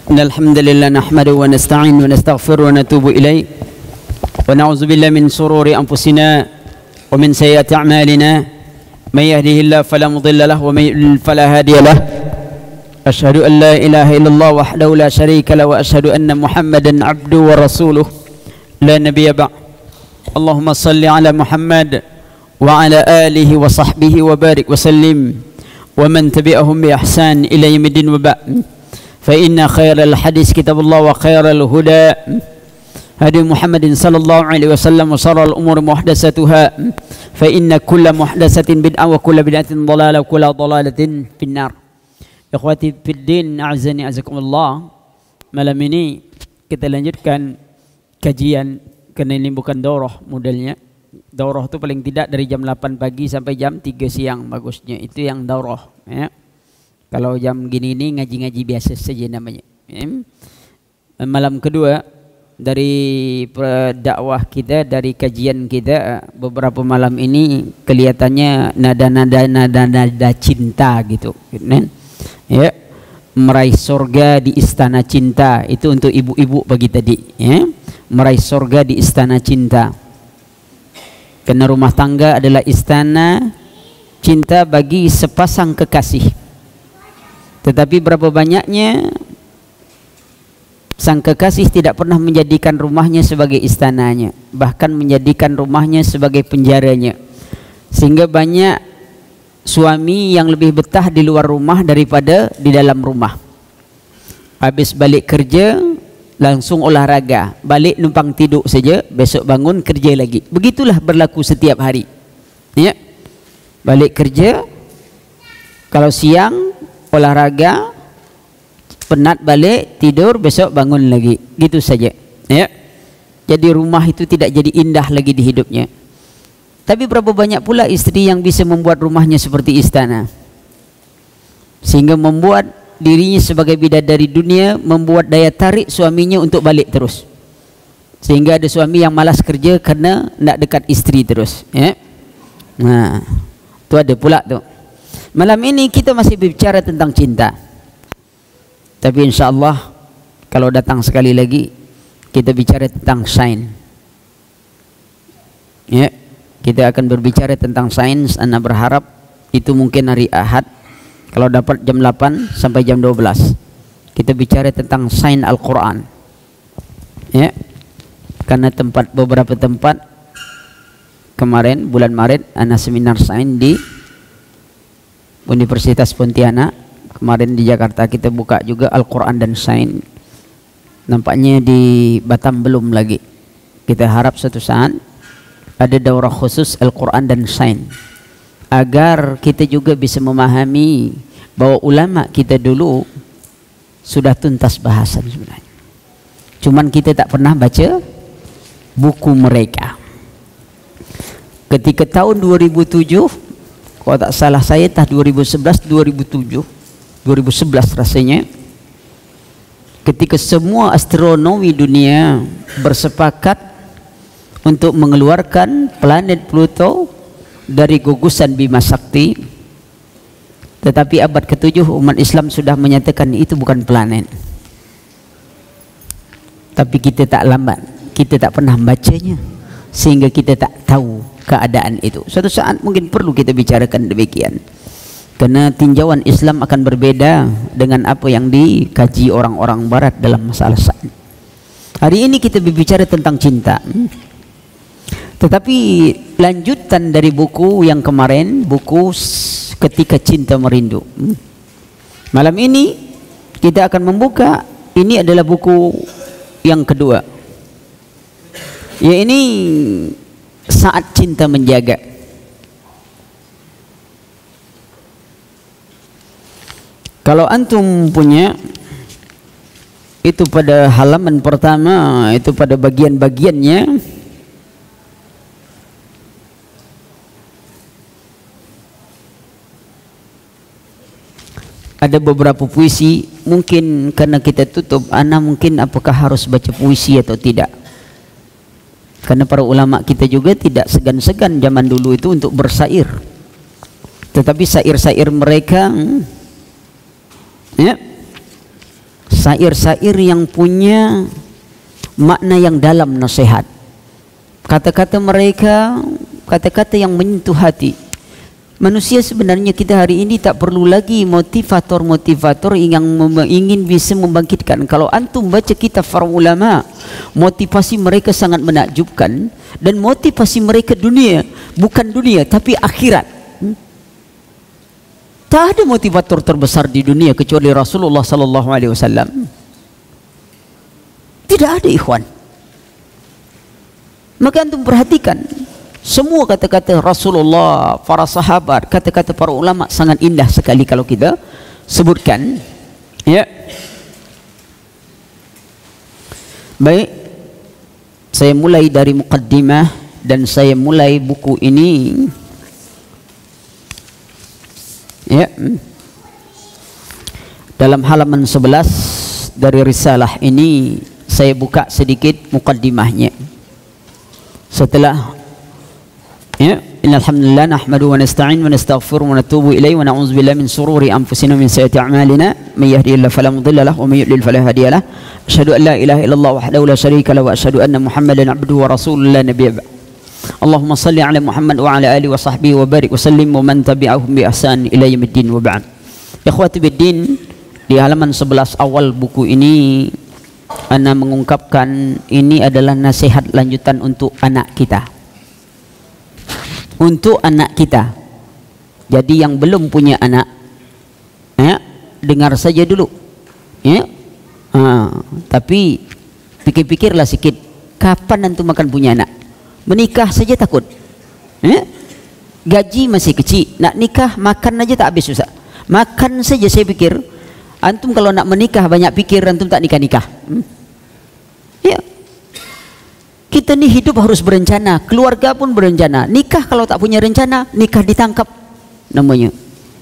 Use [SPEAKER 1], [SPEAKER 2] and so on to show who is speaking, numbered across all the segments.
[SPEAKER 1] Innal hamdalillah nahmaduhu wa nasta'inu wa nastaghfiruhu wa natubu ilayh wa na'udzu billahi min shururi anfusina wa min sayyiati a'malina may yahdihillahu fala mudilla lahu wa may yudlil fala hadiya lahu asyhadu an la ilaha illallah wahdahu la syarika lahu wa asyhadu anna muhammadan 'abduhu wa rasuluhu la nabiyya ba'd. Allahumma salli ala Muhammad wa ala alihi wa sahbihi wa barik wa sallim wa man tabi'ahum bi ihsan ila yaumiddin wa ba'd. Fa inna khairal hadis kitabullah wa khairal huda hadi Muhammadin sallallahu alaihi wasallam wa sharral umuri muhdatsatuha fa inna kulla muhdatsatin bid'ah wa kulla bid'atin dhalalah wa kulla dhalalatin finnar. Ikhwati fid din, a'azzani azakumullah. Malam ini kita lanjutkan kajian, karena ini bukan daurah modelnya. Daurah itu paling tidak dari jam 8 pagi sampai jam 3 siang bagusnya. Itu yang daurah, ya. Kalau jam gini ini ngaji-ngaji biasa saja namanya, ya. Malam kedua dari dakwah kita, dari kajian kita beberapa malam ini kelihatannya nada cinta gitu, ya. Meraih surga di istana cinta, itu untuk ibu-ibu bagi tadi, ya. Meraih surga di istana cinta. Karena rumah tangga adalah istana cinta bagi sepasang kekasih. Tetapi berapa banyaknya sang kekasih tidak pernah menjadikan rumahnya sebagai istananya, bahkan menjadikan rumahnya sebagai penjaranya. Sehingga banyak suami yang lebih betah di luar rumah daripada di dalam rumah. Habis balik kerja langsung olahraga, balik numpang tidur saja, besok bangun kerja lagi. Begitulah berlaku setiap hari, ya. Balik kerja, kalau siang olahraga, penat balik tidur, besok bangun lagi, gitu saja, ya. Jadi rumah itu tidak jadi indah lagi di hidupnya. Tapi berapa banyak pula istri yang bisa membuat rumahnya seperti istana, sehingga membuat dirinya sebagai bidadari dunia, membuat daya tarik suaminya untuk balik terus. Sehingga ada suami yang malas kerja karena nak dekat istri terus, ya. Nah, itu ada pula tuh. Malam ini kita masih berbicara tentang cinta. Tapi insya Allah kalau datang sekali lagi kita bicara tentang sains, ya. Kita akan berbicara tentang sains. Anda berharap itu mungkin hari Ahad, kalau dapat jam 8 sampai jam 12 kita bicara tentang sains Al-Quran, ya. Karena beberapa tempat kemarin bulan Maret ada seminar sains di Universitas Pontianak. Kemarin di Jakarta kita buka juga Al-Quran dan sains. Nampaknya di Batam belum lagi. Kita harap suatu saat ada daurah khusus Al-Quran dan sains, agar kita juga bisa memahami bahwa ulama kita dulu sudah tuntas bahasan sebenarnya. Cuman kita tak pernah baca buku mereka. Ketika tahun 2007, kalau tak salah saya, 2011, 2007, 2011 rasanya, ketika semua astronomi dunia bersepakat untuk mengeluarkan planet Pluto dari gugusan Bima Sakti, tetapi abad ke-7 umat Islam sudah menyatakan itu bukan planet. Tapi kita tak lambat, kita tak pernah membacanya, sehingga kita tak tahu keadaan itu. Suatu saat mungkin perlu kita bicarakan demikian, karena tinjauan Islam akan berbeda dengan apa yang dikaji orang-orang Barat dalam masalah sains. Hari ini kita berbicara tentang cinta. Tetapi lanjutan dari buku yang kemarin, buku Ketika Cinta Merindu. Malam ini kita akan membuka, ini adalah buku yang kedua, ya, ini Saat Cinta Menjaga. Kalau antum punya itu pada halaman pertama, itu pada bagian-bagiannya ada beberapa puisi. Mungkin karena kita tutup, ana mungkin apakah harus baca puisi atau tidak, karena para ulama kita juga tidak segan-segan zaman dulu itu untuk bersair. Tetapi sair-sair mereka, ya, Syair-syair yang punya makna yang dalam, nasihat. Kata-kata mereka kata-kata yang menyentuh hati. Manusia sebenarnya kita hari ini tak perlu lagi motivator-motivator yang ingin bisa membangkitkan. Kalau antum baca kitab para ulama, motivasi mereka sangat menakjubkan, dan motivasi mereka dunia, bukan dunia tapi akhirat. Tak ada motivator terbesar di dunia kecuali Rasulullah sallallahu alaihi wasallam. Tidak ada, ikhwan. Maka antum perhatikan, semua kata-kata Rasulullah, para sahabat, kata-kata para ulama sangat indah sekali kalau kita sebutkan. Ya. Baik, saya mulai dari muqaddimah dan saya mulai buku ini. Ya. Dalam halaman 11 dari risalah ini saya buka sedikit muqaddimahnya. Setelah ya, innal hamdalillah nahmaduhu wa nasta'in wa nastaghfiruh wa natubu ilaihi wa na'udzu billahi min shururi anfusina wa min sayyiati a'malina may yahdihillahu fala mudilla lahu wa may yudlil fala hadiya lahu asyhadu an la ilaha illallah wahdahu la syarika lahu wa asyhadu anna muhammadan abduhu wa rasuluhu la nabiyya ba'd. Allahumma salli ala Muhammad wa ala alihi wa sahbihi wa barik wa sallim wa man tabi'ahum bi ihsan ila yaumiddin wa ba'd. Ikhwati biddin, di halaman 11 awal buku ini ana mengungkapkan ini adalah nasihat lanjutan untuk anak kita. Untuk anak kita. Jadi yang belum punya anak, ya, dengar saja dulu. Ya. Tapi pikir-pikirlah sikit, kapan antum akan punya anak? Menikah saja takut. Ya. Gaji masih kecil, nak nikah makan aja tak habis susah. Makan saja saya pikir, antum kalau nak menikah banyak pikir, antum tak nikah-nikah. Ya. Kita ni hidup harus berencana, keluarga pun berencana. Nikah kalau tak punya rencana, nikah ditangkap namanya.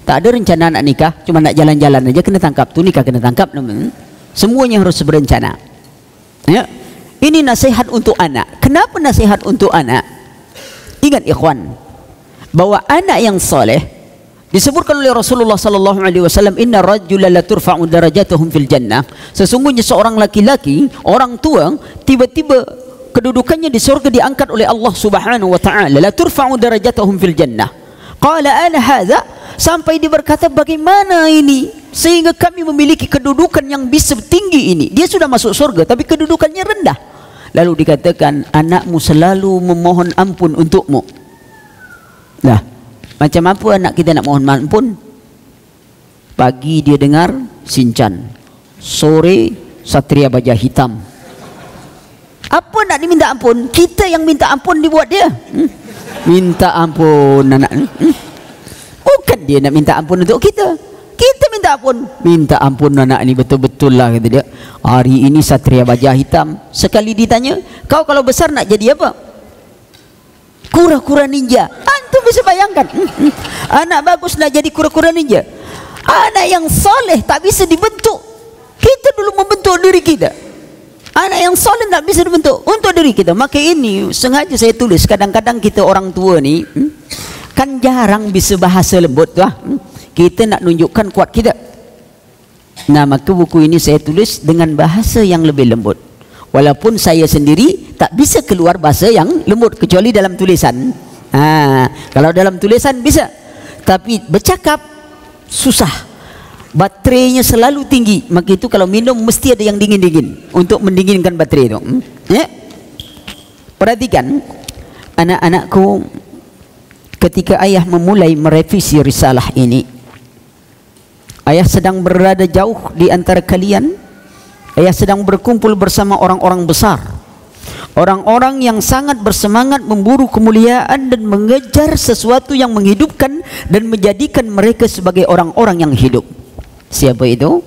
[SPEAKER 1] Tak ada rencana nak nikah, cuma nak jalan-jalan aja kena tangkap. Tu nikah kena tangkap namanya. Semuanya harus berencana. Ya. Ini nasihat untuk anak. Kenapa nasihat untuk anak? Ingat ikhwan, bahwa anak yang soleh disebutkan oleh Rasulullah sallallahu alaihi wasallam, inna rajula la turfa'u darajatuhum fil jannah. Sesungguhnya seorang laki-laki, orang tua, tiba-tiba kedudukannya di surga diangkat oleh Allah Subhanahu wa taala. La turfa'u darajatuhum fil jannah. Qala ana hadza, sampai dia berkata, bagaimana ini sehingga kami memiliki kedudukan yang bisa tinggi ini? Dia sudah masuk surga tapi kedudukannya rendah. Lalu dikatakan, anakmu selalu memohon ampun untukmu. Nah, macam apa anak kita nak mohon ampun? Pagi dia dengar Shinchan, sore Satria Baja Hitam. Apa nak diminta ampun? Kita yang minta ampun dibuat dia. Minta ampun anak. Bukan dia nak minta ampun untuk kita. Kita minta ampun. Minta ampun anak ni betul-betul lah, kata dia. Hari ini Satria Baja Hitam. Sekali ditanya, kau kalau besar nak jadi apa? Kura-kura ninja. Antum bisa bayangkan. Anak bagus nak jadi kura-kura ninja. Anak yang soleh tak bisa dibentuk. Kita dulu membentuk diri kita. Anak yang soleh tak bisa dibentuk untuk diri kita. Maka ini sengaja saya tulis. Kadang-kadang kita orang tua ni kan jarang bisa bahasa lembut lah. Kita nak nunjukkan kuat kita. Nah, maka buku ini saya tulis dengan bahasa yang lebih lembut. Walaupun saya sendiri tak bisa keluar bahasa yang lembut kecuali dalam tulisan. Kalau dalam tulisan bisa, tapi bercakap susah. Baterainya selalu tinggi. Maka itu kalau minum mesti ada yang dingin-dingin untuk mendinginkan baterai itu. Ya? Perhatikan, anak-anakku, ketika ayah memulai merevisi risalah ini, ayah sedang berada jauh di antara kalian. Ayah sedang berkumpul bersama orang-orang besar, orang-orang yang sangat bersemangat memburu kemuliaan dan mengejar sesuatu yang menghidupkan dan menjadikan mereka sebagai orang-orang yang hidup. Siapa itu?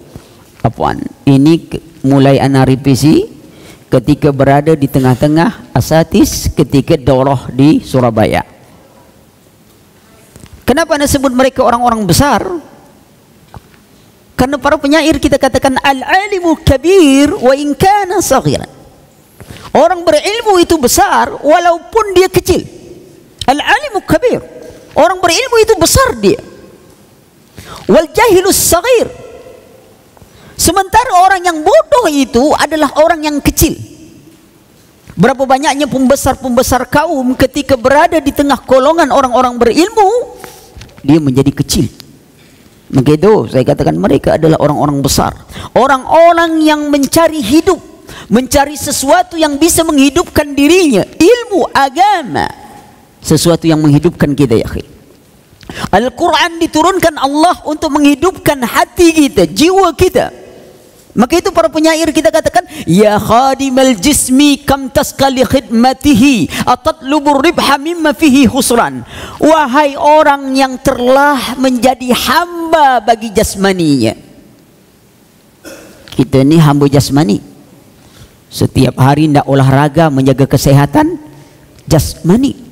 [SPEAKER 1] Apaan? Ini mulai ana revisi ketika berada di tengah-tengah asatis ketika daurah di Surabaya. Kenapa anda sebut mereka orang-orang besar? Karena para penyair kita katakan al-alimu kabir wa in kana saghiran. Orang berilmu itu besar walaupun dia kecil. Al-alimu kabir. Orang berilmu itu besar dia. Wal jahilus saghir. Sementara orang yang bodoh itu adalah orang yang kecil. Berapa banyaknya pembesar-pembesar kaum ketika berada di tengah golongan orang-orang berilmu, dia menjadi kecil. Maka itu saya katakan mereka adalah orang-orang besar, orang-orang yang mencari hidup, mencari sesuatu yang bisa menghidupkan dirinya, ilmu agama, sesuatu yang menghidupkan kita ya akhi. Al-Quran diturunkan Allah untuk menghidupkan hati kita, jiwa kita. Maka itu para penyair kita katakan, ya khadimal jismi kam taskali khidmatihi atatlubur ribha mimma fihi khusran. Wahai orang yang telah menjadi hamba bagi jasmaninya. Kita ini hamba jasmani. Setiap hari tidak olahraga menjaga kesehatan jasmani.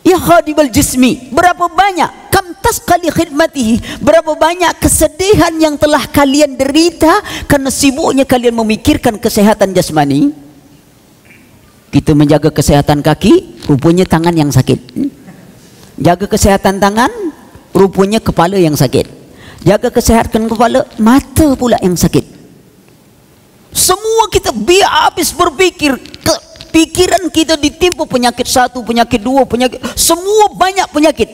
[SPEAKER 1] Ya khadimal jismi, berapa banyak kam taskali khidmatihi, berapa banyak kesedihan yang telah kalian derita karena sibuknya kalian memikirkan kesehatan jasmani. Kita menjaga kesehatan kaki, rupanya tangan yang sakit. Jaga kesehatan tangan, rupanya kepala yang sakit. Jaga kesehatan kepala, mata pula yang sakit. Semua kita habis berpikir, pikiran kita ditimpa penyakit satu, penyakit dua, penyakit, semua banyak penyakit.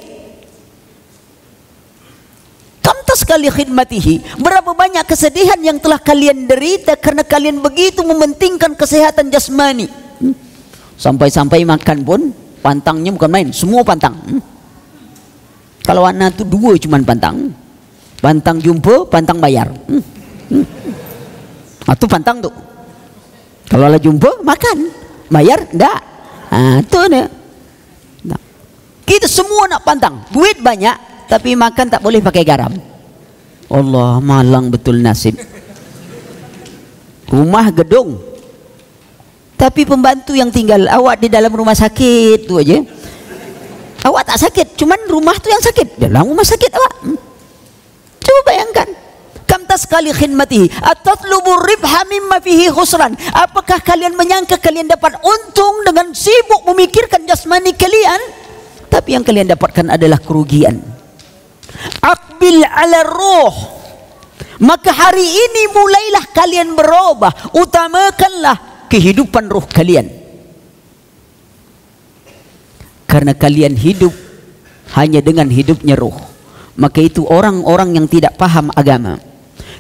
[SPEAKER 1] Kamtas kali khidmatihi, berapa banyak kesedihan yang telah kalian derita karena kalian begitu mementingkan kesehatan jasmani. Sampai-sampai makan pun pantangnya bukan main, semua pantang. Kalau anak tu dua cuman pantang. Pantang jumpa, pantang bayar. Itu pantang tu. Kalau lah jumpa, makan. Bayar? Enggak. Itu dia. Nah. Kita semua nak pantang. Duit banyak, tapi makan tak boleh pakai garam. Allah, malang betul nasib. Rumah gedung, tapi pembantu yang tinggal, awak di dalam rumah sakit tu aja. Awak tak sakit, cuman rumah tu yang sakit. Dalam rumah sakit awak. Coba bayangkan. Kam taskali khidmatihi atatlubur ribha mimma fihi khusran. Apakah kalian menyangka kalian dapat untung dengan sibuk memikirkan jasmani kalian, tapi yang kalian dapatkan adalah kerugian. Aqbil ala ruh, maka hari ini mulailah kalian berubah, utamakanlah kehidupan ruh kalian. Karena kalian hidup hanya dengan hidupnya ruh. Maka itu orang-orang yang tidak paham agama,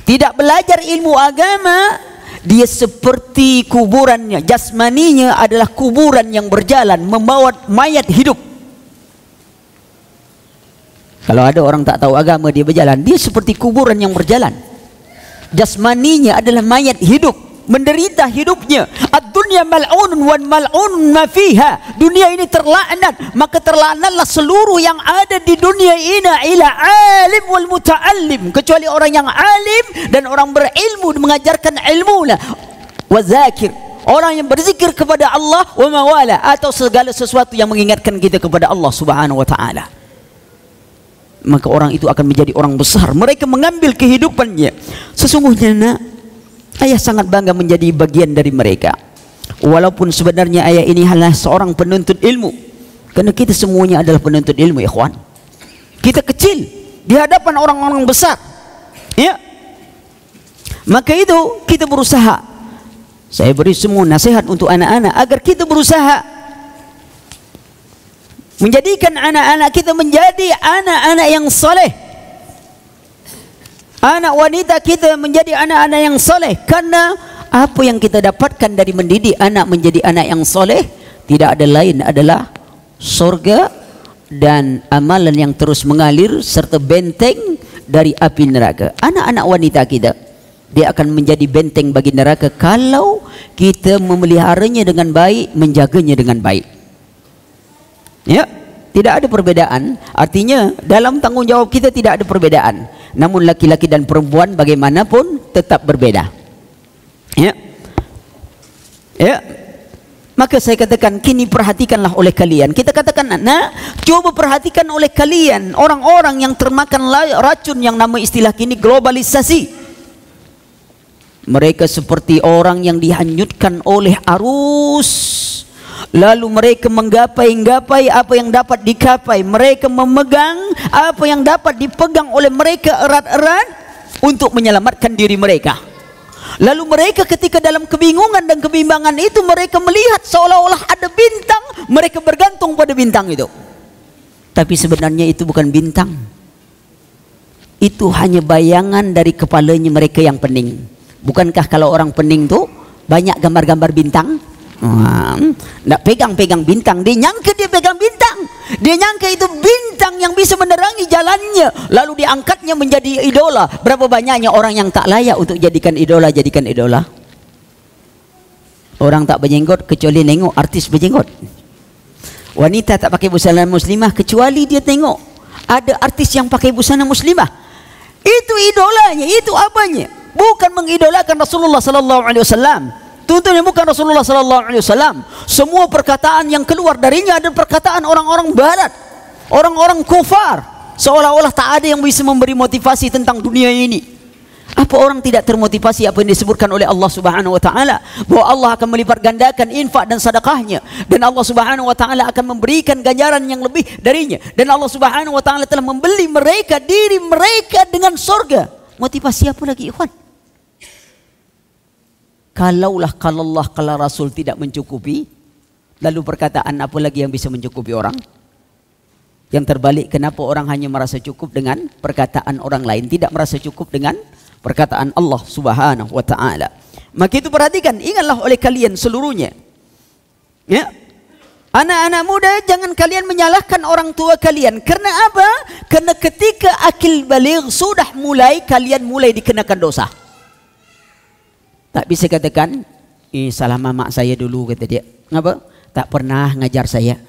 [SPEAKER 1] tidak belajar ilmu agama, dia seperti kuburannya, jasmaninya adalah kuburan yang berjalan membawa mayat hidup. Kalau ada orang tak tahu agama dia berjalan, dia seperti kuburan yang berjalan. Jasmaninya adalah mayat hidup, menderita hidupnya. Ad-dunya mal'unun wan mal'unun ma fiha. Dunia ini terlaknat, maka terlaknatlah seluruh yang ada di dunia ini ila alim wal muta'allim, kecuali orang yang alim dan orang berilmu mengajarkan ilmu lah. Wa zakir, orang yang berzikir kepada Allah, wa mawala, atau segala sesuatu yang mengingatkan kita kepada Allah Subhanahu wa taala. Maka orang itu akan menjadi orang besar. Mereka mengambil kehidupannya. Sesungguhnya nak, ayah sangat bangga menjadi bagian dari mereka. Walaupun sebenarnya ayah ini hanya seorang penuntut ilmu, karena kita semuanya adalah penuntut ilmu, ya ikhwan. Kita kecil di hadapan orang-orang besar, ya. Maka itu kita berusaha. Saya beri semua nasihat untuk anak-anak agar kita berusaha menjadikan anak-anak kita menjadi anak-anak yang soleh. Anak wanita kita menjadi anak-anak yang soleh. Karena apa yang kita dapatkan dari mendidik anak menjadi anak yang soleh, tidak ada lain adalah surga dan amalan yang terus mengalir serta benteng dari api neraka. Anak-anak wanita kita, dia akan menjadi benteng bagi neraka kalau kita memeliharanya dengan baik, menjaganya dengan baik. Ya, tidak ada perbedaan. Artinya dalam tanggung jawab kita tidak ada perbedaan. Namun laki-laki dan perempuan bagaimanapun tetap berbeda. Ya, ya. Maka saya katakan, kini perhatikanlah oleh kalian. Kita katakan, nah, coba perhatikan oleh kalian orang-orang yang termakan racun yang nama istilah kini globalisasi. Mereka seperti orang yang dihanyutkan oleh arus. Lalu mereka menggapai-gapai apa yang dapat dikapai. Mereka memegang apa yang dapat dipegang oleh mereka erat-erat. untuk menyelamatkan diri mereka. Lalu mereka ketika dalam kebingungan dan kebimbangan itu, mereka melihat seolah-olah ada bintang, mereka bergantung pada bintang itu. Tapi sebenarnya itu bukan bintang. Itu hanya bayangan dari kepalanya mereka yang pening. Bukankah kalau orang pening tuh banyak gambar-gambar bintang? Nggak pegang-pegang bintang, dia nyangka dia pegang bintang. Dia nyangka itu bintang yang bisa menerangi jalannya, lalu diangkatnya menjadi idola. Berapa banyaknya orang yang tak layak untuk jadikan idola, jadikan idola. Orang tak berjenggot kecuali nengok artis berjenggot. Wanita tak pakai busana muslimah kecuali dia tengok ada artis yang pakai busana muslimah. Itu idolanya, itu apanya? Bukan mengidolakan Rasulullah sallallahu alaihi wasallam. Tentunya bukan Rasulullah sallallahu alaihi wasallam. Semua perkataan yang keluar darinya adalah perkataan orang-orang barat, orang-orang kufar. Seolah-olah tak ada yang bisa memberi motivasi tentang dunia ini. Apa orang tidak termotivasi apa yang disebutkan oleh Allah Subhanahu wa taala, bahwa Allah akan melipat gandakan infak dan sedekahnya, dan Allah Subhanahu wa taala akan memberikan ganjaran yang lebih darinya, dan Allah Subhanahu wa taala telah membeli mereka, diri mereka dengan surga. Motivasi apa lagi, ikhwan? Kalaulah kalau Allah, kalau Rasul tidak mencukupi, lalu perkataan apa lagi yang bisa mencukupi orang? Yang terbalik, kenapa orang hanya merasa cukup dengan perkataan orang lain, tidak merasa cukup dengan perkataan Allah Subhanahu wa taala? Maka itu perhatikan, ingatlah oleh kalian seluruhnya. Ya. Anak-anak muda, jangan kalian menyalahkan orang tua kalian. Karena apa? Karena ketika akil baligh sudah mulai, kalian mulai dikenakan dosa. Tak bisa katakan, salah mamak saya dulu, kata dia. Ngapa? Tak pernah ngajar saya.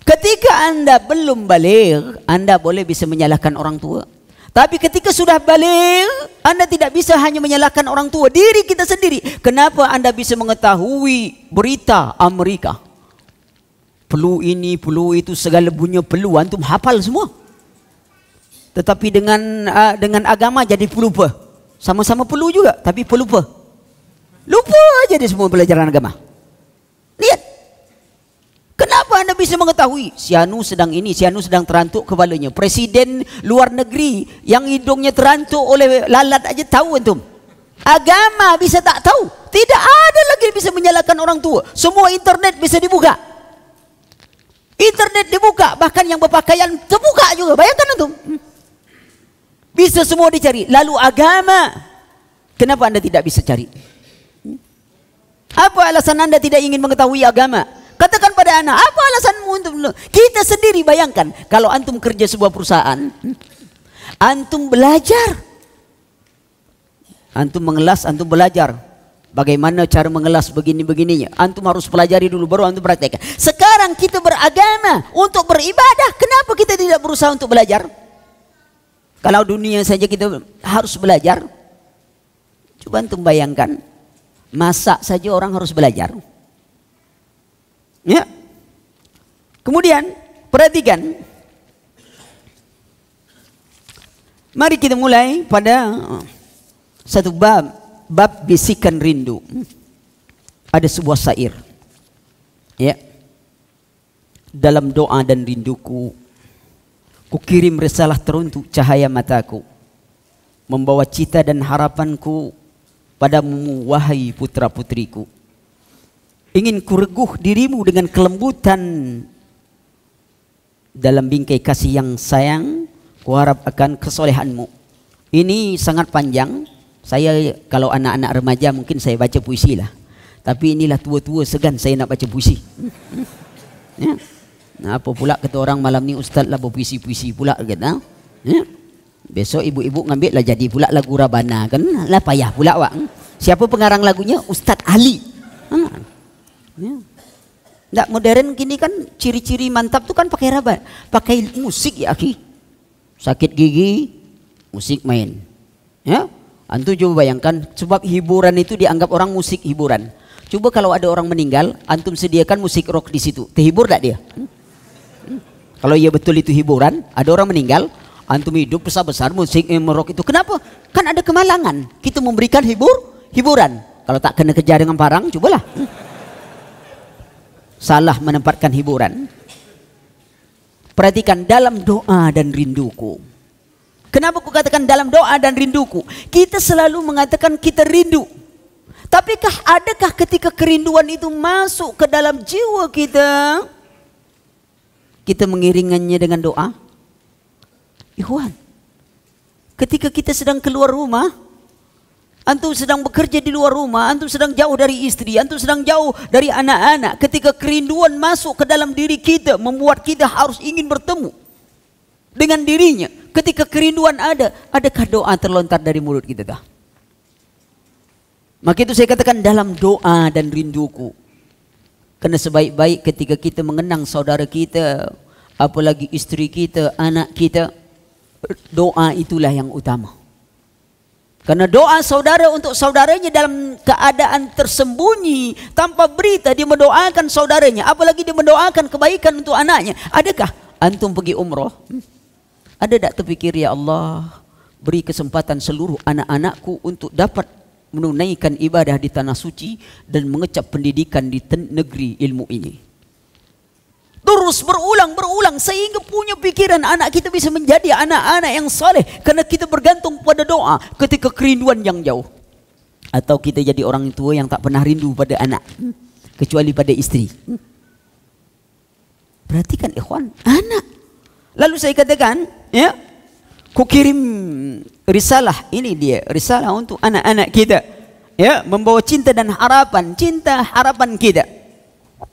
[SPEAKER 1] Ketika anda belum baligh, anda boleh bisa menyalahkan orang tua. Tapi ketika sudah baligh, anda tidak bisa hanya menyalahkan orang tua, diri kita sendiri. Kenapa anda bisa mengetahui berita Amerika? Perlu ini, perlu itu, segala punya perlu, antum hafal semua. Tetapi dengan agama jadi pelupa. Sama-sama perlu juga, tapi pelupa. Lupa aja dia semua pelajaran agama. Lihat. Kenapa anda bisa mengetahui? Si Anu sedang ini, si Anu sedang terantuk kepalanya. Presiden luar negeri yang hidungnya terantuk oleh lalat aja tahu antum. Agama bisa tak tahu? Tidak ada lagi bisa menyalahkan orang tua. Semua internet bisa dibuka. Internet dibuka, bahkan yang berpakaian terbuka juga. Bayangkan antum. Bisa semua dicari. Lalu agama, kenapa anda tidak bisa cari? Apa alasan anda tidak ingin mengetahui agama? Katakan pada anak, apa alasanmu untuk kita sendiri? Bayangkan kalau antum kerja sebuah perusahaan, antum belajar, antum mengelas, antum belajar bagaimana cara mengelas begini-begininya. Antum harus pelajari dulu, baru antum praktekkan. Sekarang kita beragama untuk beribadah, kenapa kita tidak berusaha untuk belajar? Kalau dunia saja kita harus belajar. Coba antum bayangkan, masak saja orang harus belajar. Ya. Kemudian perhatikan. Mari kita mulai pada satu bab bisikan rindu. Ada sebuah syair. Ya. Dalam doa dan rinduku, kukirim risalah teruntuk cahaya mataku, membawa cita dan harapanku padamu wahai putra putriku. Ingin kureguh dirimu dengan kelembutan dalam bingkai kasih yang sayang, kuharap akan kesolehanmu. Ini sangat panjang. Saya kalau anak-anak remaja mungkin saya baca puisi lah. Tapi inilah tua-tua segan saya nak baca puisi. Ya. Nah, apa pula kata orang malam ni ustaz lah berpuisi-puisi pula kata. Ya. Besok ibu-ibu ngambil lah jadi pula lagu Rabana kan. Lah payah pula wak. Siapa pengarang lagunya? Ustaz Ali. Ya. Nggak modern gini kan, ciri-ciri mantap tuh kan pakai Rabana, pakai musik ya akhi. Sakit gigi, musik main. Ya. Antum coba bayangkan, sebab hiburan itu dianggap orang musik hiburan. Coba kalau ada orang meninggal, antum sediakan musik rock di situ, terhibur tak dia? Kalau iya betul itu hiburan, ada orang meninggal, antum hidup besar-besar musik rock itu. Kenapa? Kan ada kemalangan. Kita memberikan hiburan. Kalau tak kena kejar dengan parang, cobalah. Salah menempatkan hiburan. Perhatikan dalam doa dan rinduku. Kenapa aku katakan dalam doa dan rinduku? Kita selalu mengatakan kita rindu. Tapikah adakah ketika kerinduan itu masuk ke dalam jiwa kita, kita mengiringannya dengan doa? Ikhwan, ketika kita sedang keluar rumah, antum sedang bekerja di luar rumah, antum sedang jauh dari istri, antum sedang jauh dari anak-anak, ketika kerinduan masuk ke dalam diri kita, membuat kita harus ingin bertemu dengan dirinya. Ketika kerinduan ada, adakah doa terlontar dari mulut kita dah? Maka itu saya katakan dalam doa dan rinduku. Karena sebaik-baik ketika kita mengenang saudara kita, apalagi istri kita, anak kita, doa itulah yang utama. Karena doa saudara untuk saudaranya dalam keadaan tersembunyi, tanpa berita, dia mendoakan saudaranya, apalagi dia mendoakan kebaikan untuk anaknya. Adakah antum pergi umrah? Ada tak terfikir, ya Allah, beri kesempatan seluruh anak-anakku untuk dapat menunaikan ibadah di tanah suci dan mengecap pendidikan di negeri ilmu ini. Terus berulang sehingga punya pikiran anak kita bisa menjadi anak-anak yang saleh, karena kita bergantung pada doa ketika kerinduan yang jauh. Atau kita jadi orang tua yang tak pernah rindu pada anak kecuali pada istri. Perhatikan ikhwan, anak. Lalu saya katakan, ya, ku kirim risalah, ini dia risalah untuk anak-anak kita, ya, membawa cinta dan harapan, cinta harapan kita,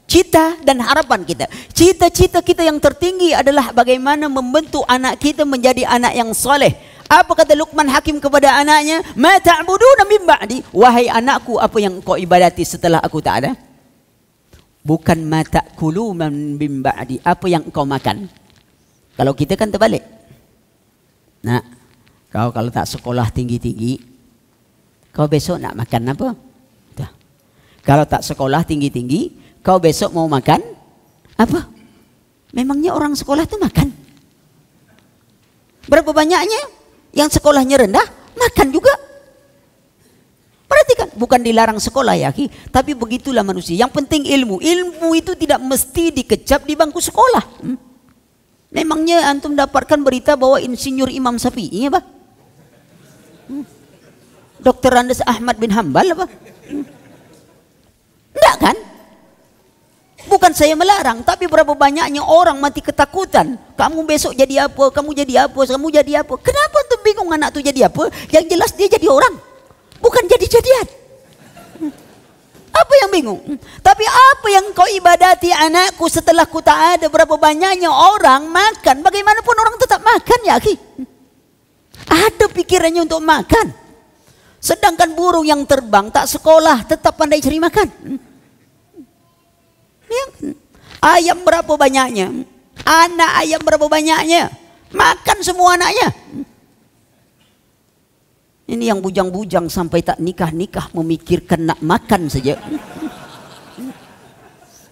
[SPEAKER 1] cita dan harapan kita. Cita-cita kita yang tertinggi adalah bagaimana membentuk anak kita menjadi anak yang soleh. Apa kata Luqman Hakim kepada anaknya? Ma ta'buduna min ba'di, wahai anakku, apa yang kau ibadati setelah aku tak ada? Bukan ma ta'kuluna min ba'di, apa yang kau makan. Kalau kita kan terbalik. Nah, kau kalau tak sekolah tinggi-tinggi, kau besok nak makan apa? Tuh. Kalau tak sekolah tinggi-tinggi, kau besok mau makan apa? Memangnya orang sekolah tu makan? Berapa banyaknya yang sekolahnya rendah makan juga? Perhatikan, bukan dilarang sekolah ya, tapi begitulah manusia. Yang penting ilmu. Ilmu itu tidak mesti dikecap di bangku sekolah. Memangnya antum dapatkan berita bahwa insinyur Imam Syafi'i apa? Dr. Andes Ahmad bin Hambal apa? Enggak kan? Bukan saya melarang, tapi berapa banyaknya orang mati ketakutan. Kamu besok jadi apa? Kamu jadi apa? Kamu jadi apa? Kenapa antum bingung anak tu jadi apa? Yang jelas dia jadi orang, bukan jadi-jadian. Apa yang bingung? Tapi apa yang kau ibadati anakku setelah ku tak ada? Berapa banyaknya orang makan, bagaimanapun orang tetap makan ya akhi. Ada pikirannya untuk makan. Sedangkan burung yang terbang tak sekolah tetap pandai cari makan. Ya. Ayam berapa banyaknya? Anak ayam berapa banyaknya? Makan semua anaknya. Ini yang bujang-bujang sampai tak nikah-nikah memikirkan nak makan saja.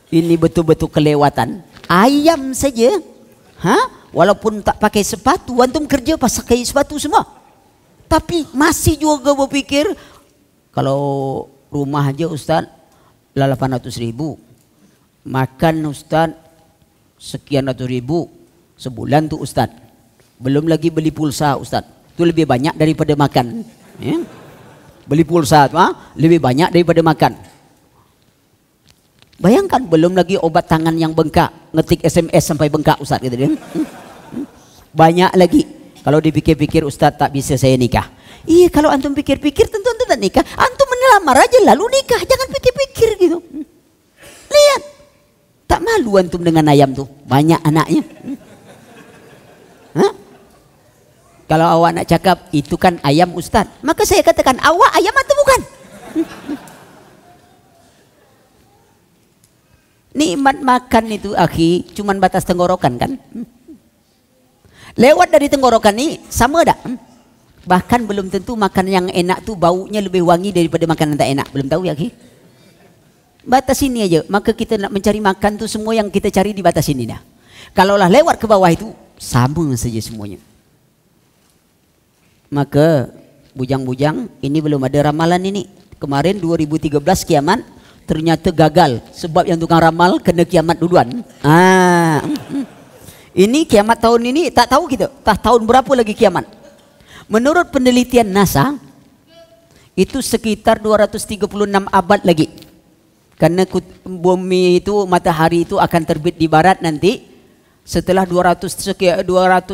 [SPEAKER 1] Ini betul-betul kelewatan. Ayam saja, walaupun tak pakai sepatu, antum kerja pakai sepatu semua. Tapi masih juga berpikir, kalau rumah aja Ustaz 800.000, makan Ustaz sekian ratus ribu sebulan tuh Ustaz. Belum lagi beli pulsa Ustaz. Itu lebih banyak daripada makan. Ya. Beli pulsa lebih banyak daripada makan. Bayangkan, belum lagi obat tangan yang bengkak, ngetik SMS sampai bengkak Ustaz gitu dia. Banyak lagi. Kalau dipikir-pikir Ustaz tak bisa saya nikah. Iya, kalau antum pikir-pikir tentu antum tak nikah. Antum melamar aja lalu nikah, jangan pikir-pikir gitu. Lihat, tak malu antum dengan ayam tuh, banyak anaknya. Kalau awak nak cakap itu kan ayam Ustaz, maka saya katakan awak ayam atau bukan? Nikmat makan itu akhi cuman batas tenggorokan kan? Lewat dari tenggorokan ini sama tak? Bahkan belum tentu makan yang enak tuh baunya lebih wangi daripada makan yang tak enak. Belum tahu ya akhi? Batas ini aja, maka kita nak mencari makan tuh semua yang kita cari di batas ini dah. Kalaulah lewat ke bawah itu sama saja semuanya. Maka bujang-bujang, ini belum ada ramalan ini. Kemarin 2013 kiamat ternyata gagal sebab yang tukang ramal kena kiamat duluan. Ini kiamat tahun ini tak tahu kita, tak tahun berapa lagi kiamat. Menurut penelitian NASA, itu sekitar 236 abad lagi. Karena bumi itu, matahari itu akan terbit di barat nanti setelah 200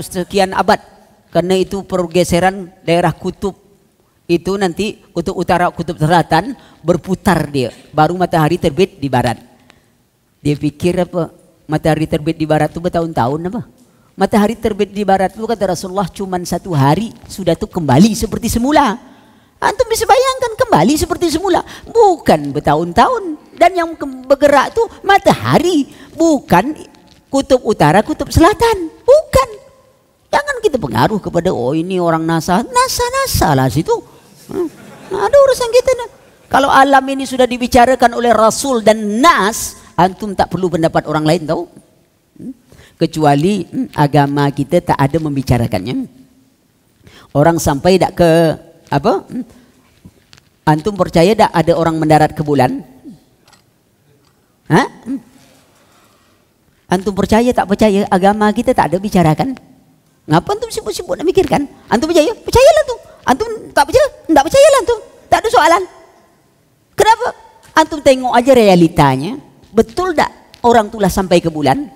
[SPEAKER 1] sekian abad. Karena itu pergeseran daerah kutub itu nanti kutub utara, kutub selatan berputar dia. Baru matahari terbit di barat. Dia pikir apa? Matahari terbit di barat itu bertahun-tahun apa? Matahari terbit di barat itu kata Rasulullah cuma 1 hari sudah tuh kembali seperti semula. Antum bisa bayangkan kembali seperti semula, bukan bertahun-tahun. Dan yang bergerak tuh matahari, bukan kutub utara, kutub selatan, bukan. Jangan kita pengaruh kepada oh ini orang NASA lah situ. Nah, ada urusan kita. Kalau alam ini sudah dibicarakan oleh Rasul dan Nas, antum tak perlu pendapat orang lain tahu. Kecuali agama kita tak ada membicarakannya. Orang sampai tak ke apa? Antum percaya tak ada orang mendarat ke bulan? Hah? Antum percaya tak percaya? Agama kita tak ada bicarakan. Ngapa antum sibuk-sibuk nak mikirkan? Antum percaya? Percayalah tu. Antum tak percaya? Tak percayalah antum. Tak ada soalan. Kenapa? Antum tengok aja realitanya. Betul tak orang tulah sampai ke bulan?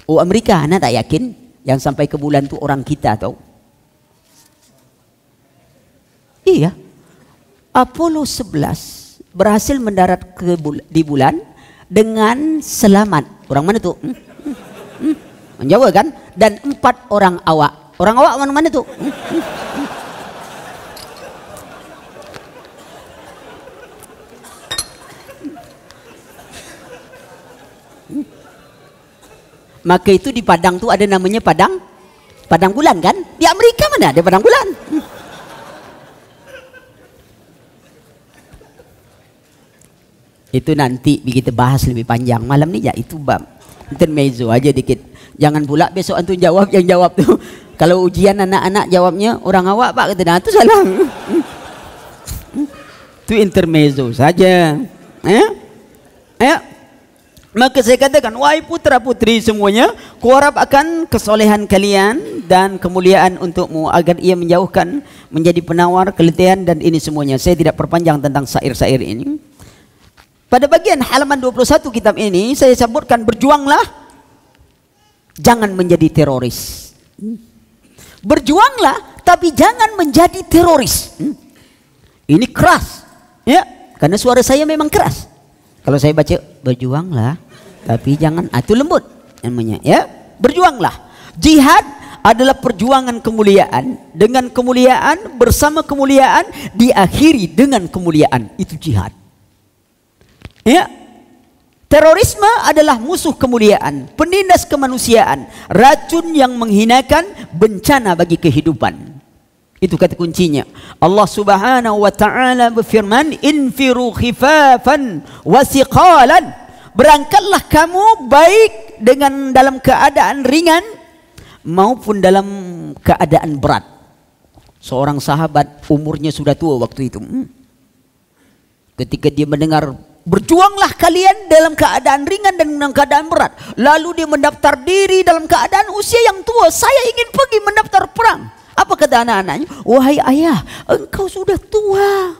[SPEAKER 1] Oh Amerika, anak tak yakin yang sampai ke bulan tu orang kita tahu. Iya, Apollo 11 berhasil mendarat di bulan dengan selamat. Orang mana tuh? Menjawab kan? Dan 4 orang awak. Orang awak mana tuh? Maka itu di Padang tuh ada namanya Padang bulan kan? Di Amerika mana ada Padang bulan? Itu nanti kita bahas lebih panjang malam ni ya, itu bab intermezzo aja dikit. Jangan pula besok antum jawab yang jawab tuh. Kalau ujian anak-anak jawabnya orang awak pak kata, nah itu salah. Itu intermezzo saja. Maka saya katakan, wahai putra putri semuanya, kuharap akan kesolehan kalian dan kemuliaan untukmu agar ia menjauhkan menjadi penawar keletihan dan ini semuanya. Saya tidak perpanjang tentang syair-syair ini. Pada bagian halaman 21 kitab ini saya sebutkan, berjuanglah, jangan menjadi teroris. Berjuanglah, tapi jangan menjadi teroris. Ini keras, ya, karena suara saya memang keras. Kalau saya baca, berjuanglah, tapi jangan, itu lembut namanya, ya. Berjuanglah. Jihad adalah perjuangan kemuliaan. Dengan kemuliaan, bersama kemuliaan, diakhiri dengan kemuliaan. Itu jihad. Ya, terorisme adalah musuh kemuliaan, penindas kemanusiaan, racun yang menghinakan, bencana bagi kehidupan. Itu kata kuncinya. Allah Subhanahu wa taala berfirman, "Infiru khifafan wa siqalan." Berangkatlah kamu baik dengan dalam keadaan ringan maupun dalam keadaan berat. Seorang sahabat umurnya sudah tua waktu itu. Ketika dia mendengar berjuanglah kalian dalam keadaan ringan dan dalam keadaan berat, lalu dia mendaftar diri dalam keadaan usia yang tua. Saya ingin pergi mendaftar perang. Apa kata anak-anaknya? Wahai ayah, engkau sudah tua,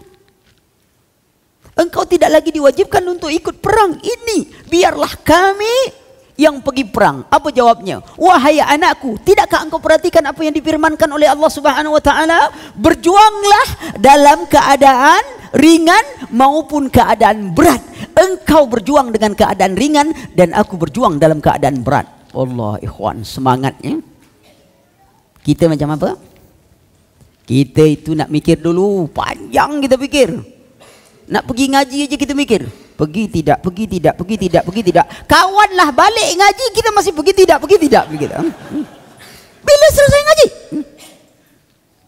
[SPEAKER 1] engkau tidak lagi diwajibkan untuk ikut perang ini. Biarlah kami yang pergi perang. Apa jawabnya? Wahai anakku, tidakkah engkau perhatikan apa yang difirmankan oleh Allah Subhanahu wa taala? Berjuanglah dalam keadaan ringan maupun keadaan berat. Engkau berjuang dengan keadaan ringan dan aku berjuang dalam keadaan berat. Allah, ikhwan, semangatnya. Kita macam apa? Kita itu nak mikir dulu, panjang kita pikir. Nak pergi ngaji aja kita mikir. Pergi tidak, pergi tidak, pergi tidak, pergi tidak. Kawanlah balik ngaji, kita masih pergi tidak, pergi tidak. Bila selesai ngaji?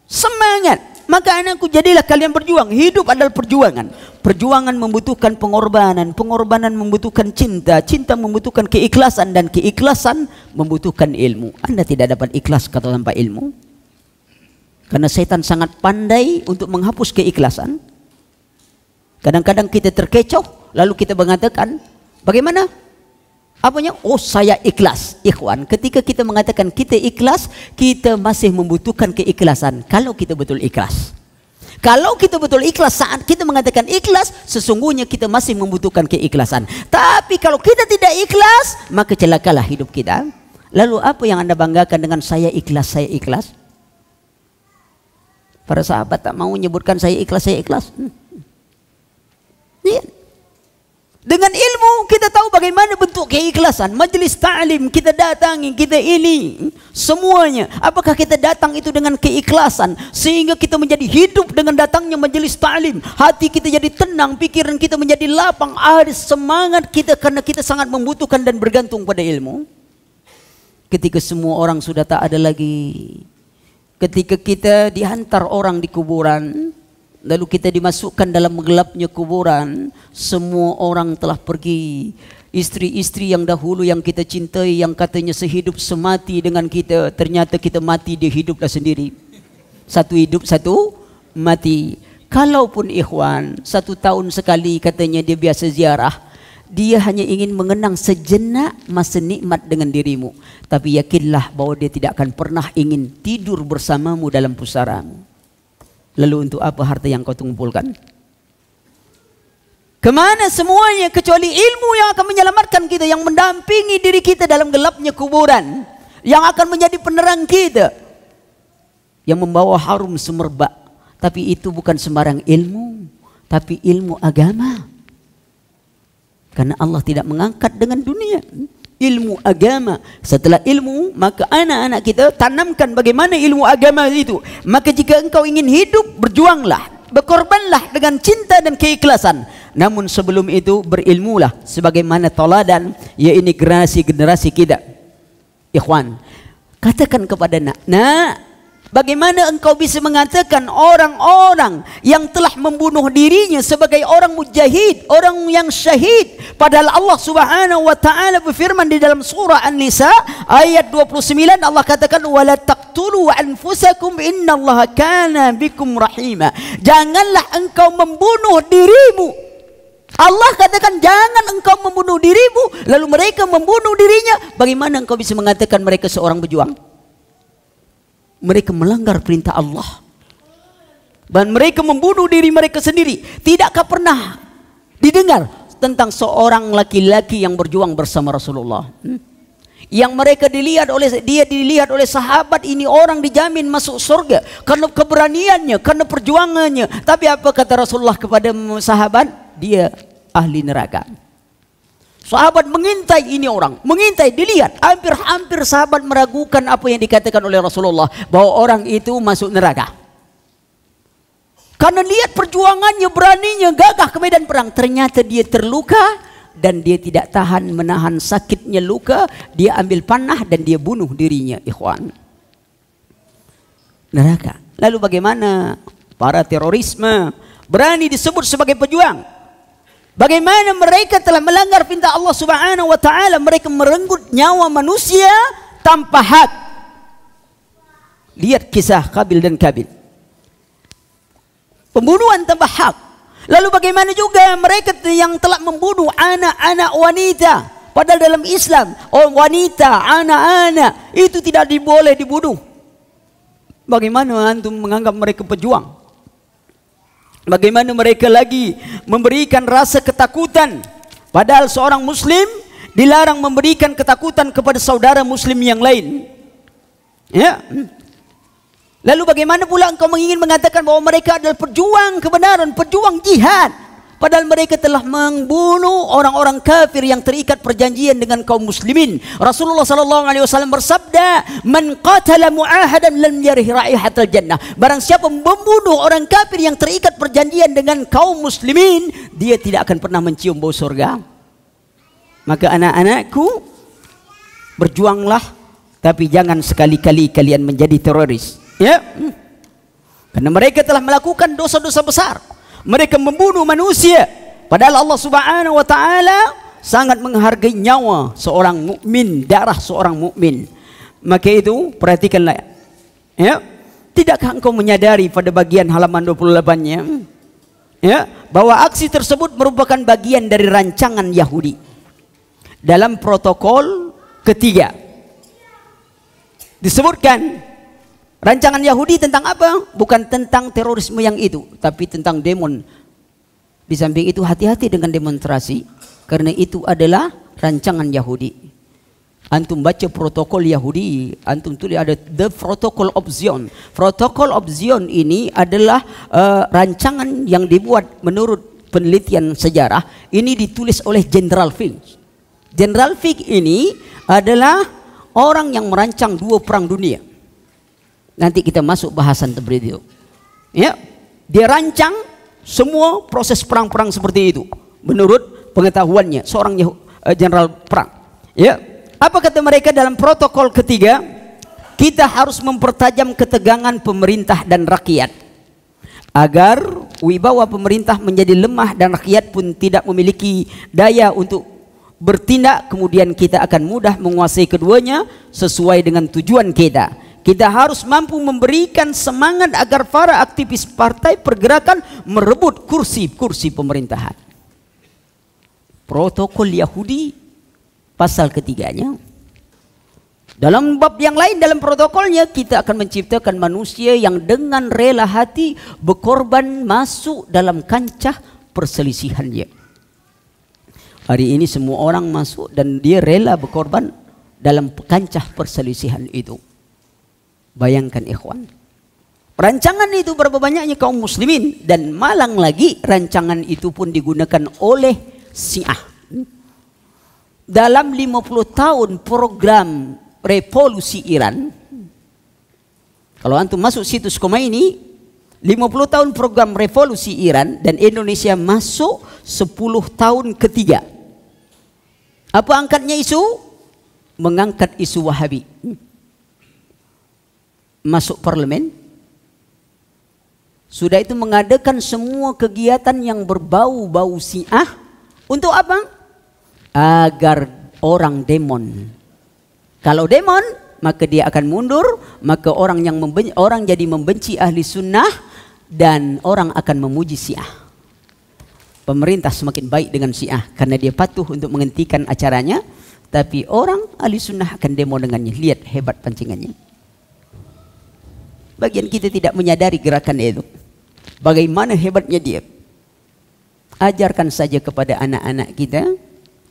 [SPEAKER 1] Semangat. Maka anakku, jadilah kalian berjuang. Hidup adalah perjuangan. Perjuangan membutuhkan pengorbanan. Pengorbanan membutuhkan cinta. Cinta membutuhkan keikhlasan. Dan keikhlasan membutuhkan ilmu. Anda tidak dapat ikhlas kata tanpa ilmu. Karena setan sangat pandai untuk menghapus keikhlasan. Kadang-kadang kita terkecoh. Lalu kita mengatakan, bagaimana? Apanya? Oh, saya ikhlas. Ikhwan, ketika kita mengatakan kita ikhlas, kita masih membutuhkan keikhlasan. Kalau kita betul ikhlas. Kalau kita betul ikhlas saat kita mengatakan ikhlas, sesungguhnya kita masih membutuhkan keikhlasan. Tapi kalau kita tidak ikhlas, maka celakalah hidup kita. Lalu apa yang Anda banggakan dengan saya ikhlas, saya ikhlas? Para sahabat tak mau menyebutkan saya ikhlas, saya ikhlas. Iya. Dengan ilmu kita tahu bagaimana bentuk keikhlasan. Majelis ta'lim kita datangi, kita ini semuanya. Apakah kita datang itu dengan keikhlasan sehingga kita menjadi hidup dengan datangnya majelis ta'lim? Hati kita jadi tenang, pikiran kita menjadi lapang, ada semangat kita karena kita sangat membutuhkan dan bergantung pada ilmu. Ketika semua orang sudah tak ada lagi, ketika kita dihantar orang di kuburan, lalu kita dimasukkan dalam gelapnya kuburan, semua orang telah pergi. Istri-istri yang dahulu yang kita cintai, yang katanya sehidup semati dengan kita, ternyata kita mati, dia hiduplah sendiri. Satu hidup, satu mati. Kalaupun ikhwan, 1 tahun sekali katanya dia biasa ziarah, dia hanya ingin mengenang sejenak masa nikmat dengan dirimu. Tapi yakinlah bahwa dia tidak akan pernah ingin tidur bersamamu dalam pusaramu. Lalu untuk apa harta yang kau kumpulkan? Kemana semuanya kecuali ilmu yang akan menyelamatkan kita, yang mendampingi diri kita dalam gelapnya kuburan, yang akan menjadi penerang kita, yang membawa harum semerbak. Tapi itu bukan sembarang ilmu, tapi ilmu agama. Karena Allah tidak mengangkat dengan dunia. Ilmu agama. Setelah ilmu, maka anak-anak kita tanamkan bagaimana ilmu agama itu. Maka jika engkau ingin hidup, berjuanglah, berkorbanlah dengan cinta dan keikhlasan. Namun sebelum itu berilmulah sebagaimana teladan, yaitu generasi-generasi kita. Ikhwan, katakan kepada nak, bagaimana engkau bisa mengatakan orang-orang yang telah membunuh dirinya sebagai orang mujahid, orang yang syahid, padahal Allah Subhanahu wa taala berfirman di dalam surah An-Nisa ayat 29, Allah katakan wala taqtulu anfusakum innallaha kana bikum rahima. Janganlah engkau membunuh dirimu. Allah katakan jangan engkau membunuh dirimu, lalu mereka membunuh dirinya. Bagaimana engkau bisa mengatakan mereka seorang pejuang? Mereka melanggar perintah Allah dan mereka membunuh diri mereka sendiri. Tidakkah pernah didengar tentang seorang laki-laki yang berjuang bersama Rasulullah, yang mereka dilihat oleh sahabat, ini orang dijamin masuk surga karena keberaniannya, karena perjuangannya. Tapi apa kata Rasulullah kepada sahabat? Dia ahli neraka. Sahabat mengintai ini orang, mengintai, dilihat, hampir sahabat meragukan apa yang dikatakan oleh Rasulullah, bahwa orang itu masuk neraka. Karena lihat perjuangannya, beraninya, gagah ke medan perang. Ternyata dia terluka dan dia tidak tahan menahan sakitnya luka. Dia ambil panah dan dia bunuh dirinya, ikhwan. Neraka. Lalu bagaimana para terorisme berani disebut sebagai pejuang? Bagaimana mereka telah melanggar perintah Allah Subhanahu wa taala, mereka merenggut nyawa manusia tanpa hak. Lihat kisah Qabil dan Qabil. Pembunuhan tanpa hak. Lalu bagaimana juga mereka yang telah membunuh anak-anak wanita, padahal dalam Islam, wanita, anak-anak itu tidak boleh dibunuh. Bagaimana antum menganggap mereka pejuang? Bagaimana mereka lagi memberikan rasa ketakutan, padahal seorang muslim dilarang memberikan ketakutan kepada saudara muslim yang lain. Ya. Lalu bagaimana pula engkau ingin mengatakan bahwa mereka adalah pejuang kebenaran, pejuang jihad, padahal mereka telah membunuh orang-orang kafir yang terikat perjanjian dengan kaum muslimin. Rasulullah sallallahu alaihi wasallam bersabda, "Man qatala mu'ahadan lam yarih raihatal jannah." Barang siapa membunuh orang kafir yang terikat perjanjian dengan kaum muslimin, dia tidak akan pernah mencium bau surga. Maka anak-anakku, berjuanglah, tapi jangan sekali-kali kalian menjadi teroris. Ya. Karena mereka telah melakukan dosa-dosa besar. Mereka membunuh manusia, padahal Allah Subhanahu wa taala sangat menghargai nyawa seorang mukmin, darah seorang mukmin. Maka itu perhatikanlah. Ya. Tidakkah engkau menyadari pada bagian halaman 28-nya, ya, bahwa aksi tersebut merupakan bagian dari rancangan Yahudi. dalam protokol ketiga disebutkan rancangan Yahudi tentang apa? Bukan tentang terorisme yang itu, tapi tentang demon. Di samping itu hati-hati dengan demonstrasi, karena itu adalah rancangan Yahudi. Antum baca protokol Yahudi, antum tulis ada The Protocol of Zion. Protocol of Zion ini adalah rancangan yang dibuat menurut penelitian sejarah. Ini ditulis oleh General Fig. General Fig ini adalah orang yang merancang 2 perang dunia. Nanti kita masuk bahasan seperti itu. Ya, dia rancang semua proses perang-perang seperti itu menurut pengetahuannya seorang jenderal perang. Ya, apa kata mereka dalam protokol ketiga? Kita harus mempertajam ketegangan pemerintah dan rakyat agar wibawa pemerintah menjadi lemah dan rakyat pun tidak memiliki daya untuk bertindak. Kemudian kita akan mudah menguasai keduanya sesuai dengan tujuan kita. Kita harus mampu memberikan semangat agar para aktivis partai pergerakan merebut kursi pemerintahan. Protokol Yahudi pasal ketiganya. Dalam bab yang lain dalam protokolnya, kita akan menciptakan manusia yang dengan rela hati berkorban masuk dalam kancah perselisihannya. Hari ini semua orang masuk dan dia rela berkorban dalam kancah perselisihan itu. Bayangkan ikhwan, rancangan itu berapa banyaknya kaum muslimin, dan malang lagi rancangan itu pun digunakan oleh Syiah. Dalam 50 tahun program revolusi Iran, kalau antum masuk situs Khomeini, 50 tahun program revolusi Iran, dan Indonesia masuk 10 tahun ketiga. Apa angkatnya isu? Mengangkat isu Wahabi. Masuk parlemen, sudah itu mengadakan semua kegiatan yang berbau-bau Syiah. Untuk apa? Agar orang demon. Kalau demon, maka dia akan mundur, maka orang jadi membenci ahli sunnah, dan orang akan memuji Syiah. Pemerintah semakin baik dengan Syiah karena dia patuh untuk menghentikan acaranya, tapi orang ahli sunnah akan demo dengannya. Lihat hebat pancingannya. Bagian kita tidak menyadari gerakan itu. Bagaimana hebatnya dia. Ajarkan saja kepada anak-anak kita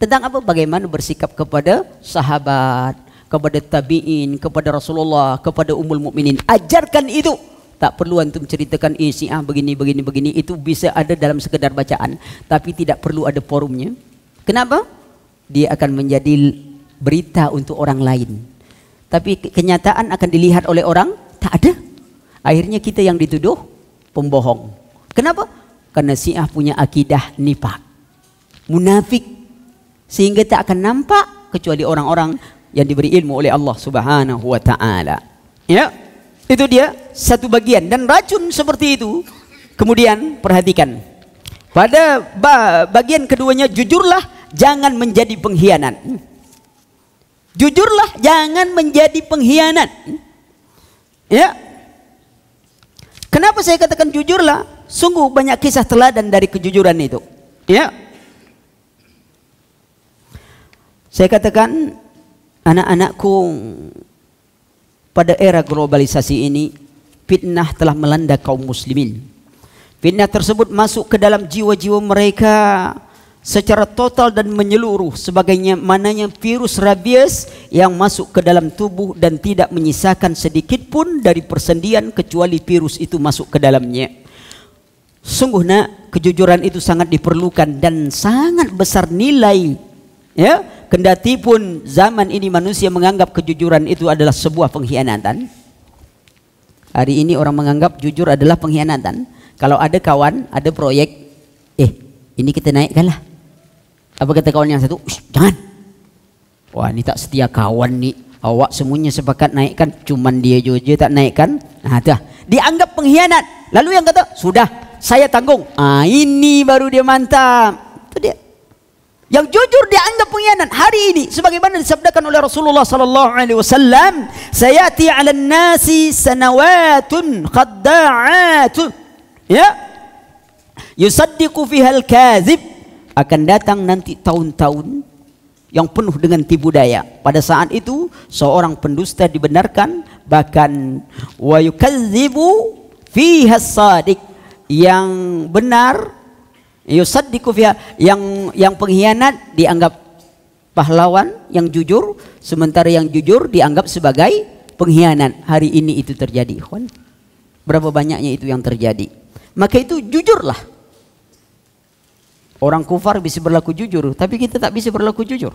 [SPEAKER 1] tentang apa? Bagaimana bersikap kepada sahabat, kepada tabi'in, kepada Rasulullah, kepada Ummul Mukminin. Ajarkan itu. Tak perlu antum ceritakan Syiah begini. Itu bisa ada dalam sekedar bacaan, tapi tidak perlu ada forumnya. Kenapa? Dia akan menjadi berita untuk orang lain, tapi kenyataan akan dilihat oleh orang tak ada. Akhirnya kita yang dituduh pembohong. Kenapa? Karena Syiah punya akidah nifaq, munafik, sehingga tak akan nampak kecuali orang-orang yang diberi ilmu oleh Allah Subhanahu wa taala. Ya, itu dia satu bagian, dan racun seperti itu. Kemudian perhatikan pada bagian keduanya, jujurlah, jangan menjadi pengkhianat. Jujurlah, jangan menjadi pengkhianat. Ya. Kenapa saya katakan jujurlah? Sungguh banyak kisah teladan dari kejujuran itu. Ya. Saya katakan, anak-anakku, pada era globalisasi ini, fitnah telah melanda kaum muslimin. Fitnah tersebut masuk ke dalam jiwa-jiwa mereka secara total dan menyeluruh, sebagaimana virus rabies yang masuk ke dalam tubuh dan tidak menyisakan sedikit pun dari persendian kecuali virus itu masuk ke dalamnya. Sungguh nak, kejujuran itu sangat diperlukan dan sangat besar nilai. Ya, kendati pun zaman ini manusia menganggap kejujuran itu adalah sebuah pengkhianatan. Hari ini orang menganggap jujur adalah pengkhianatan. Kalau ada kawan, ada proyek, ini kita naikkanlah. Apa kata kawan yang satu? Jangan. Wah, ini tak setia kawan nih. Awak semuanya sepakat naikkan, cuman dia juga tak naikkan. Nah, dah dianggap pengkhianat. Lalu yang kata, sudah, saya tanggung. Ini baru dia mantap. Itu dia. Yang jujur dianggap pengkhianat hari ini, sebagaimana disabdakan oleh Rasulullah sallallahu alaihi wasallam, sayati 'alan nasi sanawatun khadda'atun. Ya. Yusaddiqu fiha al-kadzib. Akan datang nanti tahun-tahun yang penuh dengan tipu daya. Pada saat itu seorang pendusta dibenarkan, bahkan wa yukadzibu fiha as-sadiq, yang benar yusaddiqu fiha, yang pengkhianat dianggap pahlawan, yang jujur, sementara yang jujur dianggap sebagai pengkhianat. Hari ini itu terjadi, ikhwan. Berapa banyaknya itu yang terjadi. Maka itu jujurlah. Orang kufar bisa berlaku jujur, tapi kita tak bisa berlaku jujur.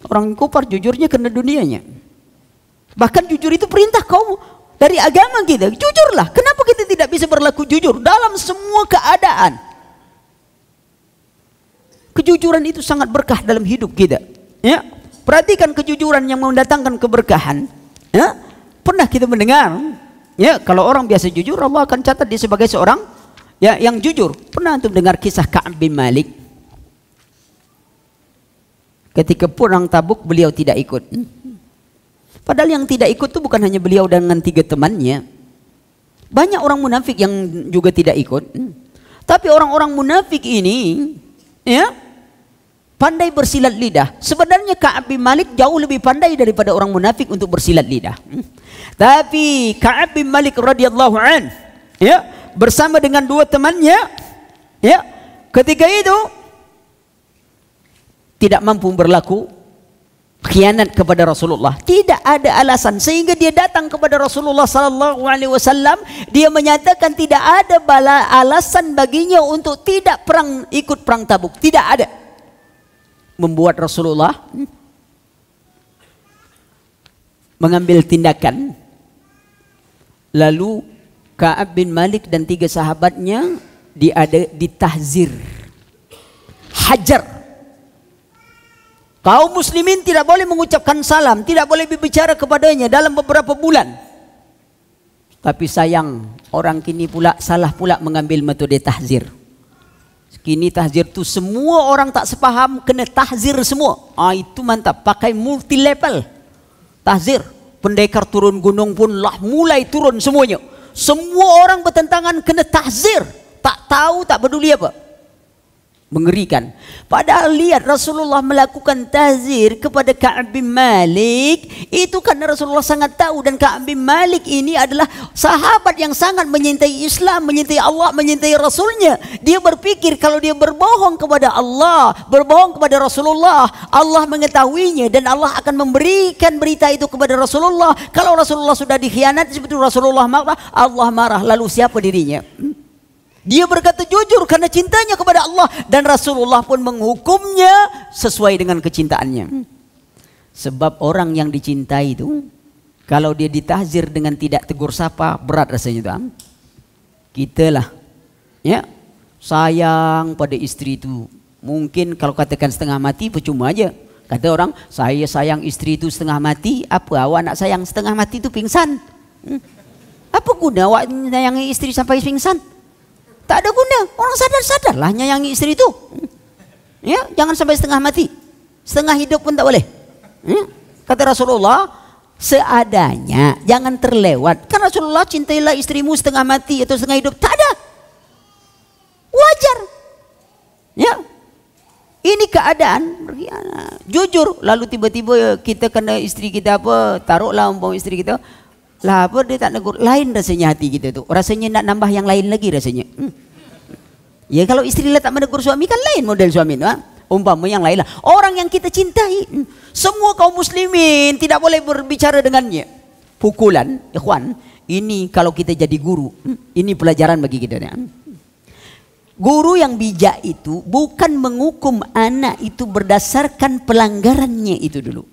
[SPEAKER 1] Orang kufar jujurnya karena dunianya. Bahkan jujur itu perintah kaum dari agama kita. Jujurlah. Kenapa kita tidak bisa berlaku jujur dalam semua keadaan? Kejujuran itu sangat berkah dalam hidup kita. Ya, perhatikan kejujuran yang mendatangkan keberkahan. Ya, pernah kita mendengar? Ya, kalau orang biasa jujur, Allah akan catat dia sebagai seorang ya yang jujur. Pernah untuk dengar kisah Ka'ab bin Malik? Ketika perang Tabuk beliau tidak ikut. Padahal yang tidak ikut itu bukan hanya beliau dengan 3 temannya. Banyak orang munafik yang juga tidak ikut. Tapi orang-orang munafik ini ya pandai bersilat lidah. Sebenarnya Ka'ab bin Malik jauh lebih pandai daripada orang munafik untuk bersilat lidah. Tapi Ka'ab bin Malik radhiyallahu an ya bersama dengan 2 temannya ya ketika itu tidak mampu berlaku khianat kepada Rasulullah. Tidak ada alasan sehingga dia datang kepada Rasulullah sallallahu alaihi wasallam, dia menyatakan tidak ada alasan baginya untuk tidak ikut perang Tabuk. Tidak ada. Membuat Rasulullah mengambil tindakan. Lalu Ka'ab bin Malik dan 3 sahabatnya ditahzir, hajar. Kaum muslimin tidak boleh mengucapkan salam, tidak boleh berbicara kepadanya dalam beberapa bulan. Tapi sayang, orang kini pula salah pula mengambil metode tahzir. Kini tahzir itu semua orang tak sepaham kena tahzir semua. Itu mantap, pakai multi level tahzir. Pendekar turun gunung pun lah mulai turun semuanya. Semua orang bertentangan kena tahzir. Tak tahu, tak peduli apa. Mengerikan. Padahal lihat Rasulullah melakukan tahzir kepada Ka'ab bin Malik itu karena Rasulullah sangat tahu, dan Ka'ab bin Malik ini adalah sahabat yang sangat menyintai Islam, menyintai Allah, menyintai Rasulnya. Dia berpikir kalau dia berbohong kepada Allah, berbohong kepada Rasulullah, Allah mengetahuinya dan Allah akan memberikan berita itu kepada Rasulullah. Kalau Rasulullah sudah dikhianati seperti Rasulullah marah, Allah marah. Lalu siapa dirinya? Dia berkata jujur karena cintanya kepada Allah, dan Rasulullah pun menghukumnya sesuai dengan kecintaannya. Sebab orang yang dicintai itu kalau dia ditahzir dengan tidak tegur sapa, berat rasanya itu. Kita lah ya sayang pada istri itu. Mungkin kalau katakan setengah mati percuma aja. Kata orang, saya sayang istri itu setengah mati, apa awak nak sayang setengah mati itu pingsan? Apa guna awak sayangi istri sampai pingsan? Tak ada guna. Orang sadar-sadarlah nyayangi istri itu. Ya, jangan sampai setengah mati. Setengah hidup pun tak boleh. Kata Rasulullah, seadanya, jangan terlewat. Kan Rasulullah, cintailah istrimu setengah mati atau setengah hidup. Tak ada. Wajar. Ya. Ini keadaan jujur. Lalu tiba-tiba kita kena istri kita apa, taruhlah umpama istri kita, lah apa dia tak negur, lain rasanya hati kita tu. Rasanya nak nambah yang lain lagi rasanya. Ya kalau istri lah tak menegur suami kan lain model suami tu. Umpama yang lain lah. Orang yang kita cintai, semua kaum muslimin tidak boleh berbicara dengannya. Pukulan, ikhwan. Ini kalau kita jadi guru, ini pelajaran bagi kita. Guru yang bijak itu bukan menghukum anak itu berdasarkan pelanggarannya itu dulu.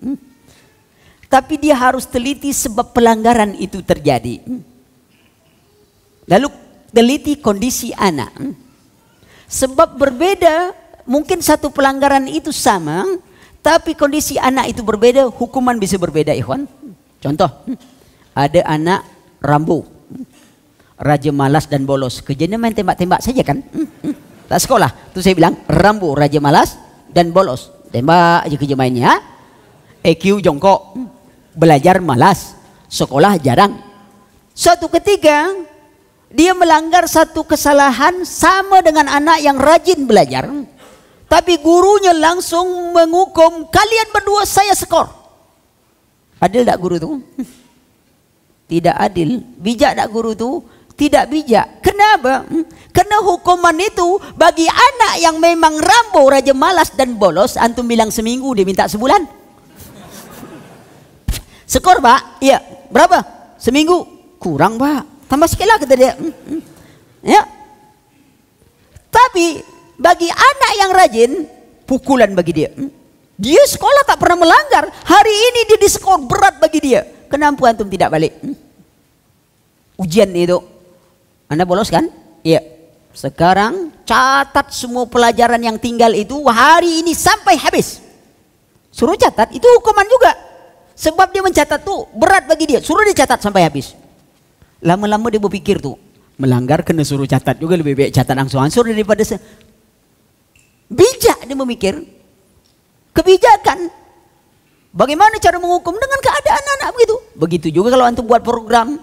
[SPEAKER 1] Tapi dia harus teliti sebab pelanggaran itu terjadi. Lalu teliti kondisi anak. Sebab berbeda, mungkin satu pelanggaran itu sama, tapi kondisi anak itu berbeda, hukuman bisa berbeda, ikhwan. Contoh, ada anak Rambo, raja malas dan bolos. Kerjanya main tembak-tembak saja kan? Tak sekolah. Itu saya bilang, Rambo, raja malas dan bolos. Tembak aja kerja mainnya. EQ jongkok. Belajar malas, sekolah jarang. Suatu ketika dia melanggar satu kesalahan sama dengan anak yang rajin belajar, Tapi gurunya langsung menghukum, kalian berdua saya skor. Adil tak guru itu? Tidak adil. Bijak tak guru itu? Tidak bijak. Kenapa? Karena hukuman itu bagi anak yang memang rambo, raja malas dan bolos, antum bilang seminggu, dia minta sebulan. Skor pak? Iya. Berapa? Seminggu? Kurang pak. Tambah sikit lah kata dia. Ya. Tapi bagi anak yang rajin, pukulan bagi dia. Dia sekolah tak pernah melanggar. Hari ini dia diskor berat bagi dia. Kenapa antum tidak balik? Ujian itu. Anda bolos kan? Iya. Sekarang catat semua pelajaran yang tinggal itu hari ini sampai habis. Suruh catat, itu hukuman juga. Sebab dia mencatat tuh berat bagi dia. Suruh dia catat sampai habis. Lama-lama dia berpikir tuh, melanggar kena suruh catat juga, lebih baik catat langsung daripada bijak dia memikir. Kebijakan. Bagaimana cara menghukum dengan keadaan anak begitu. Begitu juga kalau antum buat program.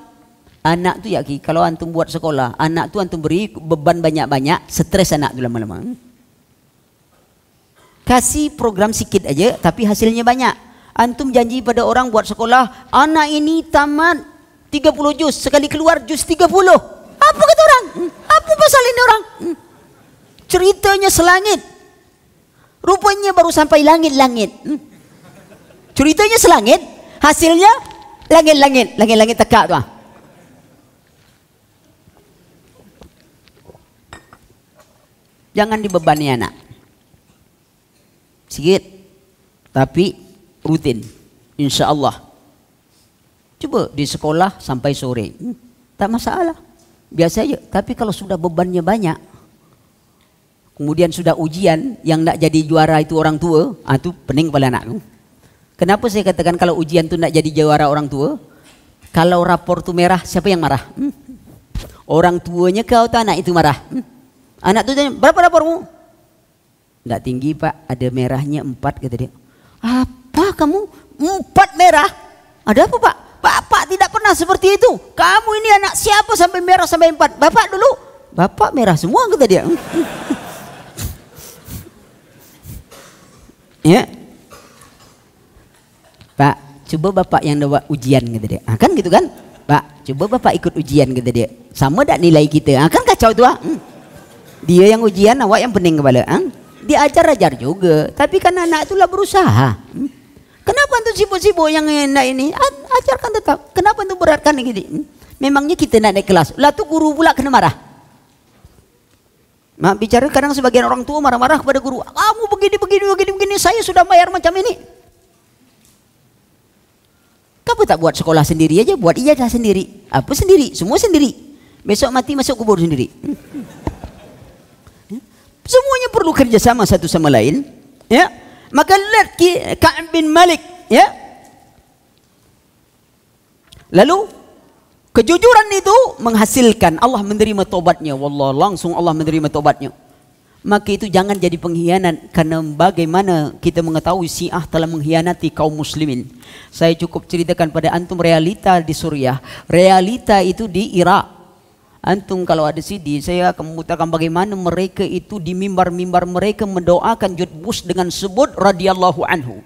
[SPEAKER 1] Anak tu ya ki, kalau antum buat sekolah, anak tu antum beri beban banyak-banyak, stres anak tu lama-lama. Kasih program sikit aja tapi hasilnya banyak. Antum janji pada orang buat sekolah, anak ini tamat 30 juz, sekali keluar juz 30. Apa kata orang? Apa pasal ini orang? Ceritanya selangit. Rupanya baru sampai langit-langit. Ceritanya selangit, hasilnya langit-langit. Langit-langit tekak tu. Jangan dibebani anak. Sikit. Tapi rutin. Insya Allah. Coba di sekolah sampai sore. Tak masalah. Biasa aja. Tapi kalau sudah bebannya banyak, kemudian sudah ujian, yang nak jadi juara itu orang tua, itu pening kepala anak. Kenapa saya katakan kalau ujian itu nak jadi juara orang tua? Kalau rapor itu merah, siapa yang marah? Orang tuanya kau atau anak itu marah? Anak itu tanya, berapa rapormu? Tidak tinggi pak, ada merahnya 4 kata dia. Apa kamu? 4 merah? Ada apa pak? Bapak tidak pernah seperti itu. Kamu ini anak siapa sampai merah sampai 4? Bapak dulu. Bapak merah semua kata dia. Ya, Pak, coba bapak yang bawa ujian kata dia. Kan gitu kan? Pak, coba bapak ikut ujian kata dia. Sama tak nilai kita? Kan kacau tu. Dia yang ujian, awak yang pening kepala. Dia ajar-ajar juga. Tapi kan anak itulah berusaha. Kenapa antum sibuk-sibuk yang enak ini? Ajarkan tetap. Kenapa antum beratkan gini? Memangnya kita nak naik kelas. Lah tu guru pula kena marah. Mak bicara kadang sebagian orang tua marah-marah kepada guru. Kamu begini, saya sudah bayar macam ini. Kamu tak buat sekolah sendiri aja, buat ijazah sendiri. Apa sendiri? Semua sendiri. Besok mati masuk kubur sendiri. Semuanya perlu kerjasama satu sama lain. Ya, maka lihat Ka'ab bin Malik. Ya, lalu kejujuran itu menghasilkan Allah menerima tobatnya. Wallah, langsung Allah menerima tobatnya. Maka itu jangan jadi pengkhianat, karena bagaimana kita mengetahui Syiah telah mengkhianati kaum muslimin. Saya cukup ceritakan pada antum realita di Suriah, realita itu di Irak. Antum kalau ada CD, saya akan memutarkan bagaimana mereka itu di mimbar-mimbar mereka mendoakan George Bush dengan sebut radhiyallahu anhu.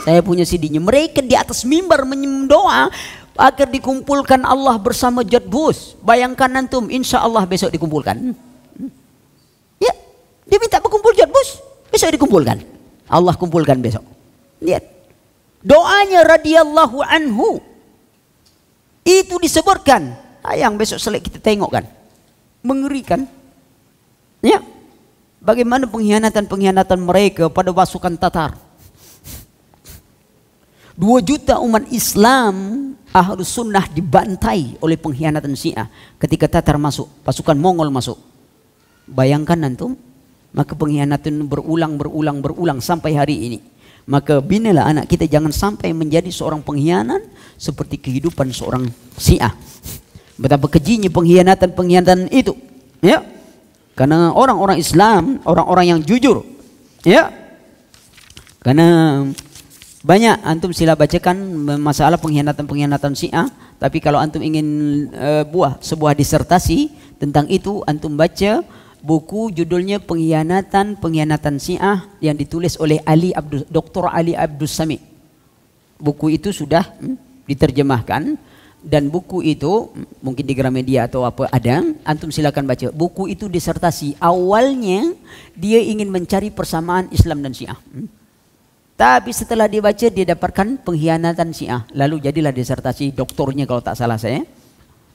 [SPEAKER 1] Saya punya CD-nya. Mereka di atas mimbar mendoa agar dikumpulkan Allah bersama George Bush. Bayangkan antum, insya Allah besok dikumpulkan. Ya, dia minta berkumpul George Bush, besok dikumpulkan. Allah kumpulkan besok. Lihat, doanya radhiyallahu anhu itu disebutkan. Yang besok selek kita tengok kan, mengerikan. Ya, bagaimana pengkhianatan mereka pada pasukan Tatar. 2 juta umat Islam Ahlus Sunnah dibantai oleh pengkhianatan Syiah ketika Tatar masuk, pasukan Mongol masuk. Bayangkan antum, maka pengkhianatan berulang sampai hari ini. Maka binalah anak kita jangan sampai menjadi seorang pengkhianat seperti kehidupan seorang Syiah. Betapa kejinya pengkhianatan itu, ya. Karena orang-orang Islam, orang-orang yang jujur, ya. Karena banyak antum sila bacakan masalah pengkhianatan Syiah. Tapi kalau antum ingin buah sebuah disertasi tentang itu, antum baca Buku judulnya Pengkhianatan Syiah yang ditulis oleh Dr. Ali Abdus Sami. Buku itu sudah diterjemahkan dan buku itu mungkin di Gramedia atau apa ada, antum silakan baca. Buku itu disertasi. Awalnya dia ingin mencari persamaan Islam dan Syiah. Tapi setelah dibaca dia dapatkan Pengkhianatan Syiah. Lalu jadilah disertasi doktornya kalau tak salah saya.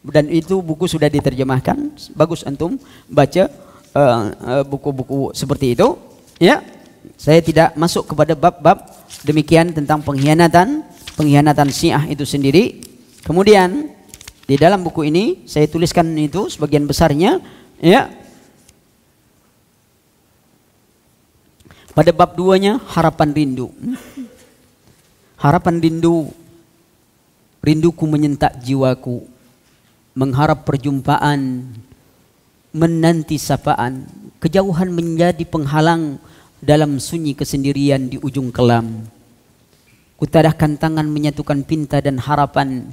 [SPEAKER 1] Dan itu buku sudah diterjemahkan. Bagus antum baca buku-buku seperti itu. Ya, saya tidak masuk kepada bab-bab demikian tentang pengkhianatan Syiah itu sendiri. Kemudian di dalam buku ini saya tuliskan itu sebagian besarnya, ya. Pada bab 2-nya harapan rindu. Harapan rindu, rinduku menyentak jiwaku, mengharap perjumpaan, menanti sapaan, kejauhan menjadi penghalang dalam sunyi kesendirian di ujung kelam. Kutadahkan tangan menyatukan pinta dan harapan.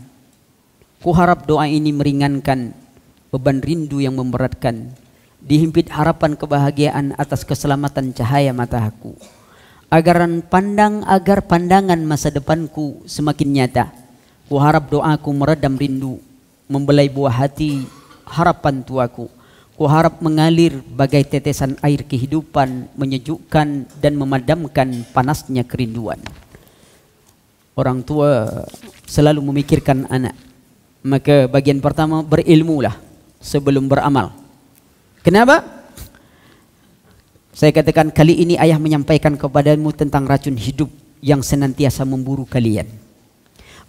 [SPEAKER 1] Kuharap doa ini meringankan beban rindu yang memberatkan. Dihimpit harapan kebahagiaan atas keselamatan cahaya mataku. Agar pandangan masa depanku semakin nyata. Kuharap doaku meredam rindu, membelai buah hati harapan tuaku. Kuharap mengalir bagai tetesan air kehidupan, menyejukkan dan memadamkan panasnya kerinduan. Orang tua selalu memikirkan anak. Maka bagian pertama, berilmulah sebelum beramal. Kenapa? Saya katakan kali ini ayah menyampaikan kepadamu tentang racun hidup yang senantiasa memburu kalian.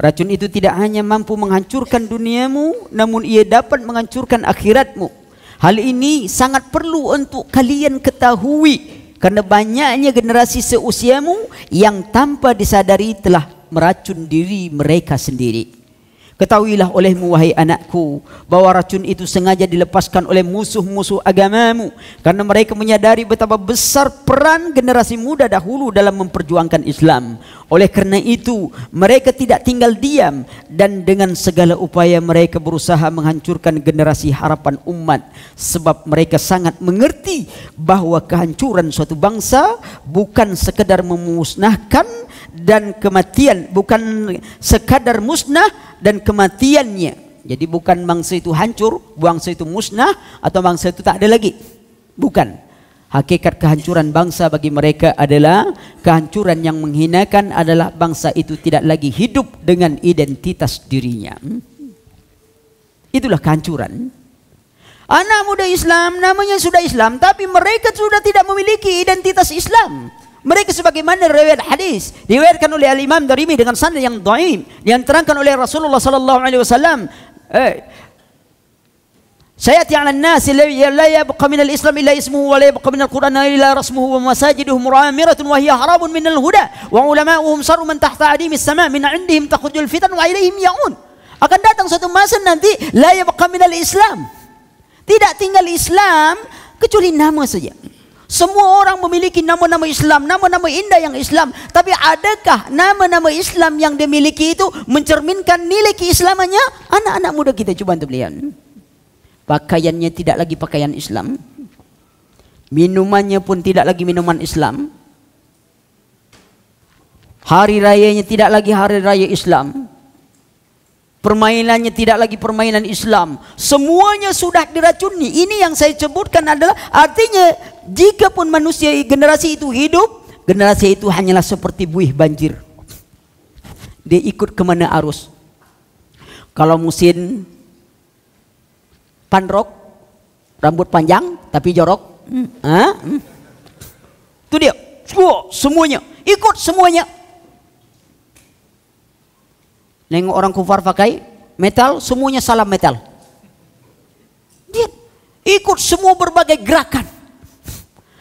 [SPEAKER 1] Racun itu tidak hanya mampu menghancurkan duniamu, namun ia dapat menghancurkan akhiratmu. Hal ini sangat perlu untuk kalian ketahui, karena banyaknya generasi seusiamu yang tanpa disadari telah meracun diri mereka sendiri. Ketahuilah olehmu wahai anakku, bahwa racun itu sengaja dilepaskan oleh musuh-musuh agamamu, karena mereka menyadari betapa besar peran generasi muda dahulu dalam memperjuangkan Islam. Oleh karena itu mereka tidak tinggal diam, dan dengan segala upaya mereka berusaha menghancurkan generasi harapan umat. Sebab mereka sangat mengerti bahwa kehancuran suatu bangsa bukan sekedar memusnahkan dan kematian, bukan sekadar musnah dan kematiannya. Jadi bukan bangsa itu hancur, bangsa itu musnah, atau bangsa itu tak ada lagi. Bukan. Hakikat kehancuran bangsa bagi mereka adalah kehancuran yang menghinakan, adalah bangsa itu tidak lagi hidup dengan identitas dirinya. Itulah kehancuran. Anak muda Islam namanya sudah Islam, tapi mereka sudah tidak memiliki identitas Islam. Mereka sebagaimana riwayat hadis diriwayatkan oleh Al-Imam Darimi dengan sanad yang dhaif, yang terangkan oleh Rasulullah sallallahu alaihi wasallam, sayati 'ala an-nas la yabqa min al-islam illa ismuhu wa la yabqa min al-Qur'an illa rasmuhu wa masajiduhum mu'amiratun wa hiya haramun min al-huda wa ulama'uhum saru man tahta adim as-sama' min 'indihim takhujul fitan wa ilaihim ya'un. Akan datang suatu masa nanti la yabqa min al-islam, tidak tinggal Islam kecuali nama saja. Semua orang memiliki nama-nama Islam, nama-nama indah yang Islam. Tapi adakah nama-nama Islam yang dimiliki itu mencerminkan nilai keislamannya? Anak-anak muda kita coba untuk lihat. Pakaiannya tidak lagi pakaian Islam. Minumannya pun tidak lagi minuman Islam. Hari rayanya tidak lagi hari raya Islam. Permainannya tidak lagi permainan Islam. Semuanya sudah diracuni. Ini yang saya sebutkan adalah artinya jika pun manusia generasi itu hidup, generasi itu hanyalah seperti buih banjir. Dia ikut kemana arus. Kalau musim panrok, rambut panjang tapi jorok, itu dia. Semuanya ikut semuanya. Nengok orang kufar pakai metal, semuanya salam metal. Dia ikut semua berbagai gerakan.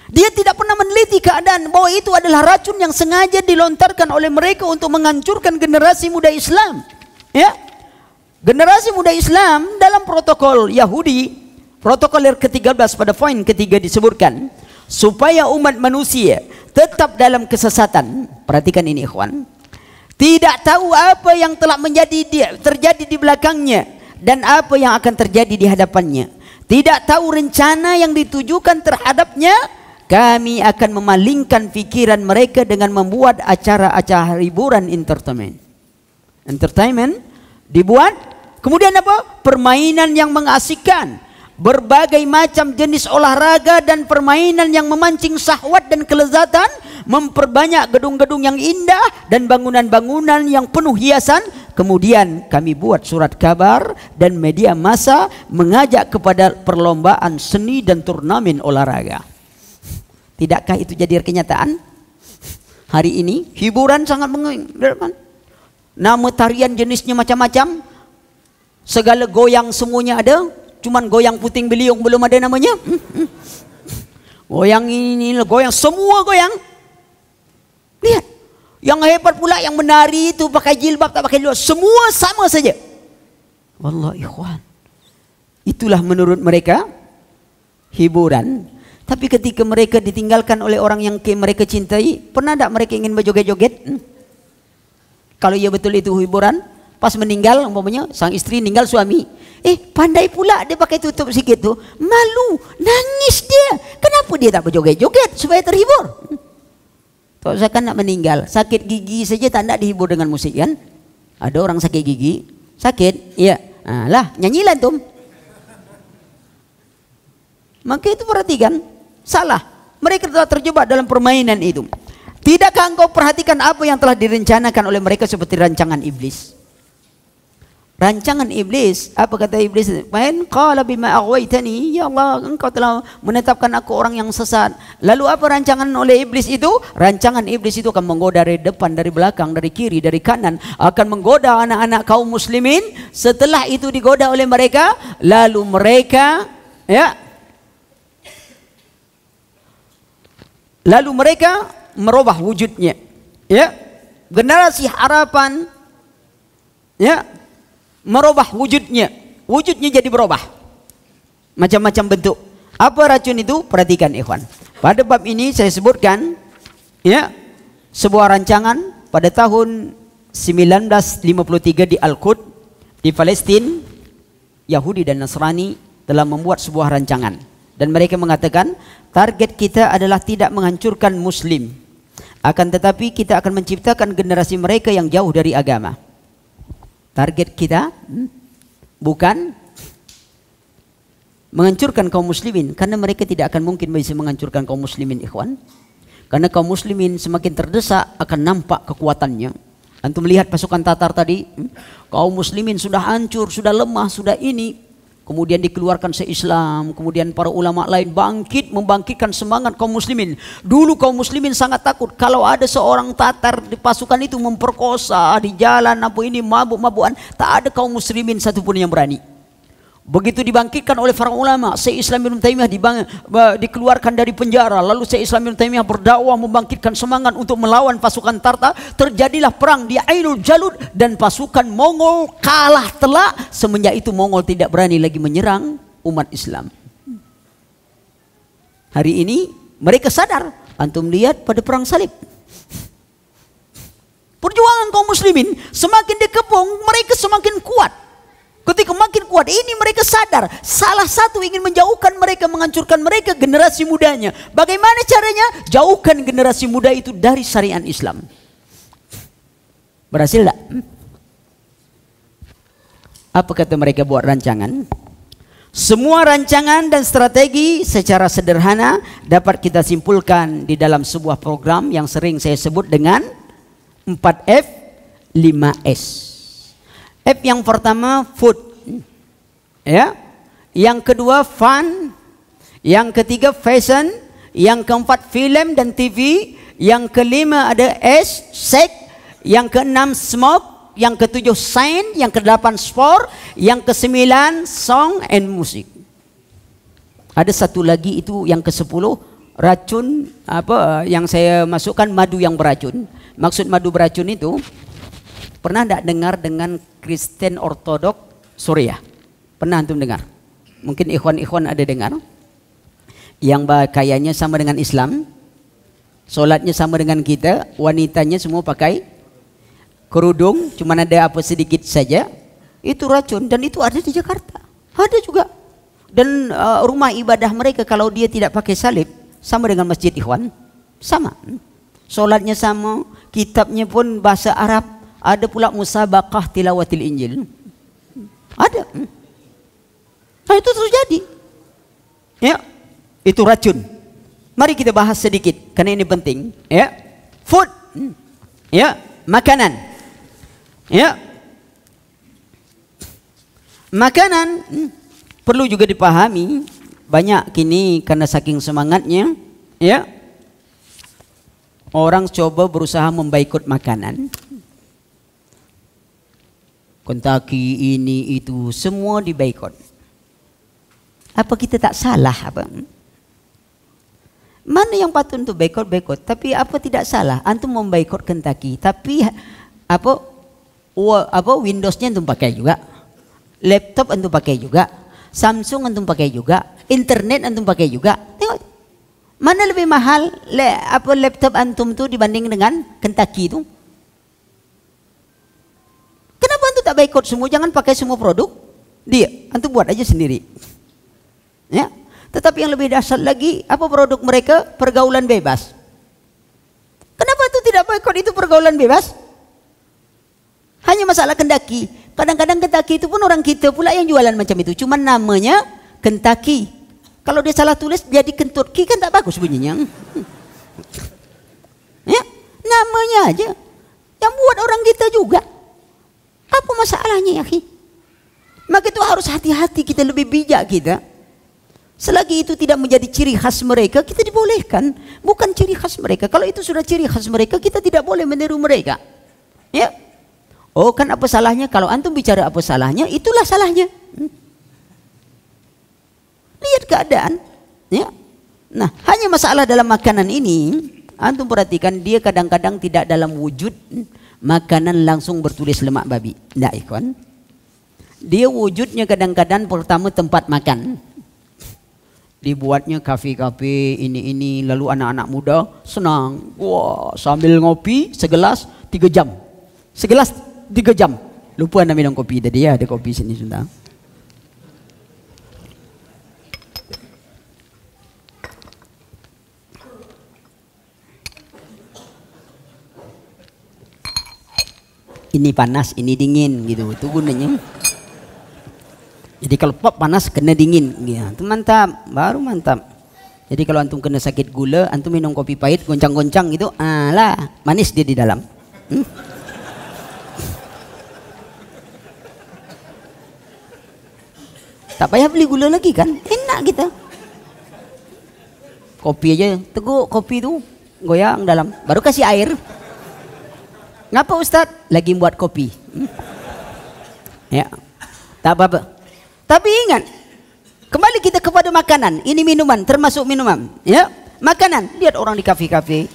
[SPEAKER 1] Dia tidak pernah meneliti keadaan bahwa itu adalah racun yang sengaja dilontarkan oleh mereka untuk menghancurkan generasi muda Islam. Ya, generasi muda Islam dalam protokol Yahudi, protokol yang ke-13 pada poin ketiga disebutkan, supaya umat manusia tetap dalam kesesatan. Perhatikan ini ikhwan. Tidak tahu apa yang telah terjadi di belakangnya dan apa yang akan terjadi di hadapannya. tidak tahu rencana yang ditujukan terhadapnya, kami akan memalingkan pikiran mereka dengan membuat acara-acara hiburan entertainment. Entertainment dibuat, kemudian apa? Permainan yang mengasyikkan, berbagai macam jenis olahraga dan permainan yang memancing syahwat dan kelezatan, memperbanyak gedung-gedung yang indah dan bangunan-bangunan yang penuh hiasan. Kemudian kami buat surat kabar dan media massa mengajak kepada perlombaan seni dan turnamen olahraga. Tidakkah itu jadi kenyataan? Hari ini hiburan sangat mengagumkan. Nama tarian jenisnya macam-macam. Segala goyang semuanya ada. Cuman goyang puting beliung belum ada namanya. Goyang ini, goyang, semua goyang. Lihat. Yang hebat pula yang menari itu pakai jilbab tak pakai jilbab, semua sama saja. Wallah ikhwan, itulah menurut mereka hiburan. Tapi ketika mereka ditinggalkan oleh orang yang mereka cintai, pernah tak mereka ingin berjoget-joget? Kalau ia betul itu hiburan, pas meninggal umpamanya sang istri ninggal suami, pandai pula dia pakai tutup sikit tu, malu, nangis dia. Kenapa dia tak berjoget-joget supaya terhibur? Kalau saya kan nak meninggal, sakit gigi saja tak nak dihibur dengan musik kan? Ada orang sakit gigi, sakit, iya, lah nyanyilah tuh. Maka itu perhatikan, salah. Mereka telah terjebak dalam permainan itu. Tidakkah engkau perhatikan apa yang telah direncanakan oleh mereka seperti rancangan iblis? Rancangan iblis, apa kata iblis? Man qala bima aghwaytani, ya Allah, engkau telah menetapkan aku orang yang sesat. Lalu apa rancangan oleh iblis itu? Rancangan iblis itu akan menggoda dari depan, dari belakang, dari kiri, dari kanan, akan menggoda anak-anak kaum muslimin. Setelah itu digoda oleh mereka, lalu mereka merubah wujudnya. Generasi harapan merubah wujudnya jadi berubah macam-macam bentuk. Apa racun itu? Perhatikan ikhwan, pada bab ini saya sebutkan sebuah rancangan pada tahun 1953 di Al-Quds di Palestina. Yahudi dan Nasrani telah membuat sebuah rancangan dan mereka mengatakan target kita adalah tidak menghancurkan muslim, akan tetapi kita akan menciptakan generasi mereka yang jauh dari agama. Target kita bukan menghancurkan kaum muslimin, karena mereka tidak akan mungkin bisa menghancurkan kaum muslimin ikhwan. Karena kaum muslimin semakin terdesak akan nampak kekuatannya. Antum melihat pasukan Tatar tadi, kaum muslimin sudah hancur, sudah lemah, sudah ini. Kemudian dikeluarkan se-Islam, kemudian para ulama lain membangkitkan semangat kaum muslimin. Dulu kaum muslimin sangat takut kalau ada seorang Tatar di pasukan itu memperkosa di jalan, mabuk-mabukan, tak ada kaum muslimin satupun yang berani. Begitu dibangkitkan oleh para ulama, Syekh Islam Ibn Taimiyah dikeluarkan dari penjara, lalu Syekh Islam Ibn Taimiyah berdakwah membangkitkan semangat untuk melawan pasukan Tatar. Terjadilah perang di Ainul Jalud dan pasukan Mongol kalah telak. Semenjak itu Mongol tidak berani lagi menyerang umat Islam. Hari ini mereka sadar. Antum lihat pada perang salib, perjuangan kaum muslimin semakin dikepung, mereka semakin kuat. Ketika makin kuat ini mereka sadar salah satu ingin menjauhkan mereka, menghancurkan mereka, generasi mudanya. Bagaimana caranya? Jauhkan generasi muda itu dari syariat Islam. Berhasil tak? Apa kata mereka buat rancangan? Semua rancangan dan strategi secara sederhana dapat kita simpulkan di dalam sebuah program yang sering saya sebut dengan 4F 5S. F yang pertama food, yang kedua fun, yang ketiga fashion, yang keempat film dan TV, yang kelima ada S sex, yang keenam smoke, yang ketujuh sign, yang kedelapan sport, yang kesembilan song and music. Ada satu lagi itu yang ke-10 racun, yang saya masukkan madu yang beracun. Maksud madu beracun itu, pernah tidak dengar dengan Kristen Ortodok Suriah? Pernah antum dengar? Mungkin ikhwan-ikhwan ada dengar. Yang pakaiannya sama dengan Islam, solatnya sama dengan kita, wanitanya semua pakai kerudung, cuma ada apa sedikit saja. Itu racun dan itu ada di Jakarta. Ada juga. Dan rumah ibadah mereka kalau dia tidak pakai salib sama dengan masjid ikhwan, sama. Solatnya sama, kitabnya pun bahasa Arab, ada pula musabaqah tilawatil Injil. Ada. Nah itu terjadi. Ya, itu racun. Mari kita bahas sedikit karena ini penting. Ya, food. Ya, makanan. Ya, makanan perlu juga dipahami. Banyak kini karena saking semangatnya, ya, orang coba berusaha memboikot makanan. Kentucky ini itu semua diboikot. Apa kita tak salah apa? Mana yang patut untuk boikot? Tapi apa tidak salah antum memboikot Kentucky, tapi apa Windowsnya antum pakai juga, laptop antum pakai juga, Samsung antum pakai juga, internet antum pakai juga. Tengok mana lebih mahal laptop antum tu dibanding dengan Kentucky itu? Kenapa antum tak boikot semua? Jangan pakai semua produk dia, antum buat aja sendiri. Ya. Tetapi yang lebih dahsyat lagi, apa produk mereka? Pergaulan bebas. Kenapa itu tidak boikot itu pergaulan bebas? Hanya masalah Kentucky. Kadang-kadang Kentucky itu pun orang kita pula yang jualan macam itu. Cuma namanya Kentucky. Kalau dia salah tulis jadi Kentucky kan tak bagus bunyinya. Ya, namanya aja. Yang buat orang kita juga. Apa masalahnya ya? Maka itu harus hati-hati, kita lebih bijak kita. Selagi itu tidak menjadi ciri khas mereka, kita dibolehkan. Bukan ciri khas mereka. Kalau itu sudah ciri khas mereka, kita tidak boleh meniru mereka. Ya. Oh kan apa salahnya? Kalau antum bicara apa salahnya, itulah salahnya. Lihat keadaan. Ya. Nah, hanya masalah dalam makanan ini, antum perhatikan dia kadang-kadang tidak dalam wujud makanan langsung bertulis lemak babi. Tidak, ikhwan. Dia wujudnya kadang-kadang pertama tempat makan. Dibuatnya kafe-kafe ini lalu anak-anak muda senang. Wah, sambil ngopi segelas 3 jam. Segelas 3 jam. Lupa anda minum kopi tadi ya, ada kopi sini sudah. Ini panas, ini dingin gitu. Itu gunanya. Jadi kalau pop panas kena dingin, itu mantap, baru mantap. Jadi kalau antum kena sakit gula, antum minum kopi pahit, goncang-goncang gitu, alah, manis dia di dalam. Tak payah beli gula lagi kan, enak kita. Kopi aja, teguk kopi itu, goyang dalam, baru kasih air. Ngapa Ustadz? Lagi buat kopi. Ya, tak apa-apa. Tapi ingat, kembali kita kepada makanan. Ini minuman, termasuk minuman. Ya, makanan. Lihat orang di kafe-kafe.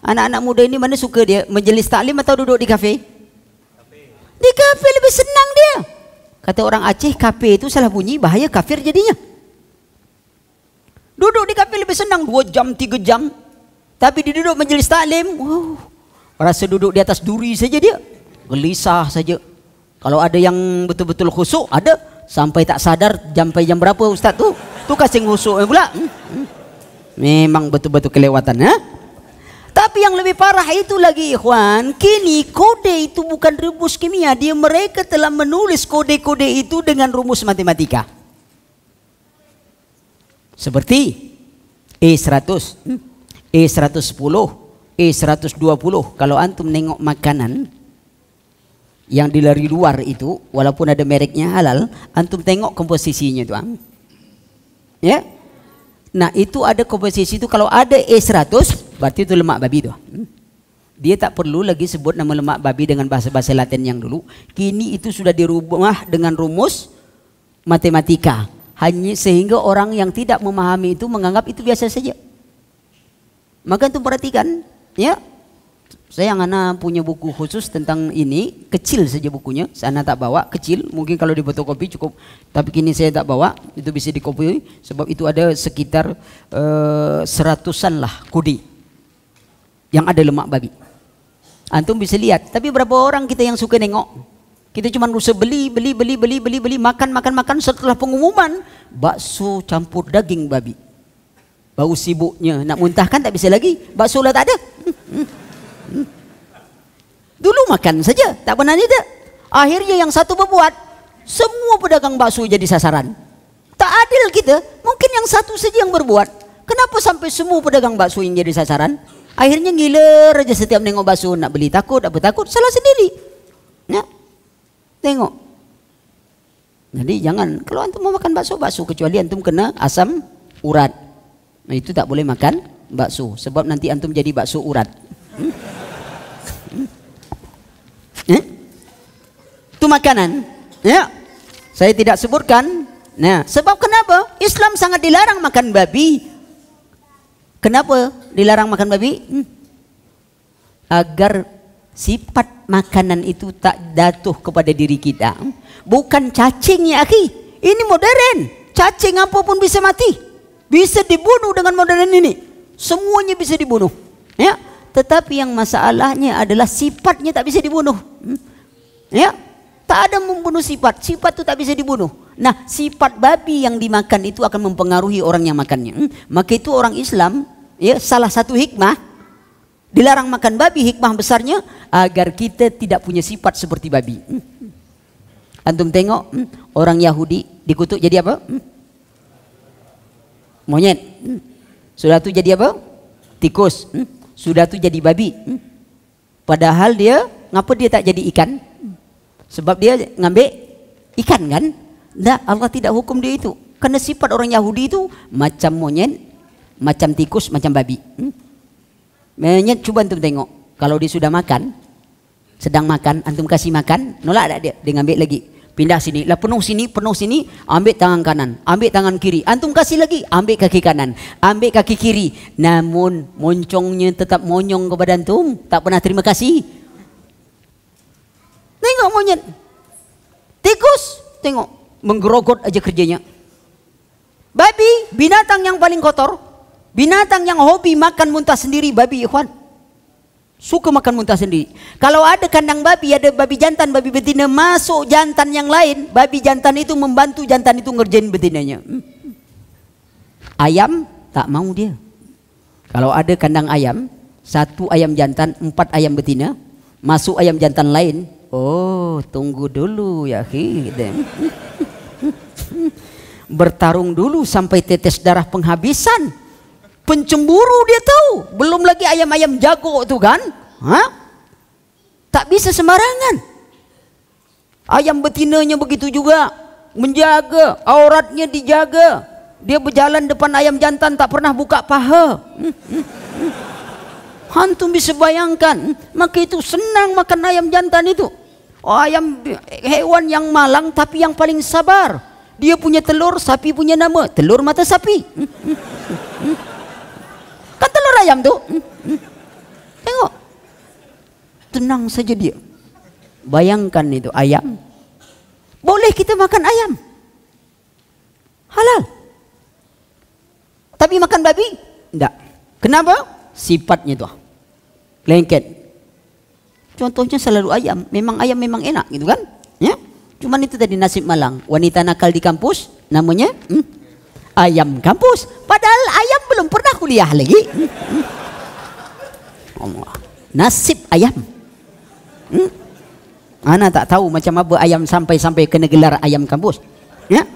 [SPEAKER 1] Anak-anak muda ini mana suka dia? Majelis taklim atau duduk di kafe? Di kafe lebih senang dia. Kata orang Aceh, kafe itu salah bunyi, bahaya kafir jadinya. Duduk di kafe lebih senang, 2 jam, 3 jam. Tapi duduk majelis taklim, wow, rasa duduk di atas duri saja dia. Gelisah saja. Kalau ada yang betul-betul khusyuk, ada. Sampai tak sadar sampai jam berapa Ustaz tu kasih ngusuk pula. Memang betul-betul kelewatan, ha? Tapi yang lebih parah itu lagi ikhwan, kini kode itu bukan rumus kimia, mereka telah menulis kode-kode itu dengan rumus matematika. Seperti E100, E110, E120. Kalau antum nengok makanan yang dari luar itu, walaupun ada mereknya halal, antum tengok komposisinya tuan. Ya. Nah, itu ada komposisi itu, kalau ada E100 berarti itu lemak babi tuh. Dia tak perlu lagi sebut nama lemak babi dengan bahasa-bahasa Latin yang dulu. Kini itu sudah dirubah dengan rumus matematika. Hanya sehingga orang yang tidak memahami itu menganggap itu biasa saja. Maka antum perhatikan, ya. Saya anak punya buku khusus tentang ini, kecil saja bukunya, saya tak bawa, kecil, mungkin kalau di fotokopi cukup, tapi kini saya tak bawa, itu bisa dikopi, sebab itu ada sekitar 100-an lah kode yang ada lemak babi. Antum bisa lihat, tapi berapa orang kita yang suka nengok? Kita cuma usah beli, makan. Setelah pengumuman, bakso campur daging babi. Bau sibuknya, nak muntahkan tak bisa lagi. Bakso lah tak ada. Dulu makan saja, tak pernah tidak. Akhirnya yang satu berbuat, semua pedagang bakso jadi sasaran. Tak adil kita, mungkin yang satu saja yang berbuat. Kenapa sampai semua pedagang bakso yang jadi sasaran? Akhirnya ngiler aja setiap nengok bakso, nak beli takut, apa takut, salah sendiri. Ya. Tengok. Jadi jangan, kalau antum mau makan bakso, kecuali antum kena asam urat. Nah itu tak boleh makan bakso, sebab nanti antum jadi bakso urat. Itu makanan. Ya. Saya tidak sebutkan. Nah, sebab kenapa? Islam sangat dilarang makan babi. Kenapa dilarang makan babi? Agar sifat makanan itu tak jatuh kepada diri kita. Bukan cacing ya akhi. Ini modern. Cacing apapun bisa mati. Bisa dibunuh dengan modern ini. Semuanya bisa dibunuh. Ya. Tetapi yang masalahnya adalah sifatnya tak bisa dibunuh. Ya. Tak ada membunuh sifat. Sifat itu tak bisa dibunuh. Nah, sifat babi yang dimakan itu akan mempengaruhi orang yang makannya. Maka itu orang Islam, ya, salah satu hikmah dilarang makan babi, hikmah besarnya agar kita tidak punya sifat seperti babi. Antum tengok orang Yahudi dikutuk jadi apa? Monyet. Sudah tu jadi apa? Tikus. Sudah tu jadi babi. Padahal dia, ngapa dia tak jadi ikan? Sebab dia ngambil ikan kan? Nah, Allah tidak hukum dia itu. Karena sifat orang Yahudi itu macam monyet, macam tikus, macam babi. Monyet coba antum tengok. Kalau dia sudah makan, sedang makan, antum kasih makan, nolak tak dia? Dia ngambil lagi. Pindah sini, lah penuh sini, ambil tangan kanan, ambil tangan kiri. Antum kasih lagi, ambil kaki kanan, ambil kaki kiri. Namun moncongnya tetap monyong kepada antum, tak pernah terima kasih. Tengok monyet. Tikus, tengok, menggerogot aja kerjanya. Babi, binatang yang paling kotor, binatang yang hobi makan muntah sendiri, babi ikhwan. Suka makan muntah sendiri. Kalau ada kandang babi, ada babi jantan, babi betina, masuk jantan yang lain, babi jantan itu membantu jantan itu ngerjain betinanya. Ayam tak mau dia. Kalau ada kandang ayam, 1 ayam jantan, 4 ayam betina, masuk ayam jantan lain, oh tunggu dulu ya akhi. Bertarung dulu sampai tetes darah penghabisan. Pencemburu dia tahu. Belum lagi ayam-ayam jago tu kan. Tak bisa sembarangan. Ayam betinanya begitu juga. Menjaga, auratnya dijaga. Dia berjalan depan ayam jantan tak pernah buka paha. Antum bisa bayangkan. Maka itu senang makan ayam jantan itu. Ayam hewan yang malang tapi yang paling sabar. Dia punya telur, sapi punya nama. Telur mata sapi. Kan telur ayam tuh. Tengok. Tenang saja dia. Bayangkan itu ayam. Boleh kita makan ayam. Halal. Tapi makan babi? Enggak. Kenapa? Sifatnya tuh. Lengket. Contohnya selalu ayam. Memang ayam memang enak gitu kan? Ya. Cuman itu tadi nasib malang. Wanita nakal di kampus namanya ayam kampus. Padahal ayam belum pernah kuliah lagi. Nasib ayam. Ana tak tahu macam apa ayam sampai kena gelar ayam kampus. Ya.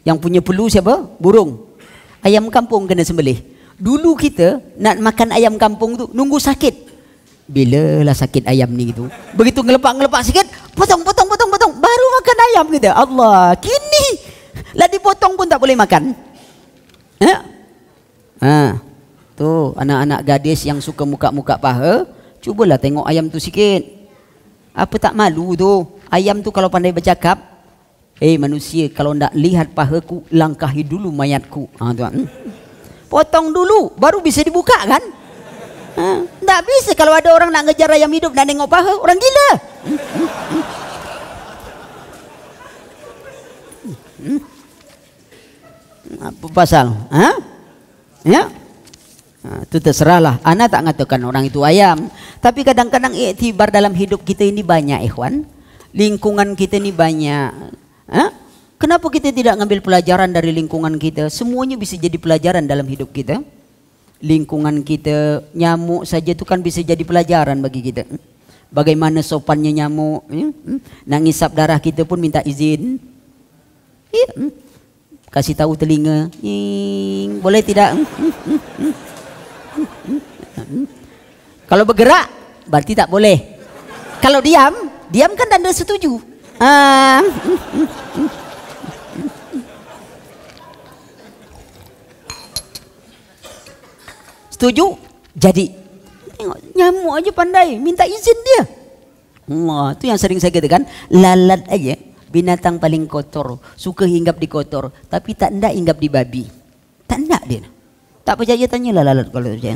[SPEAKER 1] Yang punya pelu siapa? Burung. Ayam kampung kena sembelih. Dulu kita nak makan ayam kampung tu nunggu sakit. Bilalah sakit ayam ni gitu. Begitu ngelepak sikit, potong, baru makan ayam gitu. Allah, kini lah dipotong pun tak boleh makan. Ya? Tuh anak-anak gadis yang suka muka paha, cubalah tengok ayam tu sikit. Apa tak malu tu? Ayam tu kalau pandai bercakap, manusia kalau ndak lihat pahaku, langkahi dulu mayatku. Tuan. Potong dulu, baru bisa dibuka kan? Tak bisa kalau ada orang nak ngejar ayam hidup dan nengok paha, orang gila. Apa pasal? Ya? Itu terserahlah. Ana tak ngatakan orang itu ayam. Tapi kadang-kadang iktibar dalam hidup kita ini banyak, ikhwan. Lingkungan kita ini banyak. Kenapa kita tidak ngambil pelajaran dari lingkungan kita? Semuanya bisa jadi pelajaran dalam hidup kita. Lingkungan kita, nyamuk saja itu kan bisa jadi pelajaran bagi kita. Bagaimana sopannya nyamuk. Nak ngisap darah kita pun minta izin. Kasih tahu telinga. Boleh tidak? Kalau bergerak berarti tak boleh. Kalau diam kan tanda setuju. Setuju? Jadi tengok, nyamuk aja pandai minta izin dia. Allah, itu yang sering saya katakan, lalat aja binatang paling kotor, suka hinggap di kotor, tapi tak ndak hinggap di babi. Tak ndak dia. Tak percaya tanyalah lalat kalau percaya.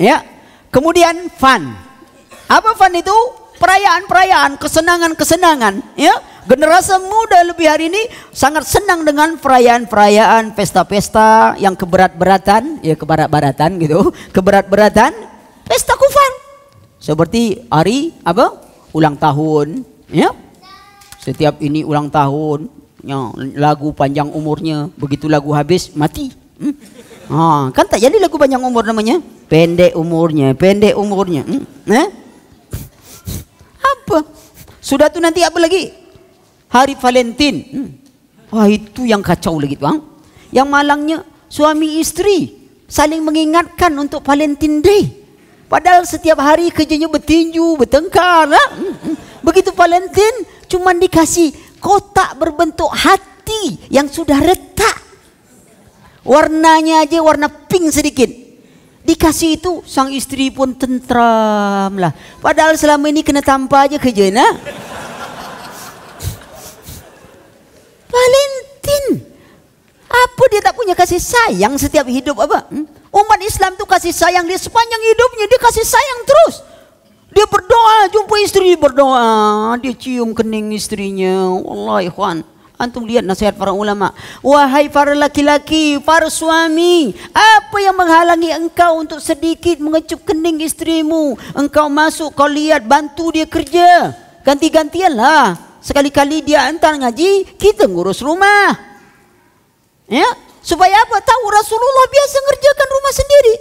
[SPEAKER 1] Ya. Kemudian fun. Apa fun itu? Perayaan-perayaan, kesenangan-kesenangan, ya. Generasi muda lebih hari ini sangat senang dengan perayaan-perayaan, pesta-pesta yang keberat-beratan, ya kebarat-baratan gitu, keberat-beratan, pesta kufan. Seperti hari apa? Ulang tahun, ya. Setiap ini ulang tahun, ya, lagu panjang umurnya, begitu lagu habis mati. Kan tak jadi lagu panjang umur namanya, pendek umurnya, pendek umurnya. Apa? Sudah tuh nanti apa lagi? Hari Valentine. Wah, itu yang kacau lagi bang. Yang malangnya suami istri saling mengingatkan untuk Valentine Day. Padahal setiap hari kerjanya bertinju, bertengkar. Begitu Valentine cuma dikasih kotak berbentuk hati yang sudah retak. Warnanya aja warna pink sedikit. Dikasih itu sang istri pun tentram lah. Padahal selama ini kena tampar aja kerjanya. Valentine, apa dia tak punya kasih sayang setiap hidup apa? Umat Islam tuh kasih sayang dia sepanjang hidupnya, dia kasih sayang terus. Dia berdoa, jumpa istri berdoa, dia cium kening istrinya. Wallahi ikhwan, antum lihat nasihat para ulama. Wahai para laki-laki, para suami, apa yang menghalangi engkau untuk sedikit mengecup kening istrimu? Engkau masuk, kau lihat, bantu dia kerja, ganti-gantianlah. Sekali-kali dia antar ngaji, kita ngurus rumah. Ya, supaya apa? Tahu Rasulullah biasa ngerjakan rumah sendiri.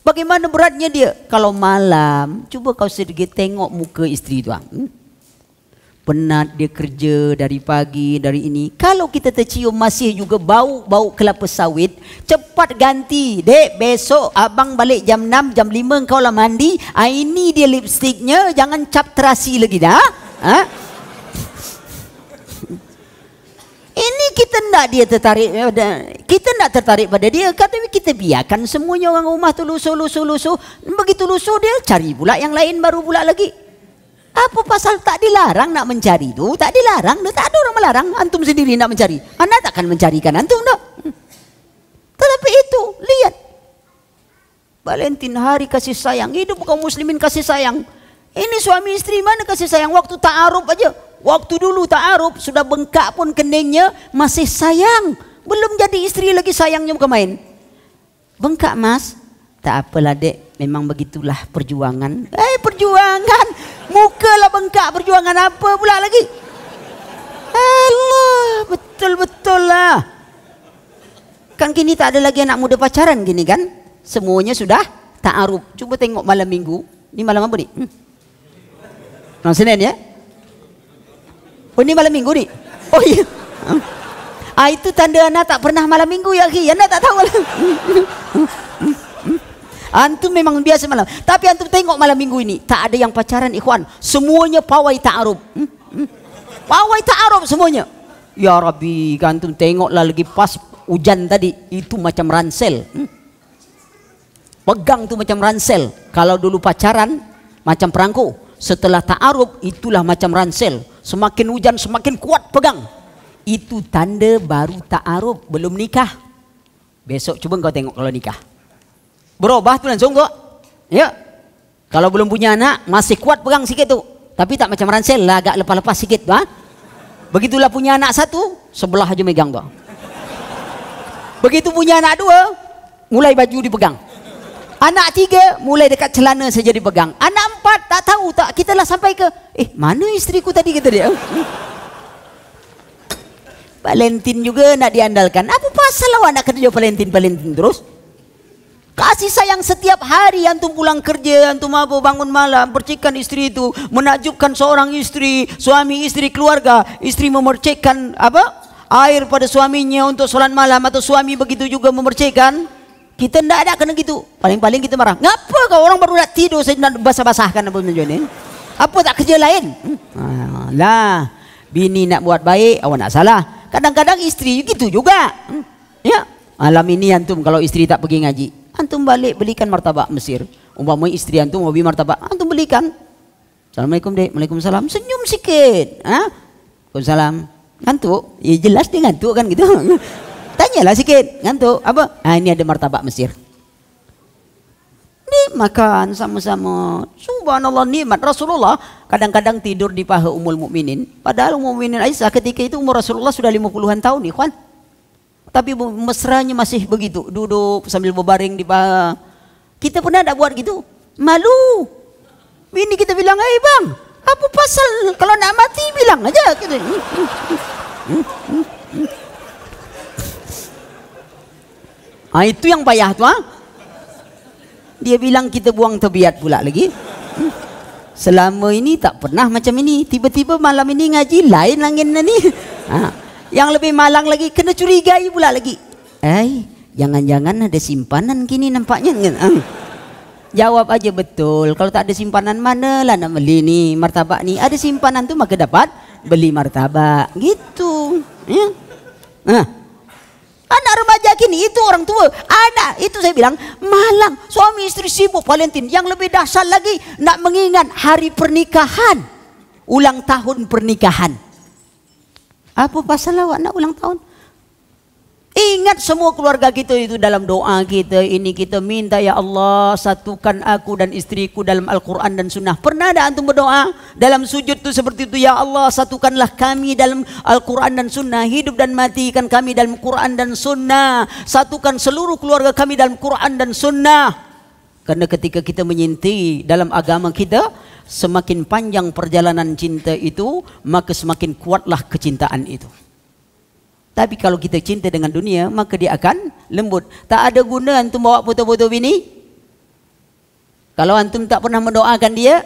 [SPEAKER 1] Bagaimana beratnya dia? Kalau malam, coba kau sedikit tengok muka istri itu. Penat dia kerja dari pagi, dari ini. Kalau kita tercium masih juga bau kelapa sawit, cepat ganti. Dek, besok abang balik jam 6, jam 5 engkau lah mandi. Ini dia lipstiknya, jangan cap terasi lagi dah. Ini kita tidak dia tertarik, kita tidak tertarik pada dia, tapi kita biarkan semuanya orang rumah tu lusuh. Begitu lusuh dia cari pula yang lain, baru pula lagi. Apa pasal tak dilarang nak mencari tu? Tak dilarang, tak ada orang melarang. Antum sendiri nak mencari, anda takkan mencarikan antum tak? Tetapi itu lihat, Valentine, hari kasih sayang, hidup kaum muslimin kasih sayang. Ini suami istri mana kasih sayang? Waktu ta'aruf aja. Waktu dulu ta'aruf sudah bengkak pun keningnya masih sayang. Belum jadi istri lagi sayangnya bukan main. Bengkak mas? Tak apalah dek, memang begitulah perjuangan. Perjuangan? Muka lah bengkak, perjuangan apa pula lagi? Allah, betul-betul lah. Kan kini tak ada lagi anak muda pacaran gini kan? Semuanya sudah ta'aruf. Coba tengok malam minggu. Ini malam apa nih? Malam Senin ya? Oh ini malam minggu nih? Oh iya. Itu tanda anak tak pernah malam minggu ya Ki. Anak tak tahu malam. Antum memang biasa malam. Tapi antum tengok malam minggu ini, tak ada yang pacaran ikhwan. Semuanya pawai ta'aruf. Pawai ta'aruf semuanya. Ya Rabbi, antum tengoklah lagi pas hujan tadi, itu macam ransel. Pegang tuh macam ransel. Kalau dulu pacaran macam perangko, setelah ta'aruf itulah macam ransel. Semakin hujan semakin kuat pegang. Itu tanda baru ta'aruf, belum nikah. Besok coba kau tengok kalau nikah. Berubah tuh langsung kok. Ya. Kalau belum punya anak masih kuat pegang sikit tuh. Tapi tak macam ransel lah, agak lepas-lepas sikit. Begitulah punya anak satu, sebelah aja megang tuh. Begitu punya anak 2, mulai baju dipegang. Anak 3, mulai dekat celana saja dipegang. Anak 4, tak tahu tak, kita lah sampai ke, mana istriku tadi, kata dia. Valentine juga nak diandalkan. Apa pasal awak nak kerja Valentine terus? Kasih sayang setiap hari, antum pulang kerja, antum bangun malam, percikan istri itu, menakjubkan seorang istri, suami istri, keluarga, istri memercikkan air pada suaminya untuk solat malam, atau suami begitu juga memercikkan. Kita tidak ada kena gitu. Paling-paling kita marah. Ngapa kau orang baru nak tidur saya nak basah-basahkan apa macam. Apa tak kerja lain? Lah, bini nak buat baik, awak nak salah. Kadang-kadang istri gitu juga. Ya, malam ini antum kalau istri tak pergi ngaji, antum balik belikan martabak Mesir. Umpama istri antum hobi martabak, antum belikan. Assalamualaikum dek, waalaikumsalam. Senyum sikit. Waalaikumsalam. Ngantuk? Ya jelas dia ngantuk kan gitu. Tanyalah sikit, ngantuk apa? Ini ada martabak Mesir. Makan sama-sama. Subhanallah, nikmat. Rasulullah kadang-kadang tidur di paha Ummul Mukminin. Padahal Ummul Mukminin Aisyah ketika itu umur Rasulullah sudah 50-an tahun, ikhwan. Tapi mesranya masih begitu, duduk sambil berbaring di paha. Kita pernah tak buat gitu? Malu. Bini kita bilang, bang, apa pasal kalau nak mati bilang aja. Gitu. Itu yang payah tu. Dia bilang kita buang tabiat pula lagi. Selama ini tak pernah macam ini. Tiba-tiba malam ini ngaji lain langin ni. Yang lebih malang lagi, kena curigai pula lagi. Jangan-jangan ada simpanan kini nampaknya. Jawab aja betul. Kalau tak ada simpanan, mana lah nak beli ni martabak ni. Ada simpanan tu maka dapat beli martabak. Gitu. Ya. Anak remaja kini itu orang tua. Ada, itu saya bilang malang. Suami istri sibuk Valentine. Yang lebih dahsyat lagi, nak mengingat hari pernikahan, ulang tahun pernikahan. Apa pasal awak nak ulang tahun? Ingat semua keluarga kita itu dalam doa kita. Ini kita minta, ya Allah satukan aku dan istriku dalam Al-Quran dan Sunnah. Pernah ada antum berdoa dalam sujud itu seperti itu? Ya Allah satukanlah kami dalam Al-Quran dan Sunnah. Hidup dan matikan kami dalam Quran dan Sunnah. Satukan seluruh keluarga kami dalam Quran dan Sunnah. Karena ketika kita menyintai dalam agama kita, semakin panjang perjalanan cinta itu, maka semakin kuatlah kecintaan itu. Tapi kalau kita cinta dengan dunia, maka dia akan lembut. Tak ada guna antum bawa foto-foto bini. Kalau antum tak pernah mendoakan dia,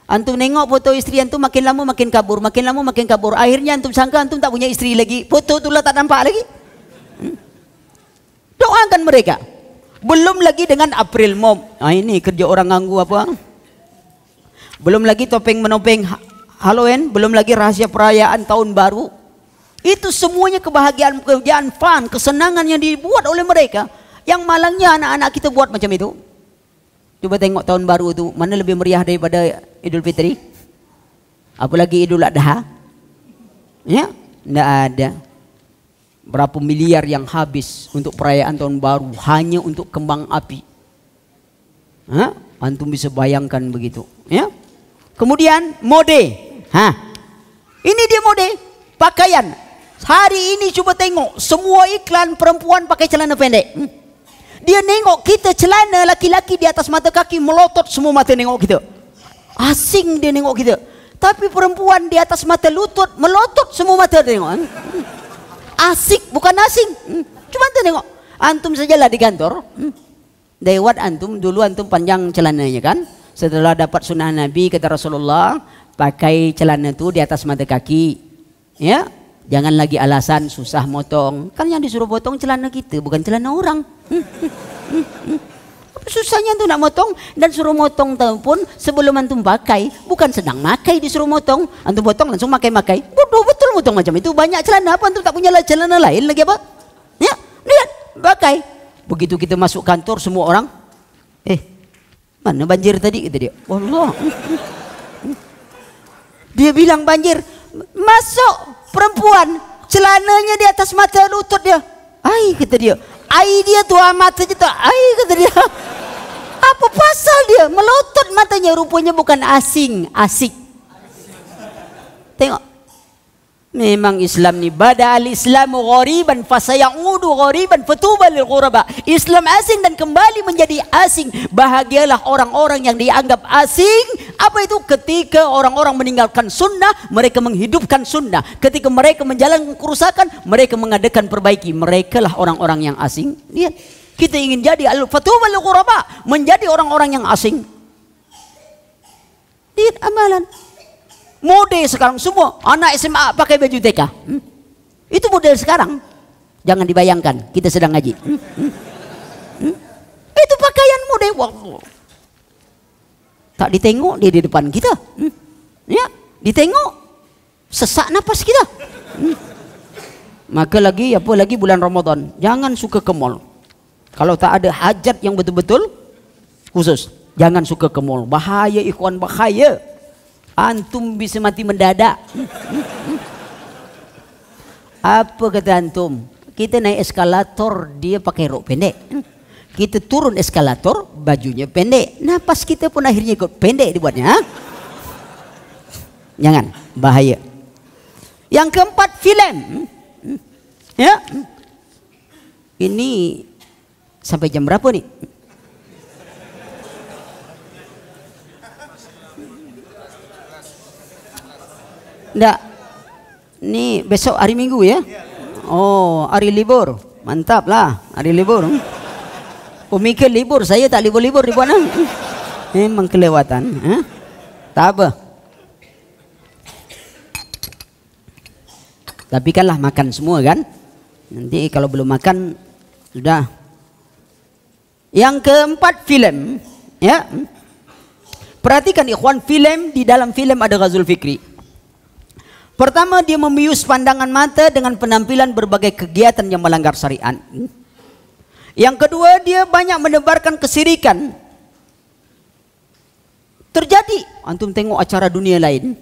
[SPEAKER 1] antum nengok foto istri antum makin lama makin kabur, makin lama makin kabur. Akhirnya antum sangka antum tak punya istri lagi. Foto itulah tak nampak lagi. Doakan mereka. Belum lagi dengan April Mop. Ini kerja orang nganggu apa? Belum lagi topeng menopeng Halloween, belum lagi rahasia perayaan tahun baru. Itu semuanya kebahagiaan, fun, kesenangan yang dibuat oleh mereka. Yang malangnya anak-anak kita buat macam itu. Coba tengok tahun baru itu, mana lebih meriah daripada Idul Fitri? Apalagi Idul Adha? Ya, tidak ada. Berapa miliar yang habis untuk perayaan tahun baru hanya untuk kembang api. Antum bisa bayangkan begitu. Ya. Kemudian mode. Ini dia mode pakaian. Hari ini coba tengok semua iklan perempuan pakai celana pendek. Dia nengok kita celana laki-laki di atas mata kaki melotot, semua mata nengok kita. Asing dia nengok kita. Tapi perempuan di atas mata lutut melotot, semua mata tengok. Asik bukan asing. Cuma tu tengok. Antum sajalah di kantor. Dewat antum dulu antum panjang celananya kan. Setelah dapat sunnah Nabi kata Rasulullah, pakai celana tu di atas mata kaki. Ya. Jangan lagi alasan susah motong. Kan yang disuruh potong celana kita, bukan celana orang. Susahnya tu nak motong, dan suruh motong pun sebelum antum pakai, bukan sedang makai disuruh motong. Antum potong langsung makai-makai. Bodoh betul motong macam itu. Banyak celana apa antum tak punya celana lain lagi apa? Ya, lihat, pakai. Begitu kita masuk kantor semua orang, mana banjir tadi? Kata dia. Allah. Dia bilang banjir. Masuk perempuan celananya di atas mata lutut dia. Kata dia. Dia tu mata je tak. Kata dia. Apa pasal dia melotot matanya? Rupanya bukan asing, asik. Tengok. Memang Islam ni bada al-Islamu ghariban fasayaudu ghariban fatuba lil ghuraba. Islam asing dan kembali menjadi asing. Bahagialah orang-orang yang dianggap asing. Apa itu? Ketika orang-orang meninggalkan sunnah, mereka menghidupkan sunnah. Ketika mereka menjalankan kerusakan, mereka mengadakan perbaiki. Mereka lah orang-orang yang asing. Lihat, kita ingin jadi al-fatuba lil ghuraba, menjadi orang-orang yang asing. Lihat amalan. Mode sekarang semua anak SMA pakai baju TK. Itu model sekarang. Jangan dibayangkan kita sedang ngaji. Itu pakaian mode. Wow. Tak ditengok dia di depan kita. Ya, ditengok sesak napas kita. Maka lagi apa lagi bulan Ramadan, jangan suka ke mall. Kalau tak ada hajat yang betul-betul khusus, jangan suka ke mall. Bahaya ikhwan, bahaya. Antum bisa mati mendadak. Apa kata antum? Kita naik eskalator, dia pakai rok pendek. Kita turun eskalator, bajunya pendek. Napas kita pun akhirnya ikut pendek dibuatnya. Jangan, bahaya. Yang keempat, film. Ya. Ini sampai jam berapa nih? Enggak. Ini besok hari Minggu ya? Oh, hari libur. Mantap lah, hari libur. Pemikir libur, saya tak libur-libur di mana? Memang kelewatan. Tak apa. Tapi kanlah makan semua kan? Nanti kalau belum makan, sudah. Yang keempat, film. Ya. Perhatikan ikhwan, film, di dalam film ada ghazul fikri. Pertama, dia membius pandangan mata dengan penampilan berbagai kegiatan yang melanggar syariat. Yang kedua, dia banyak menebarkan kesirikan. Terjadi, antum tengok acara dunia lain.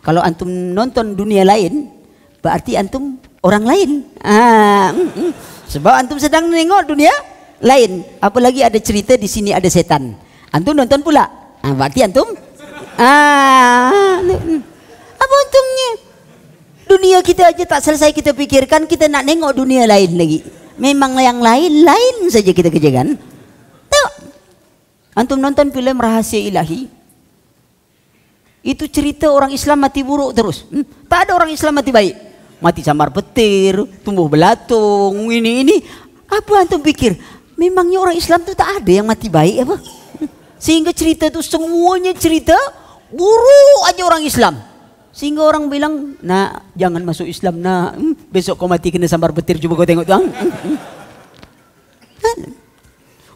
[SPEAKER 1] Kalau antum nonton dunia lain, berarti antum orang lain. Sebab antum sedang tengok dunia lain. Apalagi ada cerita di sini ada setan. Antum nonton pula. Berarti antum apa untungnya? Dunia kita aja tak selesai kita pikirkan, kita nak nengok dunia lain lagi. Memang yang lain saja kita kerjakan. Tengok. Antum nonton filem Rahasia Ilahi. Itu cerita orang Islam mati buruk terus. Tak ada orang Islam mati baik. Mati sambar petir, tumbuh belatung, ini. Apa antum pikir? Memangnya orang Islam tu tak ada yang mati baik apa? Sehingga cerita tu semuanya cerita buruk aja orang Islam. Sehingga orang bilang, nak jangan masuk Islam nak. Besok kau mati kena sambar petir, cuba kau tengok tuang.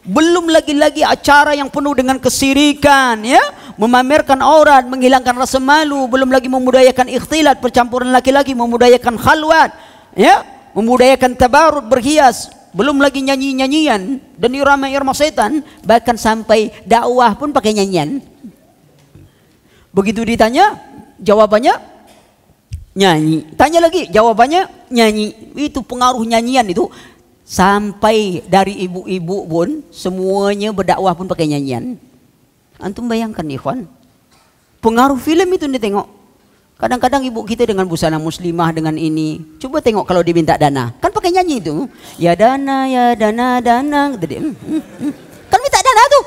[SPEAKER 1] Belum lagi acara yang penuh dengan kesirikan, ya, memamerkan aurat, menghilangkan rasa malu, belum lagi memudayakan ikhtilat, percampuran laki-laki, memudayakan khalwat, ya, memudayakan tabarut, berhias, belum lagi nyanyi-nyanyian dan irama-irama setan, bahkan sampai dakwah pun pakai nyanyian. Begitu ditanya, jawabannya nyanyi. Tanya lagi, jawabannya nyanyi. Itu pengaruh nyanyian itu. Sampai dari ibu-ibu pun semuanya berdakwah pun pakai nyanyian. Antum bayangkan ikhwan, pengaruh filem itu nih tengok. Kadang-kadang ibu kita dengan busana muslimah dengan ini. Coba tengok kalau dia minta dana, kan pakai nyanyi itu. Ya dana, kan minta dana tuh.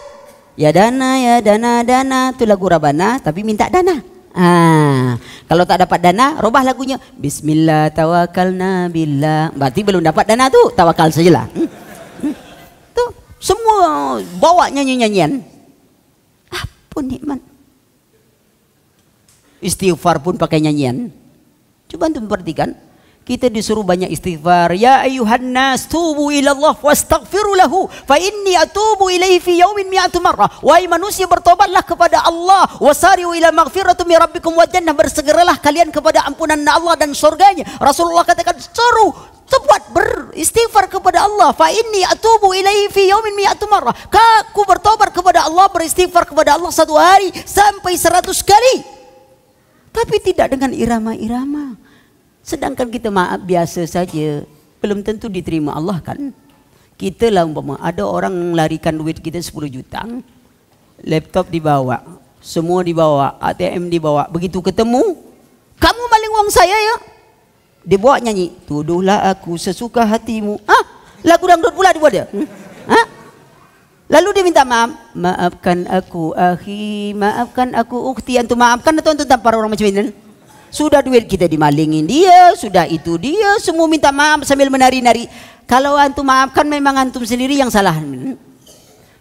[SPEAKER 1] Ya dana, itu lagu Rabana tapi minta dana. Kalau tak dapat dana, robah lagunya Bismillah tawakkalna billah. Berarti belum dapat dana tuh, tawakal sajalah. Tuh, semua bawa nyanyi-nyanyian. Apa nikmat. Istighfar pun pakai nyanyian. Coba antum perhatikan. Kita disuruh banyak istighfar. Ya ayuhan nas tubu ilallah wastaghfiru lahu fa inni atubu ilaihi fi yaumin mi'atu marrah. Wahai manusia, bertobatlah kepada Allah, wasari'u ila maghfiratu min rabbikum wa jannah, bersegeralah kalian kepada ampunan Allah dan surganya. Rasulullah katakan, seru cepat beristighfar kepada Allah. Fa inni atubu ilaihi fi yaumin mi'atu marrah. Aku bertobat kepada Allah, beristighfar kepada Allah satu hari sampai 100 kali. Tapi tidak dengan irama-irama. Sedangkan kita maaf biasa saja, belum tentu diterima Allah kan. Kita lah umpama ada orang larikan duit kita 10 juta, laptop dibawa, semua dibawa, ATM dibawa. Begitu ketemu,
[SPEAKER 2] Kamu maling uang saya ya? Dia bawa nyanyi, tuduhlah aku sesuka hatimu. Lagu dangdut pula dibuat dia. Lalu dia minta maaf. Maafkan aku akhi, maafkan aku ukhti. Antum maafkan atau antum tampar orang macam ini? Sudah duit kita dimalingin dia, sudah itu dia, semua minta maaf sambil menari-nari. Kalau antum maafkan memang antum sendiri yang salah.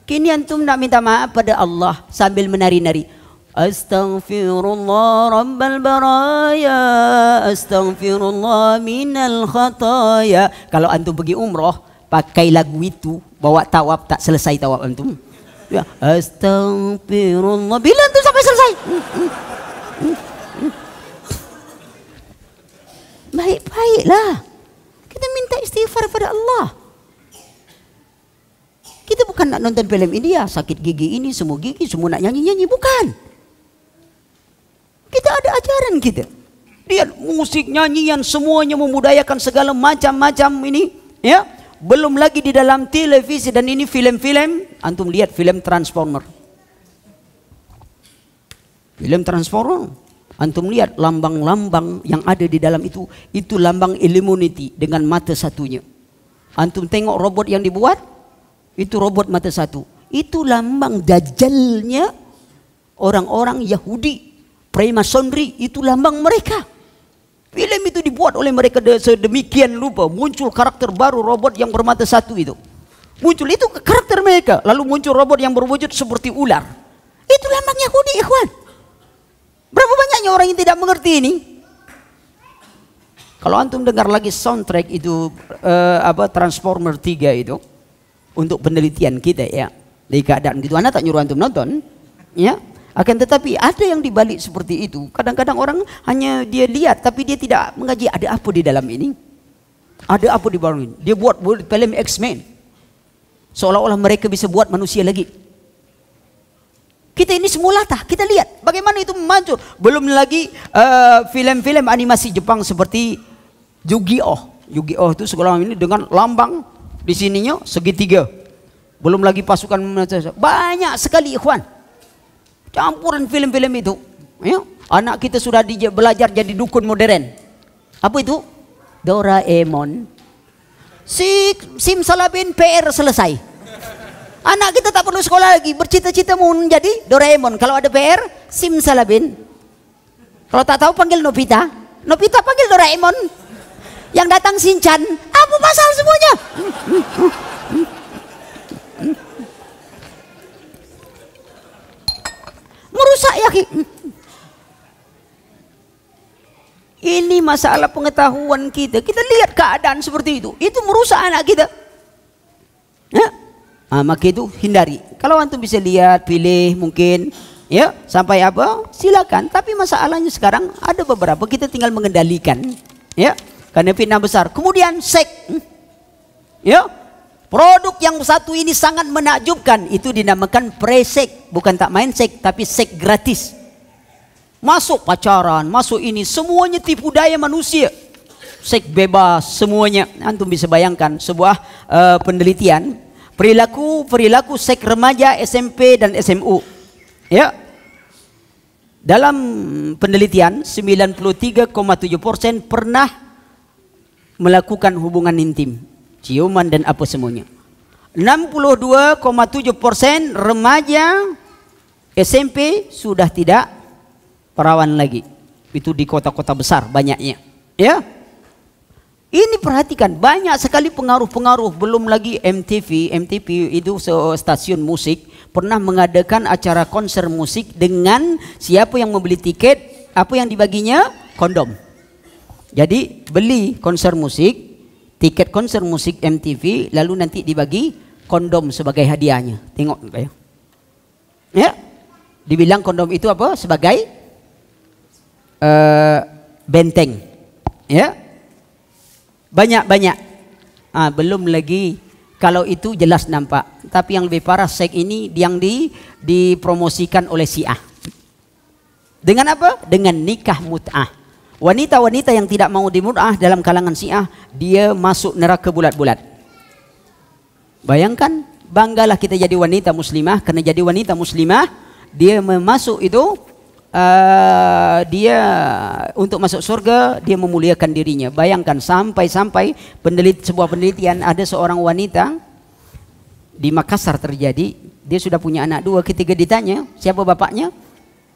[SPEAKER 2] Kini antum nak minta maaf pada Allah sambil menari-nari. Astaghfirullah rabbal baraya, astaghfirullah minal khataya. Kalau antum pergi umrah pakai lagu itu, bawa tawaf, tak selesai tawaf antum. Ya, astaghfirullah bila antum sampai selesai. Baik-baiklah. Kita minta istighfar pada Allah. Kita bukan nak nonton film India, sakit gigi ini, semua gigi, semua nak nyanyi-nyanyi, bukan. Kita ada ajaran kita. Lihat musik, nyanyian, semuanya memudayakan segala macam-macam ini. Ya, belum lagi di dalam televisi dan ini film-film. Antum lihat film Transformer. Film Transformer. Antum lihat lambang-lambang yang ada di dalam itu lambang Illuminati dengan mata satunya. Antum tengok robot yang dibuat, itu robot mata satu. Itu lambang dajjalnya orang-orang Yahudi. Freemasonry itu lambang mereka. Film itu dibuat oleh mereka sedemikian rupa. Muncul karakter baru robot yang bermata satu itu. Muncul itu karakter mereka. Lalu muncul robot yang berwujud seperti ular. Itu lambang Yahudi, ikhwan. Berapa banyaknya orang yang tidak mengerti ini? Kalau antum dengar lagi soundtrack itu Transformer 3 itu untuk penelitian kita ya. Di keadaan gitu anak tak nyuruh antum nonton, ya. Akan tetapi ada yang dibalik seperti itu. Kadang-kadang orang hanya dia lihat tapi dia tidak mengaji ada apa di dalam ini. Ada apa di bawah ini? Dia buat film X-Men. Seolah-olah mereka bisa buat manusia lagi. Kita ini semua latah, kita lihat bagaimana itu muncul. Belum lagi film-film animasi Jepang seperti Yu-Gi-Oh. Yu-Gi-Oh itu sekolah ini dengan lambang di sininya segitiga. Belum lagi pasukan banyak sekali ikhwan. Campuran film-film itu. Ya. Anak kita sudah belajar jadi dukun modern. Apa itu? Doraemon. Simsalabim PR selesai. Anak kita tak perlu sekolah lagi, bercita-cita mau menjadi Doraemon. Kalau ada PR, Simsalabim. Kalau tak tahu panggil Nobita. Nobita panggil Doraemon. Yang datang Shinchan. Apa masalah semuanya? Merusak ya. Ini masalah pengetahuan kita. Kita lihat keadaan seperti itu. Itu merusak anak kita. Ya? Maka itu hindari. Kalau antum bisa lihat, pilih mungkin, ya sampai apa? Silakan. Tapi masalahnya sekarang ada beberapa kita tinggal mengendalikan, ya. Karena fitnah besar. Kemudian seks, ya. Produk yang satu ini sangat menakjubkan. Itu dinamakan pre-seks. Bukan tak main seks, tapi seks gratis. Masuk pacaran, masuk ini, semuanya tipu daya manusia. Seks bebas, semuanya. Antum bisa bayangkan sebuah penelitian perilaku seks remaja SMP dan SMU. Ya. Dalam penelitian 93,7% pernah melakukan hubungan intim, ciuman dan apa semuanya. 62,7% remaja SMP sudah tidak perawan lagi. Itu di kota-kota besar banyaknya. Ya. Ini perhatikan, banyak sekali pengaruh-pengaruh. Belum lagi MTV itu stasiun musik pernah mengadakan acara konser musik dengan siapa yang membeli tiket, apa yang dibaginya? Kondom. Jadi beli konser musik, tiket konser musik MTV, lalu nanti dibagi kondom sebagai hadiahnya. Tengok kayak. Ya. Dibilang kondom itu apa? Sebagai benteng. Ya. Banyak-banyak. Belum lagi kalau itu jelas nampak. Tapi yang lebih parah seks ini yang dipromosikan oleh Syiah. Dengan apa? Dengan nikah mut'ah. Wanita-wanita yang tidak mau dimut'ah dalam kalangan Syiah, dia masuk neraka bulat-bulat. Bayangkan, banggalah kita jadi wanita muslimah. Karena jadi wanita muslimah, dia masuk itu dia untuk masuk surga dia memuliakan dirinya. Bayangkan sampai-sampai sebuah penelitian, ada seorang wanita di Makassar terjadi, dia sudah punya anak 2, ketika ditanya siapa bapaknya,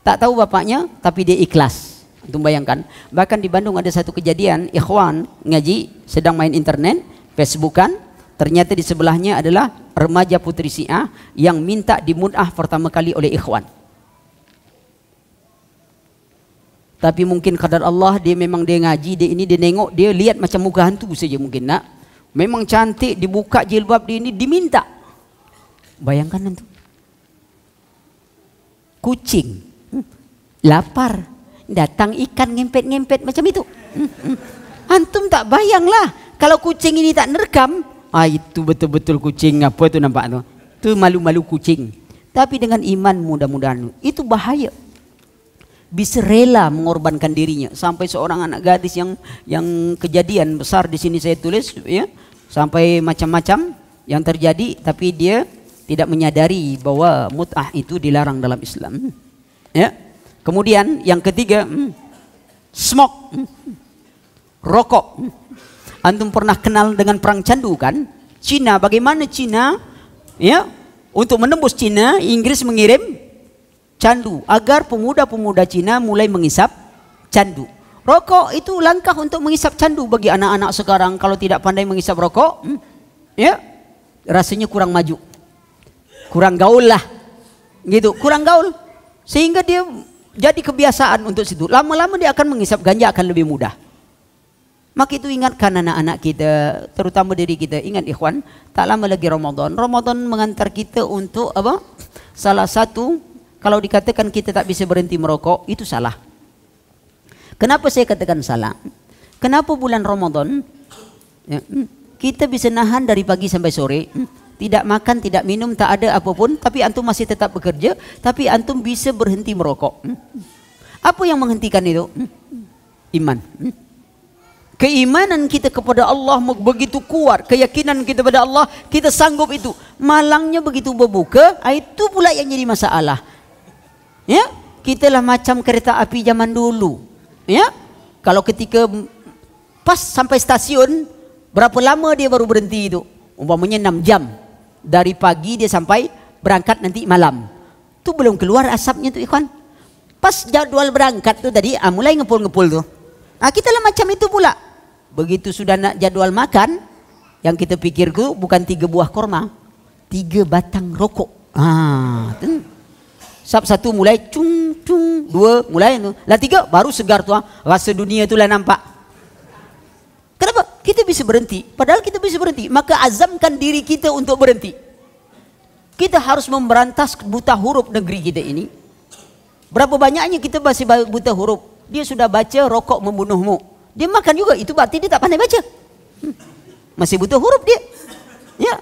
[SPEAKER 2] tak tahu bapaknya, tapi dia ikhlas. Untuk bayangkan. Bahkan di Bandung ada satu kejadian, ikhwan ngaji sedang main internet, Facebookan, ternyata di sebelahnya adalah remaja putri Syiah yang minta dimud'ah pertama kali oleh ikhwan. Tapi mungkin kadar Allah, dia memang dia ngaji, dia ini dia nengok, dia lihat macam muka hantu saja mungkin nak. Memang cantik, dibuka jilbab dia ini, diminta. Bayangkan itu. Kucing, lapar, datang ikan ngempet-ngempet macam itu. Antum tak bayanglah kalau kucing ini tak nerekam. Itu betul-betul kucing apa tu nampak tu? Tu malu-malu kucing. Tapi dengan iman mudah-mudahan itu bahaya. Bisa rela mengorbankan dirinya, sampai seorang anak gadis yang kejadian besar di sini saya tulis ya, sampai macam-macam yang terjadi, tapi dia tidak menyadari bahwa mut'ah itu dilarang dalam Islam. Ya. Kemudian yang ketiga, smoke, rokok. Antum pernah kenal dengan perang candu kan? Cina, bagaimana Cina ya, untuk menembus Cina, Inggris mengirim candu agar pemuda-pemuda Cina mulai mengisap candu. Rokok itu langkah untuk mengisap candu bagi anak-anak sekarang. Kalau tidak pandai mengisap rokok, ya rasanya kurang maju, kurang gaul lah, gitu, kurang gaul, sehingga dia jadi kebiasaan untuk situ. Lama-lama dia akan mengisap ganja, akan lebih mudah. Maka itu ingatkan anak-anak kita, terutama diri kita. Ingat ikhwan, tak lama lagi Ramadan. Ramadan mengantar kita untuk apa? Salah satu, kalau dikatakan kita tak bisa berhenti merokok, itu salah. Kenapa saya katakan salah? Kenapa bulan Ramadan ya, kita bisa nahan dari pagi sampai sore, tidak makan, tidak minum, tak ada apapun, tapi antum masih tetap bekerja, tapi antum bisa berhenti merokok. Apa yang menghentikan itu? Iman. Keimanan kita kepada Allah begitu kuat, keyakinan kita pada Allah, kita sanggup itu. Malangnya begitu berbuka, itu pula yang jadi masalah. Ya, kita lah macam kereta api zaman dulu. Ya, kalau ketika pas sampai stasiun, berapa lama dia baru berhenti itu? Umpamanya 6 jam. Dari pagi dia sampai berangkat nanti malam. Tu belum keluar asapnya tu ikhwan. Pas jadwal berangkat tu tadi, mulai ngepul-ngepul tu. Kita lah macam itu pula. Begitu sudah nak jadwal makan, yang kita pikir tu bukan 3 buah korma, 3 batang rokok. Satu mulai cung cung, 2 mulai tu, lah 3 baru segar tu. Rasa dunia tu lah nampak. Kenapa? Kita bisa berhenti. Padahal kita bisa berhenti. Maka azamkan diri kita untuk berhenti. Kita harus memberantas buta huruf negeri kita ini. Berapa banyaknya kita masih buta huruf. Dia sudah baca rokok membunuhmu. Dia makan juga, itu berarti dia tak pandai baca. Masih buta huruf dia. Ya,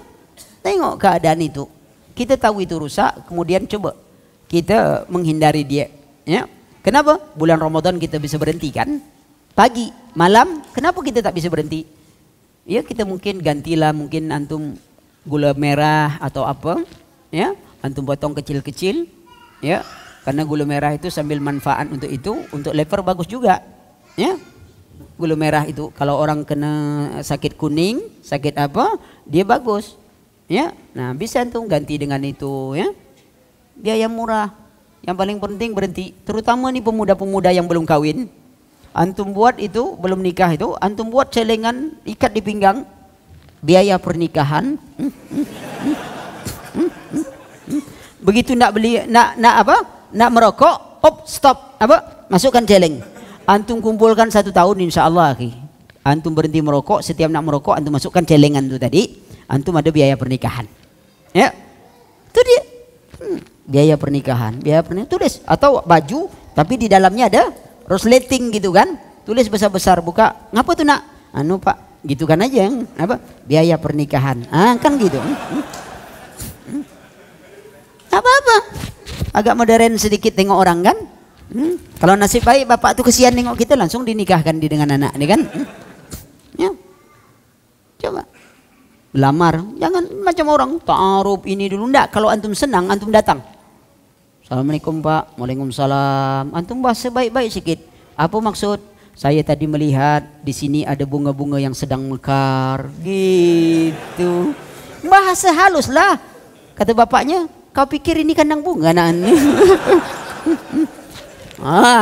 [SPEAKER 2] tengok keadaan itu. Kita tahu itu rusak, kemudian coba kita menghindari dia. Ya, kenapa? Bulan Ramadan kita bisa berhenti kan? Pagi, malam, kenapa kita tak bisa berhenti? Ya, kita mungkin gantilah, mungkin antum gula merah atau apa, ya, antum potong kecil-kecil, ya, karena gula merah itu sambil manfaat untuk itu, untuk lever bagus juga, ya. Gula merah itu kalau orang kena sakit kuning, sakit apa, dia bagus, ya. Nah, bisa antum ganti dengan itu, ya. Biaya murah. Yang paling penting berhenti, terutama nih pemuda-pemuda yang belum kawin. Antum buat itu, belum nikah itu, antum buat celengan ikat di pinggang, biaya pernikahan. Begitu nak beli, nak apa? Nak merokok, stop, apa? Masukkan celeng. Antum kumpulkan 1 tahun insya Allah. Antum berhenti merokok, setiap nak merokok antum masukkan celengan itu tadi, antum ada biaya pernikahan. Ya, itu dia. Biaya pernikahan, tulis, atau baju, tapi di dalamnya ada resleting gitu kan, tulis besar-besar, buka, ngapa tuh nak? Pak, gitu kan aja, apa? Biaya pernikahan, kan gitu. Apa-apa, agak modern sedikit tengok orang kan. Kalau nasib baik bapak tuh kesian nengok kita, langsung dinikahkan dengan anak ini kan. Ya, coba lamar, jangan macam orang taaruf ini dulu, ndak. Kalau antum senang, antum datang. Assalamualaikum Pak. Waalaikumsalam. Antum bahasa baik-baik sikit. Apa maksud? Saya tadi melihat di sini ada bunga-bunga yang sedang mekar. Gitu. Bahasa halus lah. Kata bapaknya, kau pikir ini kandang bunga nak ni?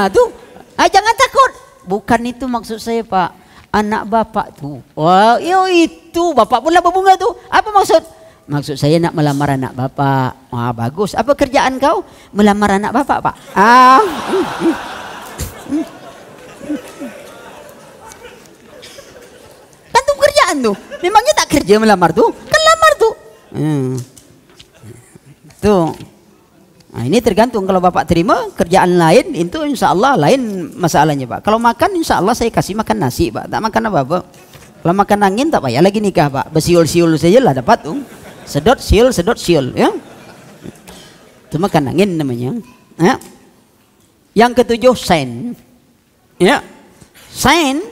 [SPEAKER 2] Tuh. Jangan takut. Bukan itu maksud saya Pak. Anak bapak tuh. Wah, itu bapak pula berbunga tuh. Apa maksud? Maksud saya nak melamar anak bapak. Bagus. Apa kerjaan kau? Melamar anak bapak, Pak. Kan tuh kerjaan tuh. Memangnya tak kerja melamar tuh? Kan lamar tuh. Tuh. Nah, ini tergantung kalau bapak terima kerjaan lain itu insya Allah lain masalahnya Pak. Kalau makan insya Allah saya kasih makan nasi Pak. Tak makan apa-apa. Kalau makan angin tak payah lagi nikah Pak. Bersiul-siul saja lah dapat tuh. Sedot siul ya. Itu makan angin namanya. Ya. Yang ketujuh sign. Ya. Sign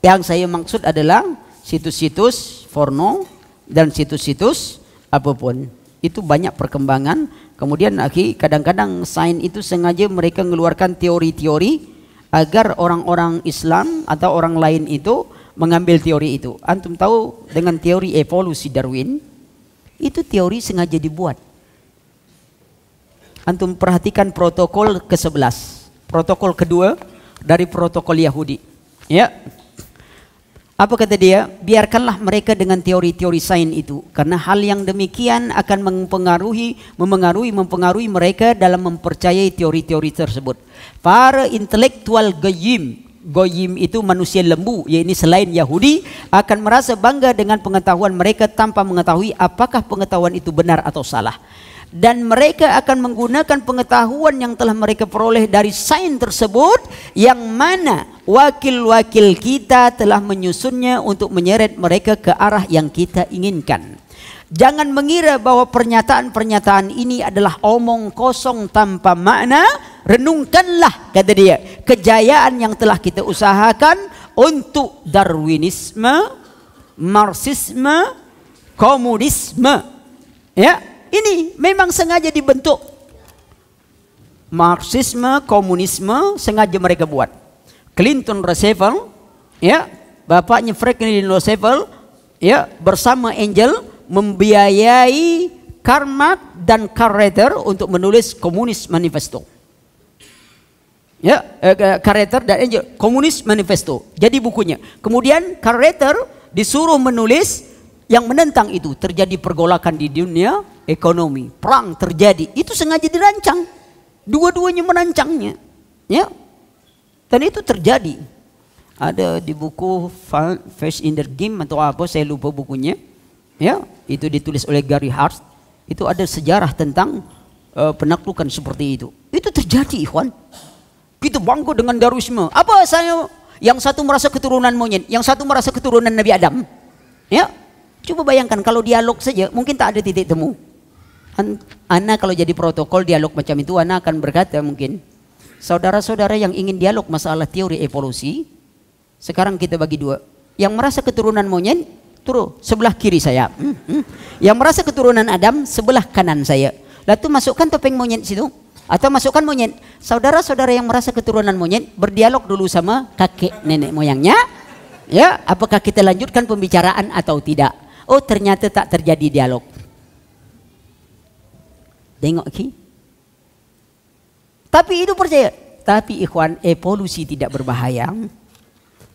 [SPEAKER 2] yang saya maksud adalah situs-situs porno dan situs-situs apapun. Itu banyak perkembangan. Kemudian kadang-kadang sign itu sengaja mereka mengeluarkan teori-teori agar orang-orang Islam atau orang lain itu mengambil teori itu. Antum tahu dengan teori evolusi Darwin? Itu teori sengaja dibuat. Antum perhatikan protokol ke-11, protokol kedua dari protokol Yahudi. Ya. Apa kata dia? Biarkanlah mereka dengan teori-teori sains itu, karena hal yang demikian akan mempengaruhi mereka dalam mempercayai teori-teori tersebut. Para intelektual Goyim itu manusia lembu, yaitu selain Yahudi, akan merasa bangga dengan pengetahuan mereka tanpa mengetahui apakah pengetahuan itu benar atau salah. Dan mereka akan menggunakan pengetahuan yang telah mereka peroleh dari sains tersebut, yang mana wakil-wakil kita telah menyusunnya untuk menyeret mereka ke arah yang kita inginkan. Jangan mengira bahwa pernyataan-pernyataan ini adalah omong kosong tanpa makna. Renungkanlah, kata dia, kejayaan yang telah kita usahakan untuk Darwinisme, Marxisme, komunisme. Ya, ini memang sengaja dibentuk. Marxisme, komunisme sengaja mereka buat. Clinton Roosevelt, ya, bapaknya Franklin Roosevelt, ya, bersama Angel membiayai Karl Marx dan Karl Rather untuk menulis Komunis Manifesto. Ya, Karl Rather dan Angel, Komunis Manifesto. Jadi bukunya. Kemudian Karl Rather disuruh menulis yang menentang itu. Terjadi pergolakan di dunia ekonomi, perang terjadi. Itu sengaja dirancang. Dua-duanya merancangnya. Ya. Dan itu terjadi. Ada di buku Face in the Game atau apa, saya lupa bukunya. Ya, itu ditulis oleh Gary Hart. Itu ada sejarah tentang penaklukan seperti itu. Itu terjadi, ikhwan. Kita bangga dengan Darwinisme. Apa saya? Yang satu merasa keturunan monyet, yang satu merasa keturunan Nabi Adam. Ya, coba bayangkan kalau dialog saja, mungkin tak ada titik temu. Ana kalau jadi protokol dialog macam itu, Ana akan berkata mungkin, saudara-saudara yang ingin dialog masalah teori evolusi, sekarang kita bagi dua. Yang merasa keturunan monyet, turun sebelah kiri saya. Yang merasa keturunan Adam, sebelah kanan saya. Lalu masukkan topeng monyet situ. Atau masukkan monyet. Saudara-saudara yang merasa keturunan monyet, berdialog dulu sama kakek nenek moyangnya. Ya, apakah kita lanjutkan pembicaraan atau tidak? Oh, ternyata tak terjadi dialog. Tengok ki. Tapi itu percaya. Tapi ikhwan, evolusi tidak berbahaya.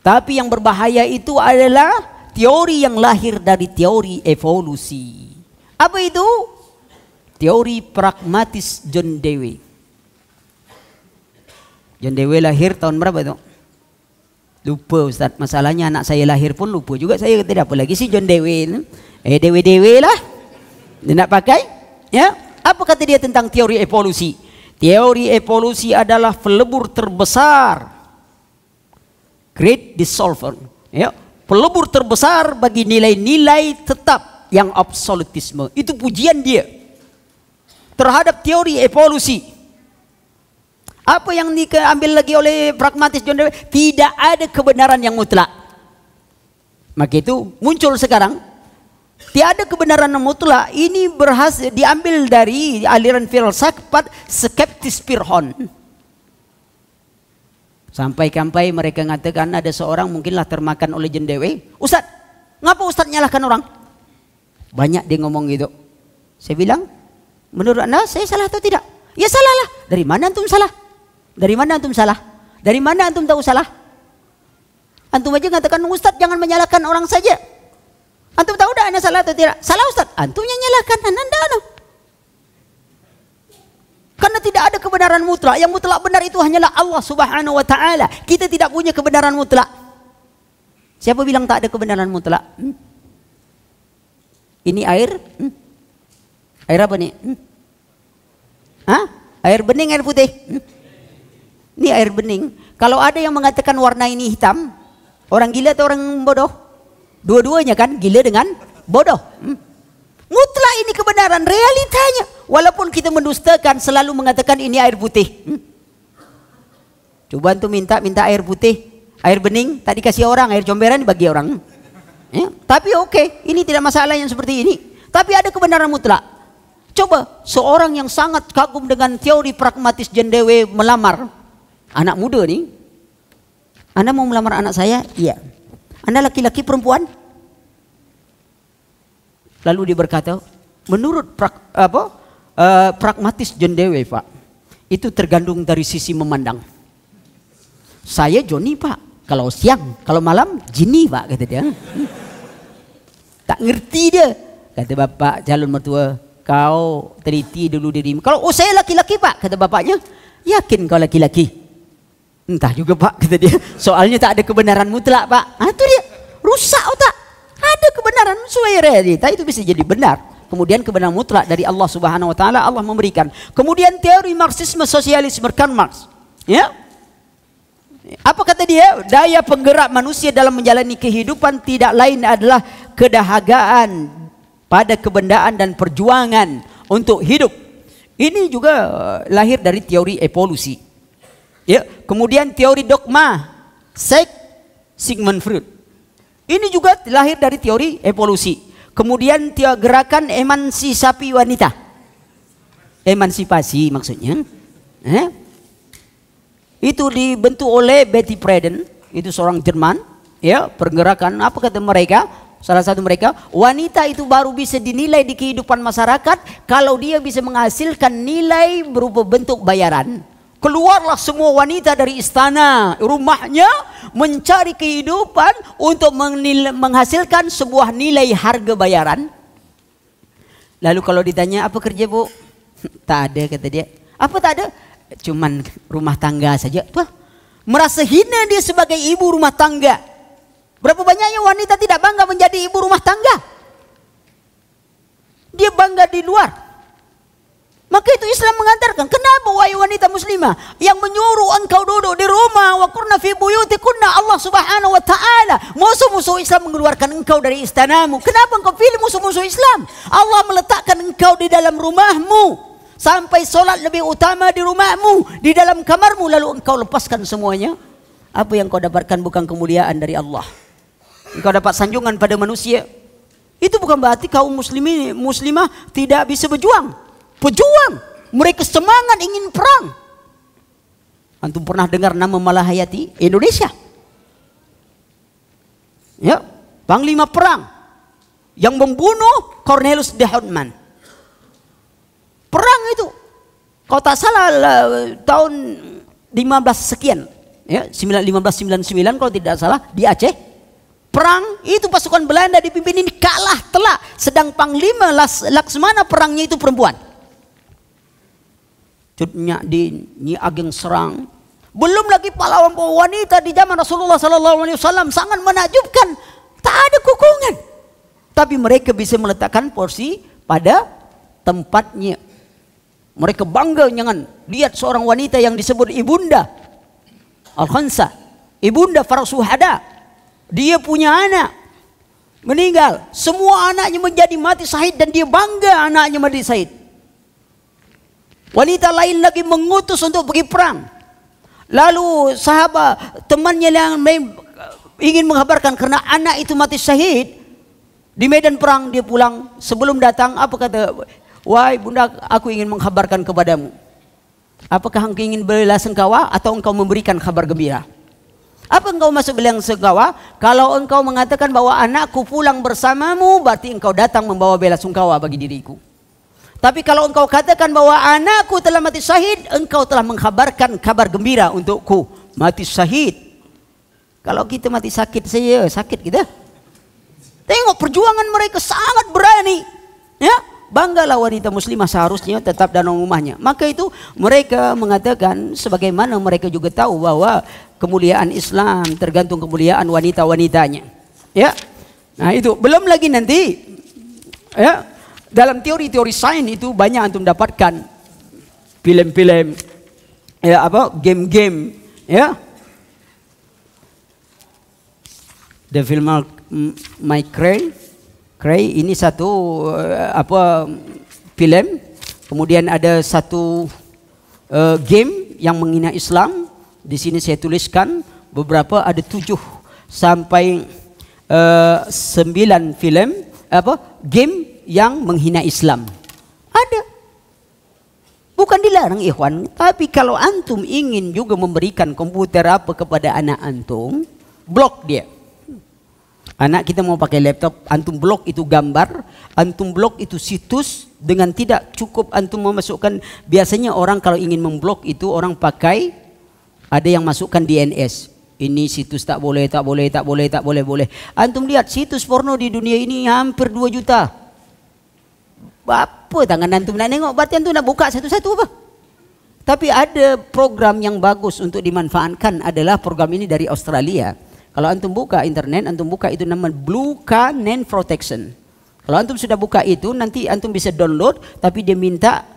[SPEAKER 2] Tapi yang berbahaya itu adalah teori yang lahir dari teori evolusi. Apa itu? Teori pragmatis John Dewey. John Dewey lahir tahun berapa itu? Lupa Ustaz. Masalahnya anak saya lahir pun lupa juga. Saya tidak apa lagi sih John Dewey. Dewey lah. Dia nak pakai. Ya. Apa kata dia tentang teori evolusi? Teori evolusi adalah pelebur terbesar. Great dissolver. Ya. Pelebur terbesar bagi nilai-nilai tetap yang absolutisme. Itu pujian dia terhadap teori evolusi. Apa yang diambil lagi oleh pragmatis John Dewey? Tidak ada kebenaran yang mutlak. Maka itu muncul sekarang Tiada kebenaran mutlak. Ini berhasil diambil dari aliran filsafat skeptis Fir'aun. Sampai-sampai mereka mengatakan ada seorang mungkinlah termakan oleh jendewe. Ustaz, ngapa Ustaz nyalahkan orang? Banyak dia ngomong gitu. Saya bilang, menurut Anda saya salah atau tidak? Ya salah lah. Dari mana antum salah? Dari mana antum salah? Dari mana antum tahu salah? Antum aja mengatakan, Ustaz jangan menyalahkan orang saja. Antum tahu dah anda salah atau tidak? Salah Ustaz. Antum yang nyalahkan anda. Karena tidak ada kebenaran mutlak. Yang mutlak benar itu hanyalah Allah Subhanahu wa taala. Kita tidak punya kebenaran mutlak. Siapa bilang tak ada kebenaran mutlak? Ini air? Air apa nih? Air bening, air putih? Ini air bening. Kalau ada yang mengatakan warna ini hitam, orang gila atau orang bodoh? Dua-duanya kan, gila dengan bodoh. Mutlak ini kebenaran, realitanya. Walaupun kita mendustakan, selalu mengatakan ini air putih. Coba antum minta air putih, air bening, tak dikasih orang, air comberan dibagi orang. Ya, tapi oke, ini tidak masalah yang seperti ini. Tapi ada kebenaran mutlak. Coba seorang yang sangat kagum dengan teori pragmatis jendewe melamar anak muda nih. Anda mau melamar anak saya? Iya. Anda laki-laki perempuan? Lalu dia berkata, menurut pragmatis jendewe Pak, itu tergantung dari sisi memandang. Saya Joni Pak, kalau siang, kalau malam Jini Pak, kata dia. Tak ngerti dia. Kata bapak calon mertua, kau teliti dulu dirimu. Kalau saya laki-laki Pak, kata bapaknya, yakin kau laki-laki? Entah juga Pak, kata dia. Soalnya tak ada kebenaran mutlak Pak. Itu dia, rusak otak. Ada kebenaran sesuai realita itu bisa jadi benar. Kemudian kebenaran mutlak dari Allah Subhanahu wa taala Allah memberikan. Kemudian teori Marxisme sosialisme Karl Marx. Ya. Apa kata dia? Daya penggerak manusia dalam menjalani kehidupan tidak lain adalah kedahagaan pada kebendaan dan perjuangan untuk hidup. Ini juga lahir dari teori evolusi. Ya, kemudian teori dogma Sigmund Freud. Ini juga lahir dari teori evolusi. Kemudian gerakan emansipasi wanita. Emansipasi maksudnya. Itu dibentuk oleh Betty Friedan, itu seorang Jerman. Ya, pergerakan apa kata mereka? Salah satu mereka, wanita itu baru bisa dinilai di kehidupan masyarakat kalau dia bisa menghasilkan nilai berupa bentuk bayaran. Keluarlah semua wanita dari istana rumahnya mencari kehidupan untuk menghasilkan sebuah nilai harga bayaran. Lalu kalau ditanya apa kerja Bu? Tak ada kata dia. Apa tak ada? Cuman rumah tangga saja. Wah, merasa hina dia sebagai ibu rumah tangga. Berapa banyaknya wanita tidak bangga menjadi ibu rumah tangga? Dia bangga di luar. Maka itu Islam mengantarkan, kenapa wahai wanita muslimah yang menyuruh engkau duduk di rumah wa qurna fi buyutikunna, Allah Subhanahu wa taala musuh-musuh Islam mengeluarkan engkau dari istanamu. Kenapa engkau pilih musuh-musuh Islam? Allah meletakkan engkau di dalam rumahmu sampai solat lebih utama di rumahmu, di dalam kamarmu, lalu engkau lepaskan semuanya. Apa yang kau dapatkan bukan kemuliaan dari Allah. Engkau dapat sanjungan pada manusia. Itu bukan berarti kaum muslimah tidak bisa berjuang. Pejuang, mereka semangat ingin perang. Antum pernah dengar nama Malahayati Indonesia? Ya, panglima perang yang membunuh Cornelius de Houtman. Perang itu, kalau tak salah tahun 15 sekian, ya 1599 kalau tidak salah di Aceh. Perang itu pasukan Belanda dipimpin ini kalah telak, sedang panglima Laksmana perangnya itu perempuan. Di Nyi Ageng serang. Belum lagi pahlawan wanita di zaman Rasulullah SAW sangat menakjubkan. Tak ada kukungan. Tapi mereka bisa meletakkan porsi pada tempatnya. Mereka bangga jangan lihat seorang wanita yang disebut Ibunda Al-Khansa, Ibunda para syuhada. Dia punya anak meninggal. Semua anaknya menjadi mati syahid dan dia bangga anaknya mati syahid. Wanita lain lagi mengutus untuk pergi perang. Lalu sahabat temannya yang ingin mengabarkan karena anak itu mati syahid. Di medan perang dia pulang, sebelum datang apa kata? Wahai bunda, aku ingin mengkhabarkan kepadamu. Apakah engkau ingin belasungkawa atau engkau memberikan kabar gembira? Apa engkau masuk belasungkawa? Kalau engkau mengatakan bahwa anakku pulang bersamamu, berarti engkau datang membawa belasungkawa bagi diriku. Tapi kalau engkau katakan bahwa anakku telah mati syahid, engkau telah mengkhabarkan kabar gembira untukku, mati syahid. Kalau kita mati sakit saja, sakit kita. Tengok perjuangan mereka sangat berani. Ya, banggalah wanita muslimah seharusnya tetap dalam rumahnya. Maka itu mereka mengatakan sebagaimana mereka juga tahu bahwa kemuliaan Islam tergantung kemuliaan wanita-wanitanya. Ya. Nah, itu belum lagi nanti ya, dalam teori-teori sains itu banyak antum dapatkan film-film ya apa game-game ya. The film My Cray ini satu apa film, kemudian ada satu game yang menghina Islam. Di sini saya tuliskan beberapa, ada 7 sampai 9 film apa game yang menghina Islam. Ada. Bukan dilarang ikhwan, tapi kalau antum ingin juga memberikan komputer apa kepada anak antum, blok dia. Anak kita mau pakai laptop, antum blok itu gambar, antum blok itu situs, dengan tidak cukup antum memasukkan. Biasanya orang kalau ingin memblok itu orang pakai, ada yang masukkan DNS. Ini situs tak boleh. Antum lihat situs porno di dunia ini hampir 2 juta. Apa tangan antum nak nengok? Berarti antum nak buka satu-satu apa? Tapi ada program yang bagus untuk dimanfaatkan, adalah program ini dari Australia. Kalau antum buka internet, antum buka itu nama Blue Canon Protection. Kalau antum sudah buka itu, nanti antum bisa download, tapi dia minta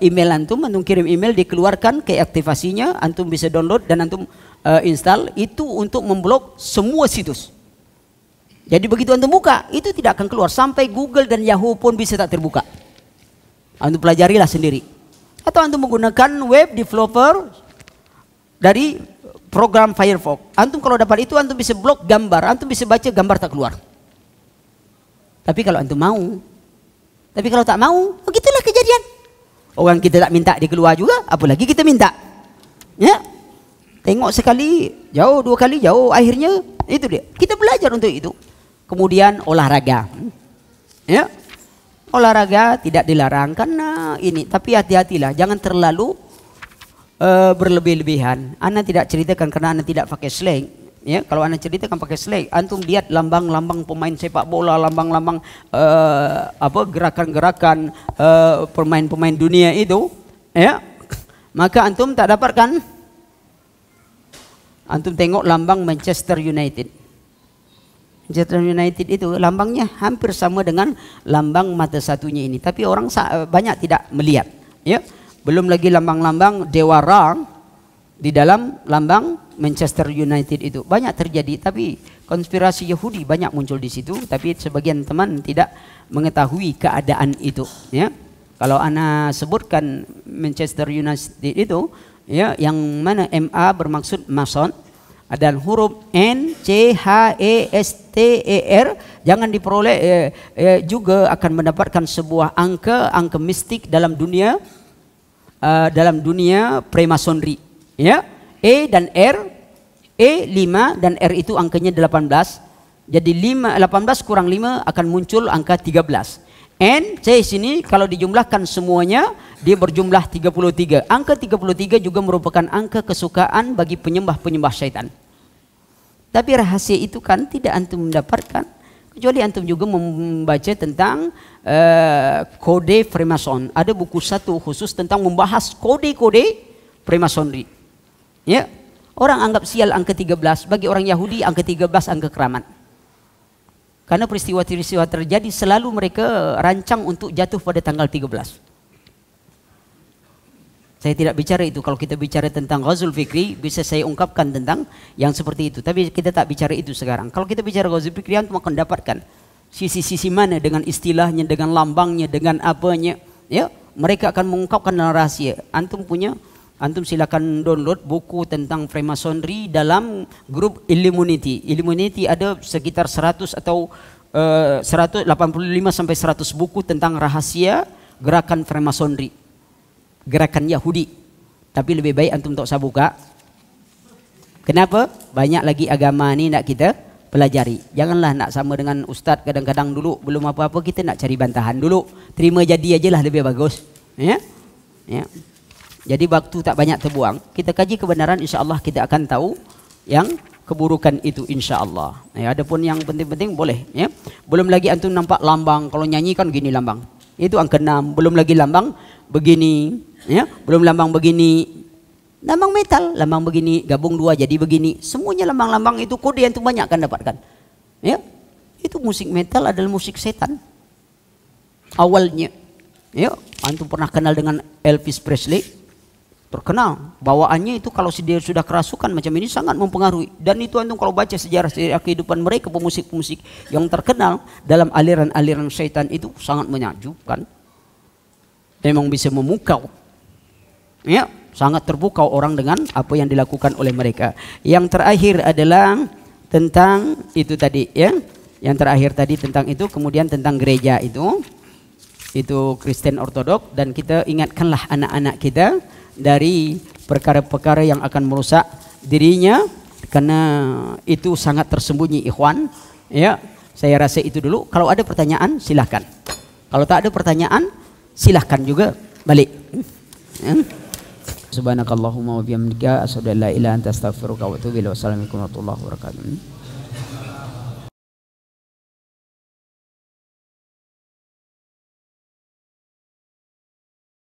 [SPEAKER 2] email antum kirim email, dikeluarkan ke aktivasinya, antum bisa download dan antum install itu untuk memblok semua situs. Jadi begitu antum buka, itu tidak akan keluar sampai Google dan Yahoo pun bisa tak terbuka. Antum pelajarilah sendiri. Atau antum menggunakan web developer dari program Firefox. Antum kalau dapat itu, antum bisa blok gambar, antum bisa baca gambar tak keluar. Tapi kalau antum mau, tapi kalau tak mau, begitulah kejadian. Orang kita tak minta dia keluar juga, apalagi kita minta. Ya, tengok sekali jauh, 2 kali jauh, akhirnya itu dia. Kita belajar untuk itu. Kemudian olahraga. Ya, olahraga tidak dilarang karena ini, tapi hati-hatilah, jangan terlalu berlebih-lebihan. Ana tidak ceritakan karena ana tidak pakai slang. Ya, kalau ana ceritakan pakai slang, antum lihat lambang-lambang pemain sepak bola, lambang-lambang apa gerakan-gerakan pemain-pemain dunia itu, ya, maka antum tak dapatkan. Antum tengok lambang Manchester United. Manchester United itu lambangnya hampir sama dengan lambang mata satunya ini, tapi orang banyak tidak melihat. Ya. Belum lagi lambang-lambang Dewa Ra di dalam lambang Manchester United itu banyak terjadi, tapi konspirasi Yahudi banyak muncul di situ, tapi sebagian teman tidak mengetahui keadaan itu. Ya, kalau ana sebutkan Manchester United itu, ya, yang mana MA bermaksud Mason, dan huruf N C H E S T E R jangan diperoleh juga akan mendapatkan sebuah angka mistik dalam dunia. Dalam dunia Freemasonry, ya, E dan R, E 5 dan R itu angkanya 18. Jadi 18 kurang 5 akan muncul angka 13. N, C sini kalau dijumlahkan semuanya dia berjumlah 33. Angka 33 juga merupakan angka kesukaan bagi penyembah-penyembah syaitan. Tapi rahasia itu kan tidak antum mendapatkan kecuali antum juga membaca tentang kode Freemason. Ada buku satu khusus tentang membahas kode-kode Freemasonry. Ya, orang anggap sial angka 13, bagi orang Yahudi angka 13 angka keramat. Karena peristiwa-peristiwa terjadi selalu mereka rancang untuk jatuh pada tanggal 13. Saya tidak bicara itu. Kalau kita bicara tentang Ghazul Fikri, bisa saya ungkapkan tentang yang seperti itu. Tapi kita tak bicara itu sekarang. Kalau kita bicara Ghazul Fikri, antum akan dapatkan sisi-sisi mana dengan istilahnya, dengan lambangnya, dengan apanya. Ya, mereka akan mengungkapkan rahasia. Antum silakan download buku tentang Freemasonry dalam grup Illuminati. Illuminati ada sekitar 100 atau 185 sampai 100 buku tentang rahasia gerakan Freemasonry, gerakan Yahudi. Tapi lebih baik antum tak usah buka. Kenapa? Banyak lagi agama ni nak kita pelajari. Janganlah nak sama dengan ustaz kadang-kadang dulu belum apa-apa kita nak cari bantahan dulu. Terima jadi ajalah lebih bagus. Ya? Ya. Jadi waktu tak banyak terbuang. Kita kaji kebenaran, insya-Allah kita akan tahu yang keburukan itu, insya-Allah. Ya, adapun yang penting-penting boleh, ya. Belum lagi antum nampak lambang, kalau nyanyi kan gini lambang. Itu angka 6, belum lagi lambang begini, ya. Belum lambang begini. Lambang metal, lambang begini, gabung dua jadi begini. Semuanya lambang-lambang itu kode yang tu banyak akan dapatkan. Ya. Itu musik metal adalah musik setan. Awalnya. Ya, antum pernah kenal dengan Elvis Presley? Terkenal. Bawaannya itu kalau dia sudah kerasukan macam ini sangat mempengaruhi. Dan itu antum kalau baca sejarah kehidupan mereka, pemusik-pemusik yang terkenal dalam aliran-aliran syaitan itu sangat menakjubkan. Memang bisa memukau. Ya. Sangat terpukau orang dengan apa yang dilakukan oleh mereka. Yang terakhir adalah tentang itu tadi, ya. Yang terakhir tadi tentang itu, kemudian tentang gereja itu Kristen Ortodok, dan kita ingatkanlah anak-anak kita dari perkara-perkara yang akan merusak dirinya, karena itu sangat tersembunyi, ikhwan. Ya, saya rasa itu dulu. Kalau ada pertanyaan silahkan. Kalau tak ada pertanyaan silahkan juga balik. Ya. Subhanakallahumma wa bihamdika asyhadu an la ilaha illa anta astaghfiruka wa atubu ilaik. Wassalamualaikum warahmatullahi wabarakatuh.